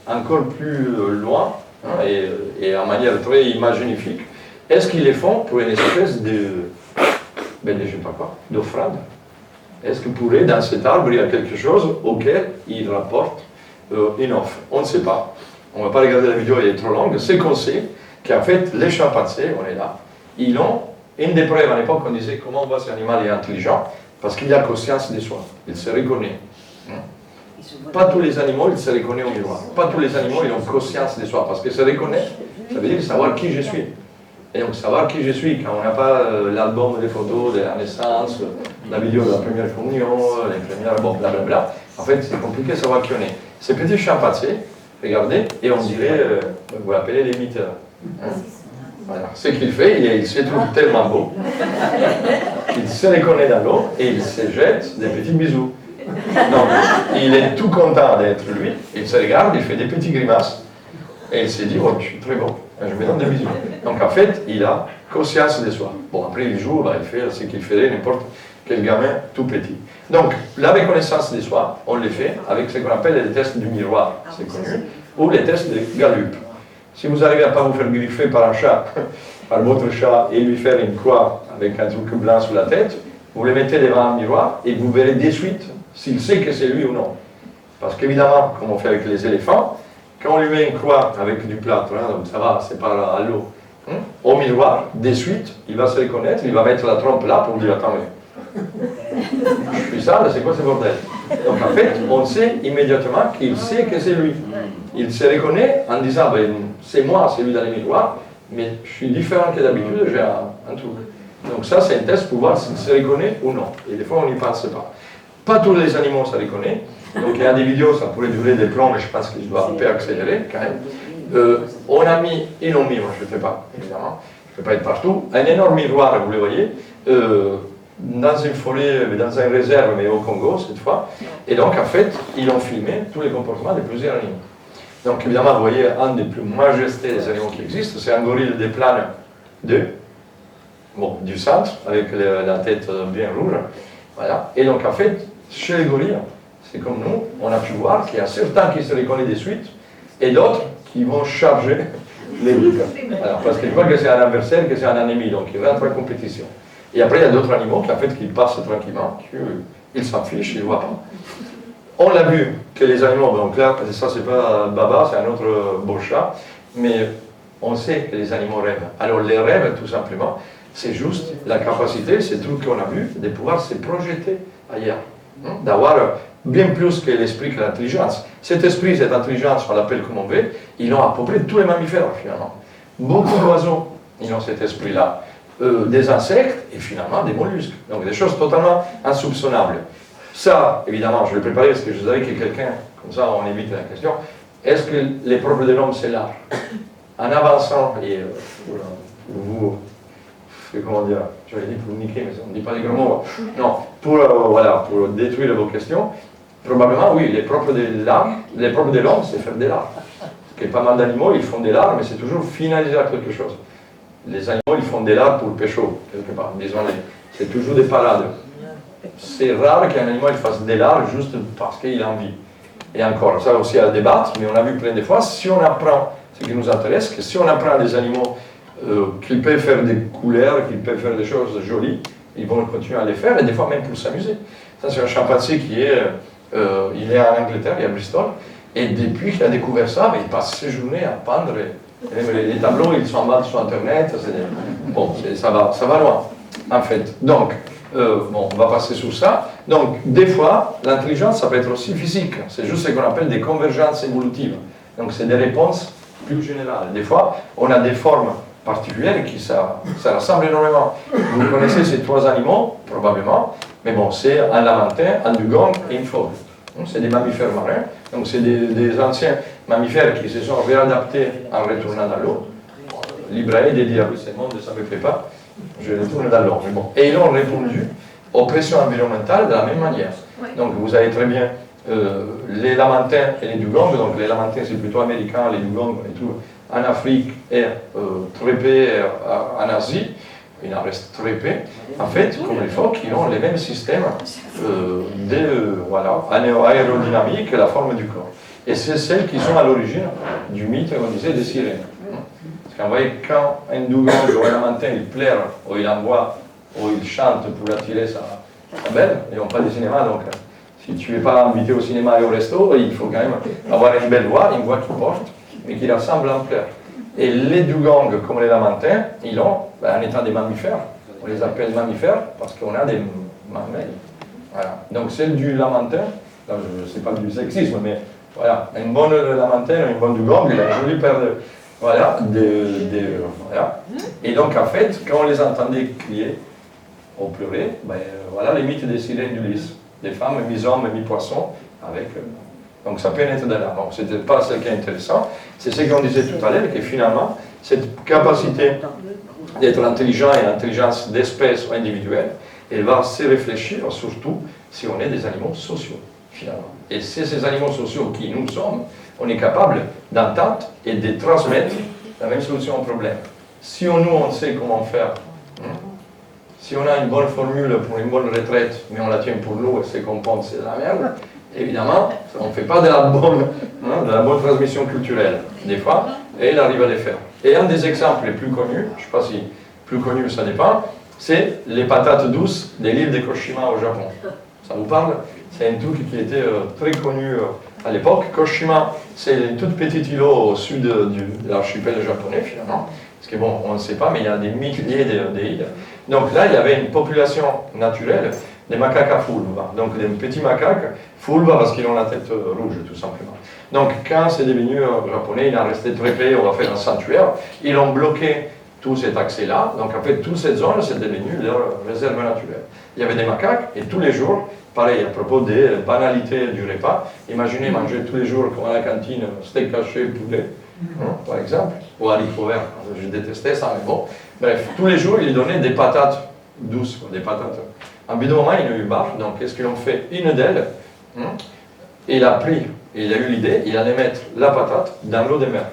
encore plus loin, hein, et en manière très imaginifique, est-ce qu'ils les font pour une espèce d'offrande? Est-ce que pour eux, dans cet arbre, il y a quelque chose auquel ils rapportent une offre? On ne sait pas. On ne va pas regarder la vidéo, elle est trop longue. C'est qu'on sait qu'en fait, les chimpanzés, on est là, ils ont une des preuves à l'époque, on disait comment on voit cet animal est intelligent, parce qu'il a conscience de soi, il se reconnaît. Pas tous les animaux, ils se reconnaissent au miroir. Pas tous les animaux, ils ont conscience de soi, parce que se reconnaître, ça veut dire savoir qui je suis. Et donc savoir qui je suis, quand on n'a pas l'album des photos de la naissance, la vidéo de la première communion, les premières, bon, blablabla, en fait, c'est compliqué de savoir qui on est. Ces petits chimpanzés, regardez, et on dirait, vous l'appelez les miteurs. Voilà. Ce qu'il fait, il se trouve tellement beau qu'il se reconnaît dans l'eau et il se jette des petits bisous. Donc, il est tout content d'être lui, il se regarde, il fait des petits grimaces et il se dit, oh, je suis très beau, je me donne des bisous. Donc en fait, il a conscience de soi. Bon, après il joue, il fait ce qu'il ferait n'importe quel gamin tout petit. Donc, la reconnaissance de soi, on le fait avec ce qu'on appelle les tests du miroir, c'est connu, ou les tests de Gallup. Si vous n'arrivez à ne pas vous faire griffer par un chat, par votre chat, et lui faire une croix avec un truc blanc sur la tête, vous le mettez devant un miroir et vous verrez de suite s'il sait que c'est lui ou non. Parce qu'évidemment, comme on fait avec les éléphants, quand on lui met une croix avec du plâtre, hein, donc ça va, c'est pas à l'eau, hein, au miroir, de suite, il va se reconnaître, il va mettre la trompe là pour dire attends, mais je suis sale, c'est quoi ce bordel? Donc en fait, on sait immédiatement qu'il sait que c'est lui. Il se reconnaît en disant ben, c'est moi, c'est lui dans le miroir, mais je suis différent que d'habitude, j'ai un truc. Donc ça, c'est un test pour voir s'il se reconnaît ou non. Et des fois, on n'y pense pas. Pas tous les animaux se reconnaissent. Donc il y a des vidéos, ça pourrait durer des plombs, mais je pense que je dois un peu accélérer quand même. On a mis, ils l'ont mis, moi je ne fais pas, évidemment, je ne peux pas être partout, un énorme miroir, vous le voyez, dans une forêt, dans une réserve, mais au Congo cette fois. Et donc en fait, ils ont filmé tous les comportements de plusieurs animaux. Donc évidemment, vous voyez, un des plus majestés des animaux qui existent, c'est un gorille des plaines du centre, avec la tête bien rouge. Voilà. Et donc en fait, chez les gorilles, c'est comme nous, on a pu voir qu'il y a certains qui se reconnaissent de suite, et d'autres qui vont charger les boucs. Alors, parce qu'ils voient que c'est un adversaire, que c'est un ennemi, donc ils rentrent en compétition. Et après, il y a d'autres animaux qui, en fait, qui passent tranquillement, ils s'en fichent, ils ne voient pas. On l'a vu que les animaux, donc là, ça c'est pas Baba, c'est un autre beau chat, mais on sait que les animaux rêvent. Alors les rêves, tout simplement, c'est juste la capacité, c'est tout ce qu'on a vu, de pouvoir se projeter ailleurs, d'avoir bien plus que l'esprit, que l'intelligence. Cet esprit, cette intelligence, on l'appelle comme on veut, ils ont à peu près tous les mammifères finalement. Beaucoup d'oiseaux, ils ont cet esprit-là. Des insectes et finalement des mollusques. Donc des choses totalement insoupçonnables. Ça, évidemment, je l'ai préparé parce que je savais que quelqu'un, comme ça on évite la question, est-ce que les propres de l'homme c'est l'art? En avançant, et vous, comment dire, j'avais dit pour vous niquer, mais on ne dit pas des gros mots. Non, voilà, pour détruire vos questions, probablement oui, les propres de l'art, les propres de l'homme c'est faire de l'art. Parce que pas mal d'animaux, ils font de l'art, mais c'est toujours finaliser à quelque chose. Les animaux, ils font de l'art pour le pécho, quelque part, disons, c'est toujours des parades. C'est rare qu'un animal fasse de l'art juste parce qu'il a envie. Et encore, ça aussi à débattre, mais on a vu plein de fois, si on apprend ce qui nous intéresse, que si on apprend des animaux qu'ils peuvent faire des couleurs, qu'ils peuvent faire des choses jolies, ils vont continuer à les faire, et des fois même pour s'amuser. Ça, c'est un chimpanzé qui est, il est en Angleterre, il est à Bristol, et depuis qu'il a découvert ça, il passe ses journées à peindre. Les tableaux, ils sont en bas sur Internet, bon, ça va loin, en fait. Donc, bon, on va passer sur ça. Donc, des fois, l'intelligence, ça peut être aussi physique. C'est juste ce qu'on appelle des convergences évolutives. Donc, c'est des réponses plus générales. Des fois, on a des formes particulières qui ça ressemble énormément. Vous connaissez ces trois animaux, probablement, mais bon, c'est un lamantin, un dugong et une fauve. C'est des mammifères marins, donc c'est des anciens mammifères qui se sont réadaptés en retournant dans l'eau. Librae des diables, ce monde ne savait pas, je retourne dans l'eau. Mais bon. Et ils ont répondu aux pressions environnementales de la même manière. Donc vous avez très bien les lamantins et les dugongs, donc les lamantins c'est plutôt américain, les dugongs et tout, en Afrique et très peu en Asie. Il en reste très peu. En fait, comme les phoques, ils ont les mêmes systèmes aérodynamiques que la forme du corps. Et c'est celles qui sont à l'origine du mythe, on disait, des sirènes. Parce qu'en voyez, quand un dugong ou un lamantin, il pleure, ou il envoie, ou il chante pour attirer sa belle, ils n'ont pas de cinéma, donc si tu n'es pas invité au cinéma et au resto, il faut quand même avoir une belle voix qui porte, mais qui ressemble en pleurs. Et les dugongs, comme les lamantins, ils ont, en étant des mammifères, on les appelle mammifères parce qu'on a des mamelles. Voilà. Donc celle du lamantin, je ne sais pas du sexisme, mais voilà, une bonne lamantin, une bonne dugong, il a une jolie paire de... Voilà, voilà. Et donc en fait, quand on les entendait crier ou pleurer, voilà les mythes des sirènes d'Ulysse, des femmes mi-hommes, mi-poissons, avec... Donc ça peut naître de là. Bon, ce n'était pas ce qui est intéressant, c'est ce qu'on disait tout à l'heure, que finalement, cette capacité d'être intelligent et l'intelligence d'espèce ou individuelle, elle va se réfléchir surtout si on est des animaux sociaux, finalement. Et c'est ces animaux sociaux qui nous sommes, on est capable d'entendre et de transmettre la même solution au problème. Si on sait comment faire, si on a une bonne formule pour une bonne retraite, mais on la tient pour nous et c'est qu'on pense c'est de la merde, évidemment, on ne fait pas de la bonne transmission culturelle, des fois, et il arrive à les faire. Et un des exemples les plus connus, je ne sais pas si plus connu, ça dépend, c'est les patates douces de l'île de Koshima au Japon. Ça vous parle? C'est un truc qui était très connu à l'époque. Koshima, c'est une toute petite îlot au sud de l'archipel japonais, finalement. Parce que bon, on ne sait pas, mais il y a des milliers d'îles. Donc là, il y avait une population naturelle des macaques à fulva. Donc des petits macaques, fulva parce qu'ils ont la tête rouge, tout simplement. Donc quand c'est devenu japonais, il en restait très peu, on va faire un sanctuaire. Ils ont bloqué tout cet accès-là. Donc en fait, toute cette zone, c'est devenu leur réserve naturelle. Il y avait des macaques, et tous les jours, pareil, à propos des banalités du repas, imaginez manger tous les jours, comme à la cantine, steak haché, poulet, par exemple, ou haricots verts. Je détestais ça, mais bon. Bref, tous les jours, ils donnaient des patates douces, des patates. En bout de moment, il a eu marre, donc qu'est-ce qu'ils ont fait? Une d'elles, il a pris, il a eu l'idée, il allait mettre la patate dans l'eau de mer.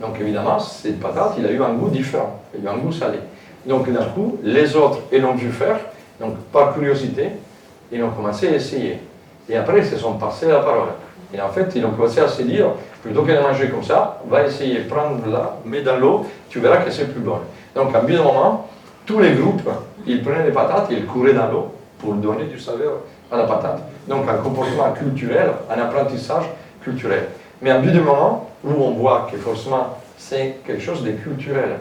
Donc évidemment, cette patate, il a eu un goût différent, il a eu un goût salé. Donc d'un coup, les autres, ils l'ont vu faire, donc par curiosité, ils ont commencé à essayer. Et après, ils se sont passés la parole. Et en fait, ils ont commencé à se dire, plutôt que de manger comme ça, va essayer de prendre là, mets dans l'eau, tu verras que c'est plus bon. Donc, à un bout d'un moment, tous les groupes, ils prenaient les patates et ils couraient dans l'eau pour donner du saveur à la patate. Donc, un comportement culturel, un apprentissage culturel. Mais à un bout d'un moment où on voit que forcément, c'est quelque chose de culturel.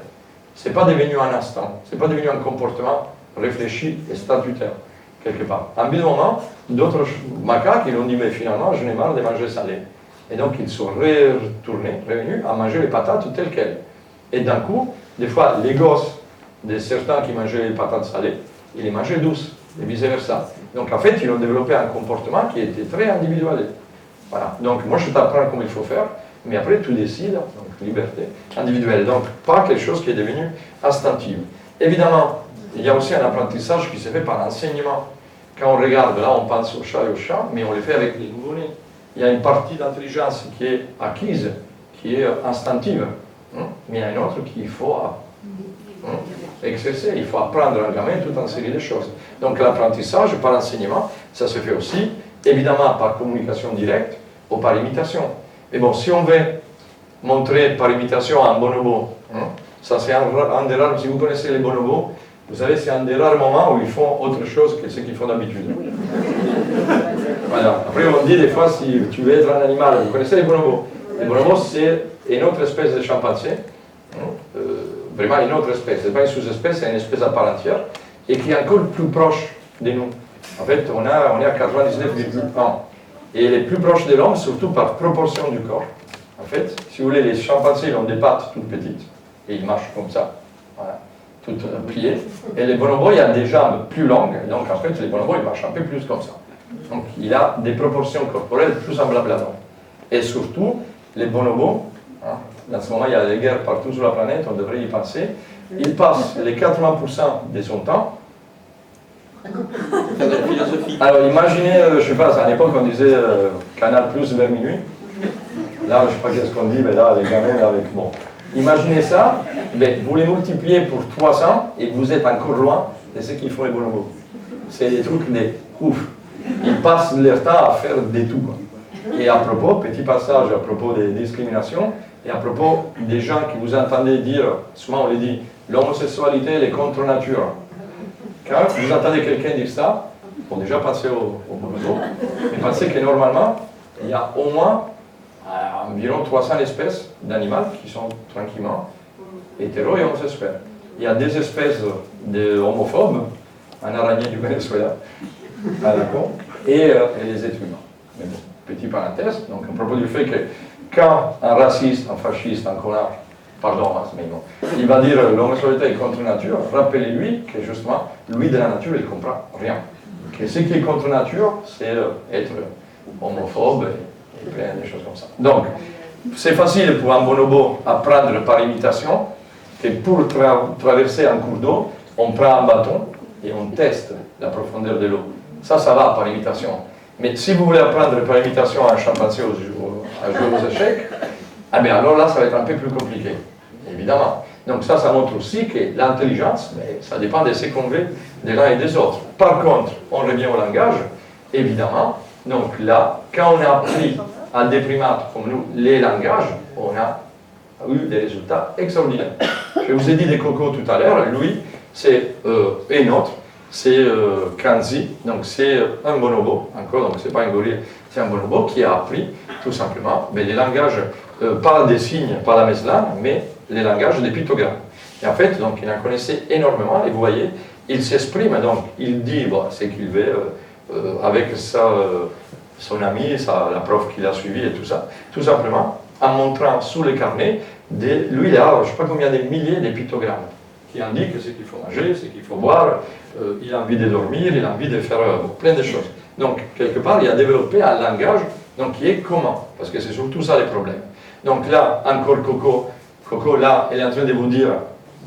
Ce n'est pas devenu un instant, ce n'est pas devenu un comportement réfléchi et statutaire, quelque part. À un bout d'un moment, d'autres macaques, ils ont dit, mais finalement, je n'ai marre de manger salé. Et donc, ils sont revenus à manger les patates telles quelles. Et d'un coup, des fois, les gosses de certains qui mangeaient les patates salées, ils les mangeaient douces, et vice-versa. Donc, en fait, ils ont développé un comportement qui était très individuel. Voilà. Donc, moi, je t'apprends comment il faut faire, mais après, tu décides, donc liberté individuelle. Donc, pas quelque chose qui est devenu instinctif. Évidemment, il y a aussi un apprentissage qui se fait par l'enseignement. Quand on regarde, là, on pense au chat et au chat, mais on le fait avec les nouveau-nés. Il y a une partie d'intelligence qui est acquise, qui est instinctive, mais il y a une autre qu'il faut exercer. Il faut apprendre à un gamin toute une série de choses. Donc l'apprentissage par l'enseignement, ça se fait aussi, évidemment par communication directe ou par imitation. Mais bon, si on veut montrer par imitation un bonobo, ça c'est un des rares, si vous connaissez les bonobos, vous savez, c'est un des rares moments où ils font autre chose que ce qu'ils font d'habitude. Voilà. Après, on dit des fois, si tu veux être un animal, vous connaissez les bonobos. Les bonobos, c'est une autre espèce de chimpanzé, vraiment une autre espèce. Ce n'est pas une sous-espèce, c'est une espèce à part entière, et qui est encore plus proche de nous. En fait, on est à 99,1. Et elle est plus proche de l'homme, surtout par proportion du corps. En fait, si vous voulez, les chimpanzés, ils ont des pattes toutes petites, et ils marchent comme ça. Voilà. Toutes pliées. Et les bonobos, il y a des jambes plus longues, donc en fait, les bonobos, ils marchent un peu plus comme ça. Donc, il a des proportions corporelles plus semblables à l'homme. Et surtout, les bonobos, en ce moment, il y a des guerres partout sur la planète, on devrait y penser, ils passent les 80% de son temps. Alors, imaginez, je ne sais pas, à l'époque, on disait Canal Plus vers minuit. Là, je ne sais pas qu'est-ce qu'on dit, mais là, les gamins, avec. Bon. Imaginez ça, ben, vous les multipliez pour 300 et vous êtes encore loin de ce qu'ils font les bonobos. C'est des trucs de ouf. Ils passent leur temps à faire des tout. Et à propos, petit passage à propos des discriminations, et à propos des gens qui vous entendez dire, souvent on les dit, l'homosexualité elle est contre nature. Quand vous entendez quelqu'un dire ça, bon déjà pensez au bonobo, mais pensez que normalement, il y a au moins environ 300 espèces d'animaux qui sont tranquillement hétéros et homosexuels. Il y a des espèces d'homophobes, un araignée du Venezuela, et les êtres humains. Mais bon, petite parenthèse, donc à propos du fait que quand un raciste, un fasciste, un connard, pardon, mais bon, il va dire l'homosexualité est contre nature, rappelez-lui que justement, lui de la nature, il ne comprend rien. Que ce qui est contre nature, c'est être homophobe et plein de choses comme ça. Donc, c'est facile pour un bonobo apprendre par imitation que pour traverser un cours d'eau, on prend un bâton et on teste la profondeur de l'eau. Ça va par imitation. Mais si vous voulez apprendre par imitation à un chimpanzé à jouer aux échecs, eh bien alors là, ça va être un peu plus compliqué, évidemment. Donc ça montre aussi que l'intelligence, ça dépend de ce qu'on veut des uns et des autres. Par contre, on revient au langage, évidemment. Donc là, quand on a appris à des primates comme nous les langages, on a eu des résultats extraordinaires. Je vous ai dit des cocos tout à l'heure, lui, c'est un autre. C'est Kanzi, donc c'est un bonobo, encore, donc c'est pas un gorille, c'est un bonobo qui a appris tout simplement les langages, pas des signes, pas la meslane, mais les langages des pictogrammes. Et en fait, donc il en connaissait énormément, et vous voyez, il s'exprime, donc il dit ce qu'il veut avec son ami, la prof qu'il a suivi et tout ça, tout simplement en montrant sous le carnet, lui il a je ne sais pas combien de milliers de pictogrammes qui indiquent ce qu'il faut manger, ce qu'il faut boire, il a envie de dormir, il a envie de faire plein de choses. Donc, quelque part, il a développé un langage donc, qui est commun, parce que c'est surtout ça les problèmes. Donc là, encore Coco, là, elle est en train de vous dire,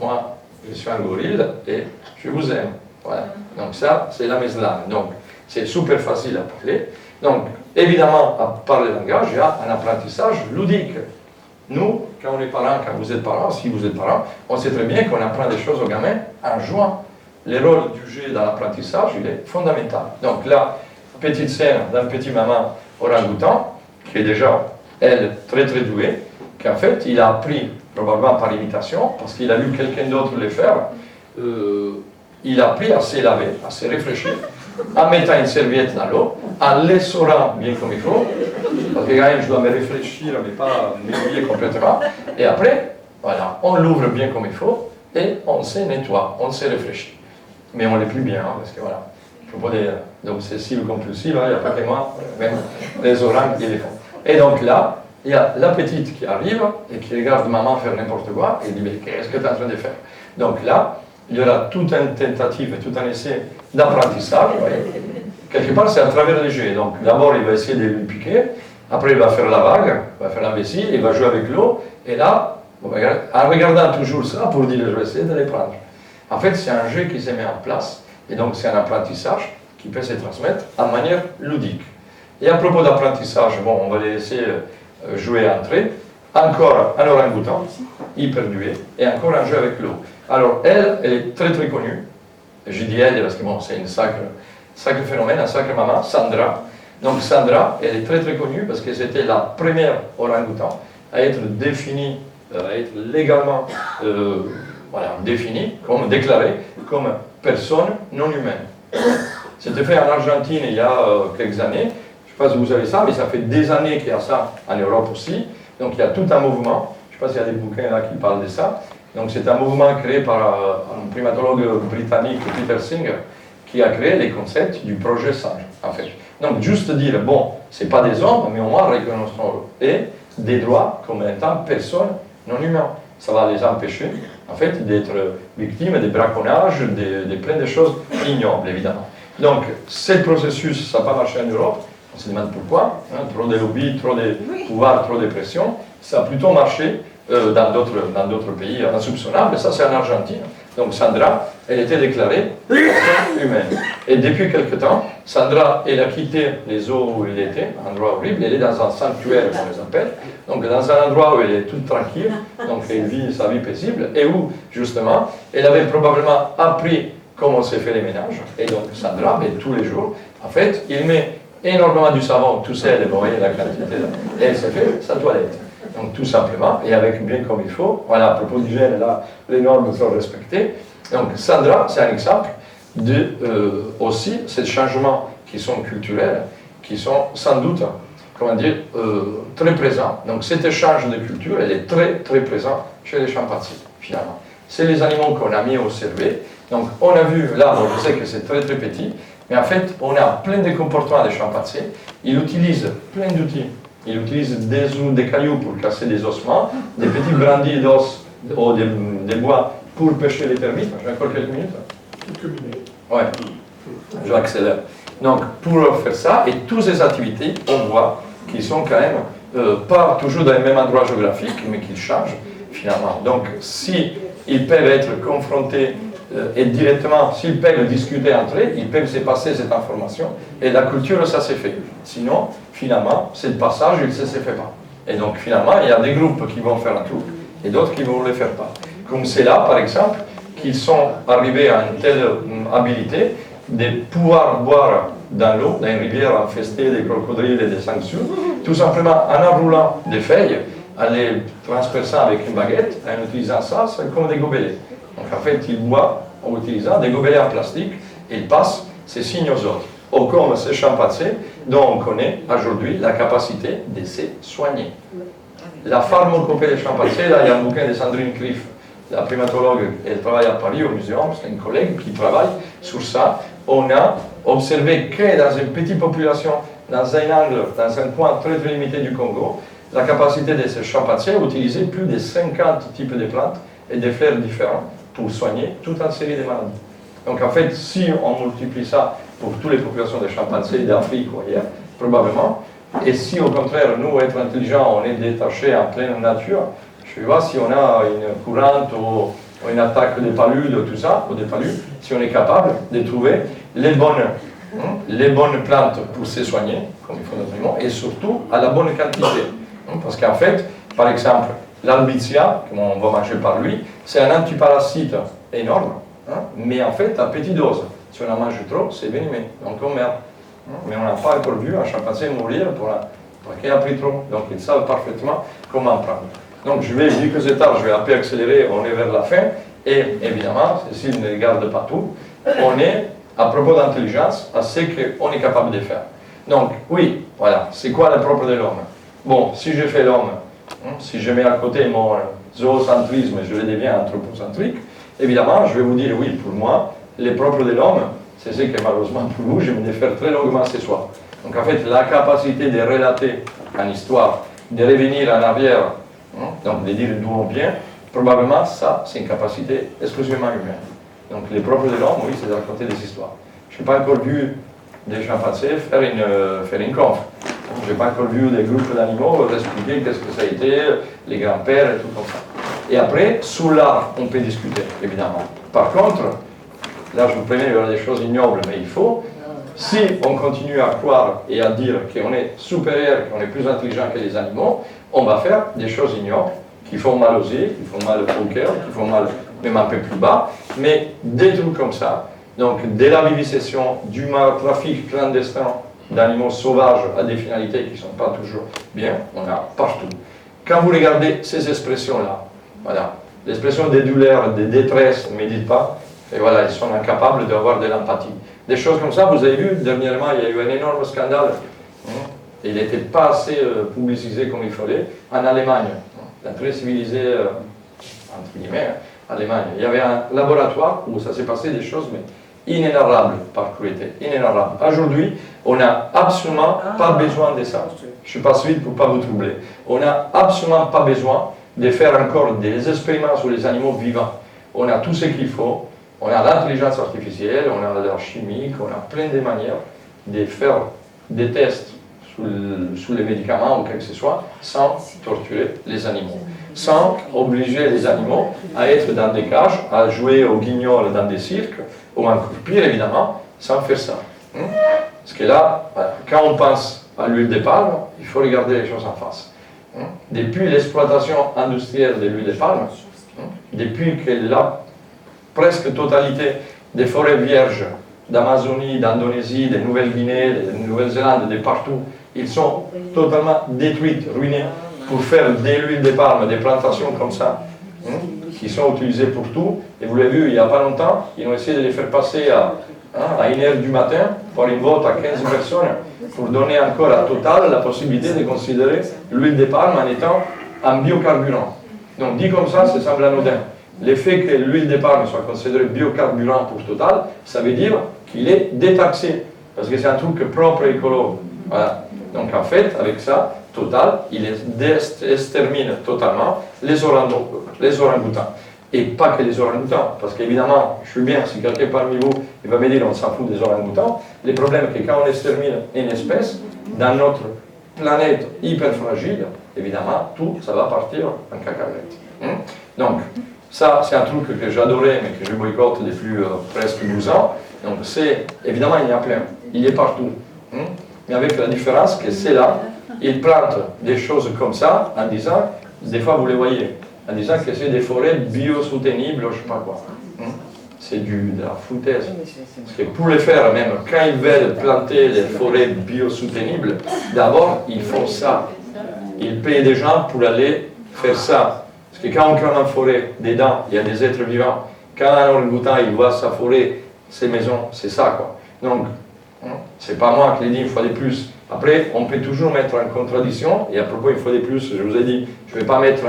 moi, je suis un gorille et je vous aime. Voilà. Donc ça, c'est la meslane. Donc, c'est super facile à parler. Donc, évidemment, par le langage, il y a un apprentissage ludique. Nous, quand on est parents, quand vous êtes parents, si vous êtes parents, on sait très bien qu'on apprend des choses aux gamins en jouant. Le rôle du jeu dans l'apprentissage, il est fondamental. Donc là, petite scène d'un petit maman orang-outan, qui est déjà elle, très très douée, qu'en fait, il a appris, probablement par imitation, parce qu'il a vu quelqu'un d'autre le faire, il a appris à se laver, à se réfléchir, en mettant une serviette dans l'eau, en l'essorant bien comme il faut, parce que quand même, je dois me réfléchir, mais pas m'oublier complètement, et après, voilà, on l'ouvre bien comme il faut, et on se nettoie, on se réfléchit. Mais on ne l'est plus bien, hein, parce que voilà, il faut pas des obsessives compulsives, il n'y a pas que moi, même les orangs, ils les font. Et donc là, il y a la petite qui arrive et qui regarde maman faire n'importe quoi et dit mais qu'est-ce que tu es en train de faire? Donc là, il y aura toute une tentative, tout un essai d'apprentissage. Quelque part, c'est à travers les jeux. Donc d'abord, il va essayer de lui piquer, après il va faire la vague, il va faire l'imbécile, il va jouer avec l'eau, et là, en regardant toujours ça pour dire je vais essayer de les prendre. En fait, c'est un jeu qui se met en place, et donc c'est un apprentissage qui peut se transmettre en manière ludique. Et à propos d'apprentissage, bon, on va les laisser jouer entre eux. Encore un orang-outan, hyper doué, et encore un jeu avec l'eau. Alors, elle est très très connue. Je dis elle parce que bon, c'est une sacré phénomène, un sacré maman, Sandra. Donc Sandra, elle est très très connue parce que c'était la première orang-outan à être définie, à être légalement définie, déclarée comme personne non humaine. C'était fait en Argentine il y a quelques années. Je ne sais pas si vous savez ça, mais ça fait des années qu'il y a ça en Europe aussi. Donc il y a tout un mouvement, je ne sais pas s'il y a des bouquins là qui parlent de ça. Donc c'est un mouvement créé par un primatologue britannique, Peter Singer, qui a créé les concepts du projet singe, en fait. Donc juste dire, bon, ce n'est pas des hommes, mais au moins reconnaissons et des droits comme étant personnes non humaines. Ça va les empêcher, en fait, d'être victimes des braconnages, de plein de choses ignobles, évidemment. Donc, ce processus, ça n'a pas marché en Europe. On se demande pourquoi, hein, trop de lobbies, trop de pouvoir, trop de pression. Ça a plutôt marché dans d'autres pays insoupçonnables, ça c'est en Argentine. Donc Sandra, elle était déclarée humaine. Et depuis quelque temps, Sandra, elle a quitté les eaux où elle était, un endroit horrible, elle est dans un sanctuaire, on les appelle, donc dans un endroit où elle est toute tranquille, donc elle vit sa vie paisible, et où, justement, elle avait probablement appris comment se fait les ménages. Et donc Sandra, mais tous les jours, en fait, il met énormément du savon, tout seul, et vous voyez la quantité, et elle se fait sa toilette. Donc tout simplement, et avec bien comme il faut, voilà, à propos d'hygiène, là, les normes sont respectées. Donc Sandra, c'est un exemple de aussi ces changements qui sont culturels, qui sont sans doute, comment dire, très présents. Donc cet échange de culture, elle est très très présent chez les chimpanzés, finalement. C'est les animaux qu'on a mis au cerveau. Donc on a vu, là, bon, je sais que c'est très très petit, mais en fait, on a plein de comportements des chimpanzés. Ils utilisent plein d'outils. Ils utilisent des cailloux pour casser des ossements, des petits brindilles d'os ou des bois pour pêcher les termites. J'ai encore quelques minutes. Quelques minutes. Ouais, je accélère. Donc, pour faire ça, et toutes ces activités, on voit qu'ils sont quand même pas toujours dans le même endroit géographique, mais qu'ils changent finalement. Donc, si ils peuvent être confrontés et directement, s'ils peuvent discuter entre eux, ils peuvent se passer cette information, et la culture, ça s'est fait. Sinon, finalement, ce passage, il ne se fait pas. Et donc, finalement, il y a des groupes qui vont faire un truc, et d'autres qui ne vont le faire pas. Comme c'est là, par exemple, qu'ils sont arrivés à une telle habilité de pouvoir boire dans l'eau, dans une rivière infestée des crocodiles et des sangsue, tout simplement en enroulant des feuilles, en les transperçant avec une baguette, en utilisant ça, c'est comme des gobelets. Donc en fait, ils boivent en utilisant des gobelets en plastique et ils passent ces signes aux autres. Ou comme ces chimpanzés dont on connaît aujourd'hui la capacité de se soigner. La pharmacopée des chimpanzés, là il y a un bouquin de Sandrine Cliff, la primatologue, elle travaille à Paris au muséum, c'est une collègue qui travaille sur ça. On a observé que dans une petite population, dans un angle, dans un coin très très limité du Congo, la capacité de ces chimpanzés à utiliser plus de 50 types de plantes et de fleurs différents pour soigner toute une série de maladies. Donc en fait, si on multiplie ça pour toutes les populations de chimpanzés d'Afrique ou ailleurs, probablement, et si au contraire, nous, être intelligents, on est détachés en pleine nature, je vois si on a une courante ou une attaque des paludes, tout ça, ou des paludes, si on est capable de trouver les bonnes plantes pour se soigner, comme il faut naturellement, et surtout à la bonne quantité. Parce qu'en fait, par exemple, l'albicia, qu'on va manger par lui, c'est un antiparasite énorme, mais en fait à petite dose. Si on en mange trop, c'est venimeux, donc on meurt. Mais on n'a pas encore vu un chimpanzé mourir pour Parce qu'il y a pris trop. Donc ils savent parfaitement comment prendre. Donc je vais, vu que c'est tard, je vais un peu accélérer, on est vers la fin. Et évidemment, s'ils ne gardent pas tout, on est, à propos d'intelligence, à ce qu'on est capable de faire. Donc oui, voilà, c'est quoi le propre de l'homme? Bon, si je fais l'homme, si je mets à côté mon zoocentrisme, je le deviens anthropocentrique, évidemment, je vais vous dire, oui, pour moi, le propre de l'homme, c'est ce que malheureusement pour vous, je vais me faire très longuement ce soir. Donc en fait, la capacité de relater une histoire, de revenir en arrière, donc de dire d'où on vient, probablement ça, c'est une capacité exclusivement humaine. Donc les propres de l'homme, oui, c'est de raconter des histoires. Je n'ai pas encore vu des chimpanzés faire une conf. Je n'ai pas encore vu des groupes d'animaux expliquer qu'est-ce que ça a été, les grands-pères et tout comme ça. Et après, sous l'art, on peut discuter, évidemment. Par contre, là je vous préviens, il y aura des choses ignobles, mais il faut, si on continue à croire et à dire qu'on est supérieur, qu'on est plus intelligent que les animaux, on va faire des choses ignobles qui font mal aux yeux, qui font mal au cœur, qui font mal même un peu plus bas, mais des trucs comme ça. Donc, de la vivisection, du trafic clandestin d'animaux sauvages à des finalités qui ne sont pas toujours bien, on a partout. Quand vous regardez ces expressions-là, voilà, l'expression des douleurs, des détresses, ne méditent pas, et voilà, ils sont incapables d'avoir de l'empathie. Des choses comme ça, vous avez vu, dernièrement, il y a eu un énorme scandale, il n'était pas assez publicisé comme il fallait, en Allemagne, très civilisé, entre guillemets, Allemagne. Il y avait un laboratoire où ça s'est passé des choses, mais inénarrables par cruauté, inénarrables. Aujourd'hui, on n'a absolument pas besoin de ça. Je passe vite pour ne pas vous troubler. On n'a absolument pas besoin de faire encore des expériments sur les animaux vivants. On a tout ce qu'il faut. On a l'intelligence artificielle, on a la chimique, on a plein de manières de faire des tests sous les médicaments ou quelque que ce soit, sans torturer les animaux, sans obliger les animaux à être dans des cages, à jouer au guignol dans des cirques, ou encore pire évidemment, sans faire ça. Parce que là, quand on pense à l'huile de palme, il faut regarder les choses en face. Depuis l'exploitation industrielle de l'huile de palme, depuis que la presque totalité des forêts vierges d'Amazonie, d'Indonésie, de Nouvelle-Guinée, de Nouvelle-Zélande, de partout, ils sont totalement détruits, ruinés, pour faire de l'huile de palme, des plantations comme ça, qui sont utilisées pour tout. Et vous l'avez vu, il n'y a pas longtemps, ils ont essayé de les faire passer à 1h du matin, pour une vote à 15 personnes, pour donner encore à Total la possibilité de considérer l'huile de palme en étant un biocarburant. Donc dit comme ça semble anodin. Le fait que l'huile de palme soit considérée biocarburant pour Total, ça veut dire qu'il est détaxé, parce que c'est un truc propre et écolo. Voilà. Donc en fait, avec ça, Total, il extermine totalement les orang-outans. Et pas que les orang-outans, parce qu'évidemment, je suis bien, si quelqu'un parmi vous, il va me dire on s'en fout des orang-outans, le problème est que quand on extermine une espèce, dans notre planète hyper fragile, évidemment, tout ça va partir en cacahuète. Donc, ça, c'est un truc que j'adorais, mais que je boycotte depuis presque 12 ans. Donc, c'est, évidemment, il y en a plein, il est partout. Mais avec la différence que c'est là, ils plantent des choses comme ça, en disant, des fois vous les voyez, en disant que c'est des forêts biosoutenables, je ne sais pas quoi. C'est de la foutaise. Parce que pour les faire, même quand ils veulent planter des forêts biosoutenables, d'abord, ils font ça. Ils payent des gens pour aller faire ça. Parce que quand on crame une forêt, dedans, il y a des êtres vivants. Quand un orang-outan, il voit sa forêt, ses maisons, c'est ça, quoi. Donc, c'est pas moi qui l'ai dit une fois de plus. Après, on peut toujours mettre en contradiction, et à propos, une fois de plus, je vous ai dit, je ne vais pas mettre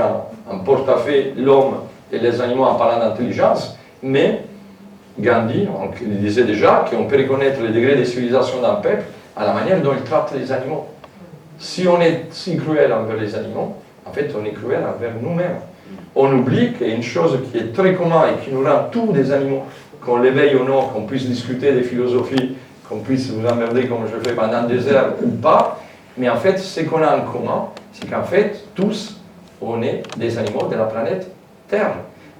en porte-à-faux l'homme et les animaux en parlant d'intelligence, mais Gandhi, il disait déjà qu'on peut reconnaître le degré de civilisation d'un peuple à la manière dont il traite les animaux. Si on est si cruel envers les animaux, en fait, on est cruel envers nous-mêmes. On oublie qu'il y a une chose qui est très commune et qui nous rend tous des animaux, qu'on l'éveille ou non, qu'on puisse discuter des philosophies, qu'on puisse vous emmerder comme je le fais pendant des heures ou pas, mais en fait, ce qu'on a en commun, c'est qu'en fait, tous, on est des animaux de la planète Terre.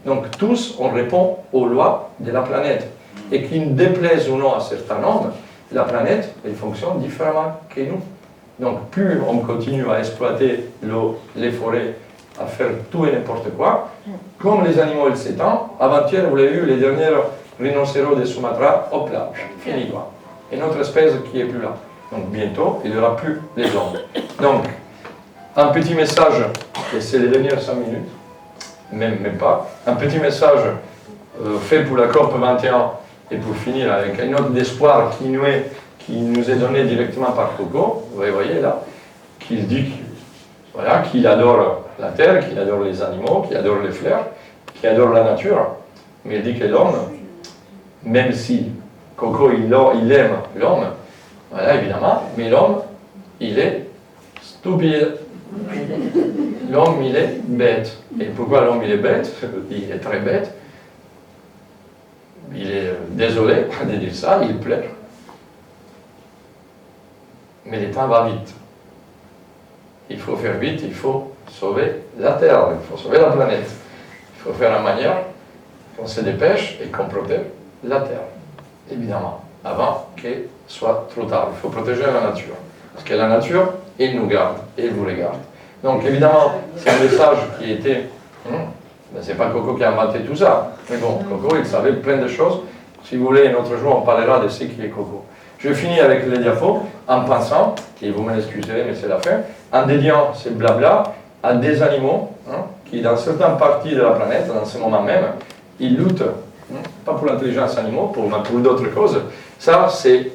Donc tous, on répond aux lois de la planète. Et qu'il déplaise ou non à certains hommes, la planète, elle fonctionne différemment que nous. Donc plus on continue à exploiter l'eau, les forêts, à faire tout et n'importe quoi, comme les animaux, ils s'étendent. Avant-hier, vous l'avez vu, les derniers rhinocéros de Sumatra, hop là, fini quoi. Et notre espèce qui n'est plus là. Donc bientôt, il n'y aura plus les hommes. Donc, un petit message, et c'est les dernières 5 minutes, même pas, un petit message fait pour la COP 21 et pour finir avec une note d'espoir qui nous est donnée directement par Coco, vous voyez là, qu'il dit qu'il adore la terre, qu'il adore les animaux, qu'il adore les fleurs, qu'il adore la nature, mais il dit que l'homme, même si Coco il aime l'homme, voilà évidemment, mais l'homme il est stupide. L'homme il est bête. Et pourquoi l'homme il est bête? Il est très bête. Il est désolé de dire ça, il pleure. Mais le temps va vite. Il faut faire vite, il faut sauver la Terre, il faut sauver la planète. Il faut faire en manière qu'on se dépêche et qu'on protège la Terre. Évidemment, avant qu'il soit trop tard. Il faut protéger la nature. Parce que la nature, elle nous garde, et elle vous regarde. Donc évidemment, c'est un message qui était... c'est pas Coco qui a inventé tout ça. Mais bon, Coco, il savait plein de choses. Si vous voulez, un autre jour, on parlera de ce qui est Coco. Je finis avec les diapos en pensant, et vous m'excuserez, mais c'est la fin, en dédiant ces blabla à des animaux qui, dans certaines parties de la planète, dans ce moment même, ils luttent, pas pour l'intelligence animale, mais pour d'autres causes. Ça, c'est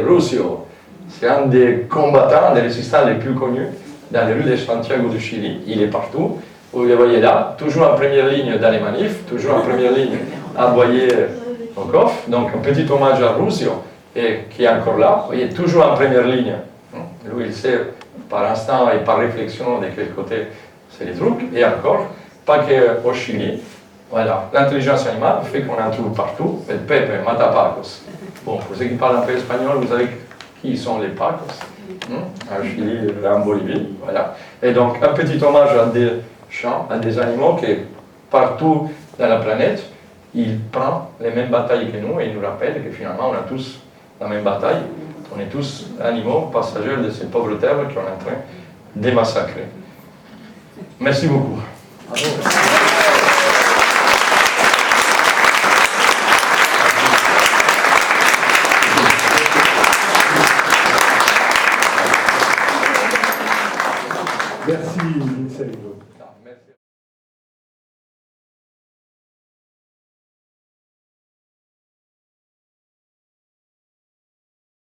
Rusio. C'est un des combattants, des résistants les plus connus dans les rues de Santiago du Chili. Il est partout. Vous le voyez là, toujours en première ligne dans les manifs, toujours en première ligne à aboyer au coffre. Donc, un petit hommage à Rusio, et qui est encore là. Vous voyez, toujours en première ligne. Lui, il sait par instant et par réflexion de quel côté c'est les trucs. Et encore, pas qu'au Chili. Voilà, l'intelligence animale fait qu'on en trouve partout. El Pepe mata pacos. Bon, pour ceux qui parlent un peu espagnol, vous savez qui sont les pacos. En Chili, en Bolivie, voilà. Et donc, un petit hommage à des chants, à des animaux qui, partout dans la planète, ils prennent les mêmes batailles que nous et ils nous rappellent que finalement, on a tous la même bataille. On est tous animaux, passagers de ces pauvres terres qu'on est en train de massacrer. Merci beaucoup. Merci, Vincenzo.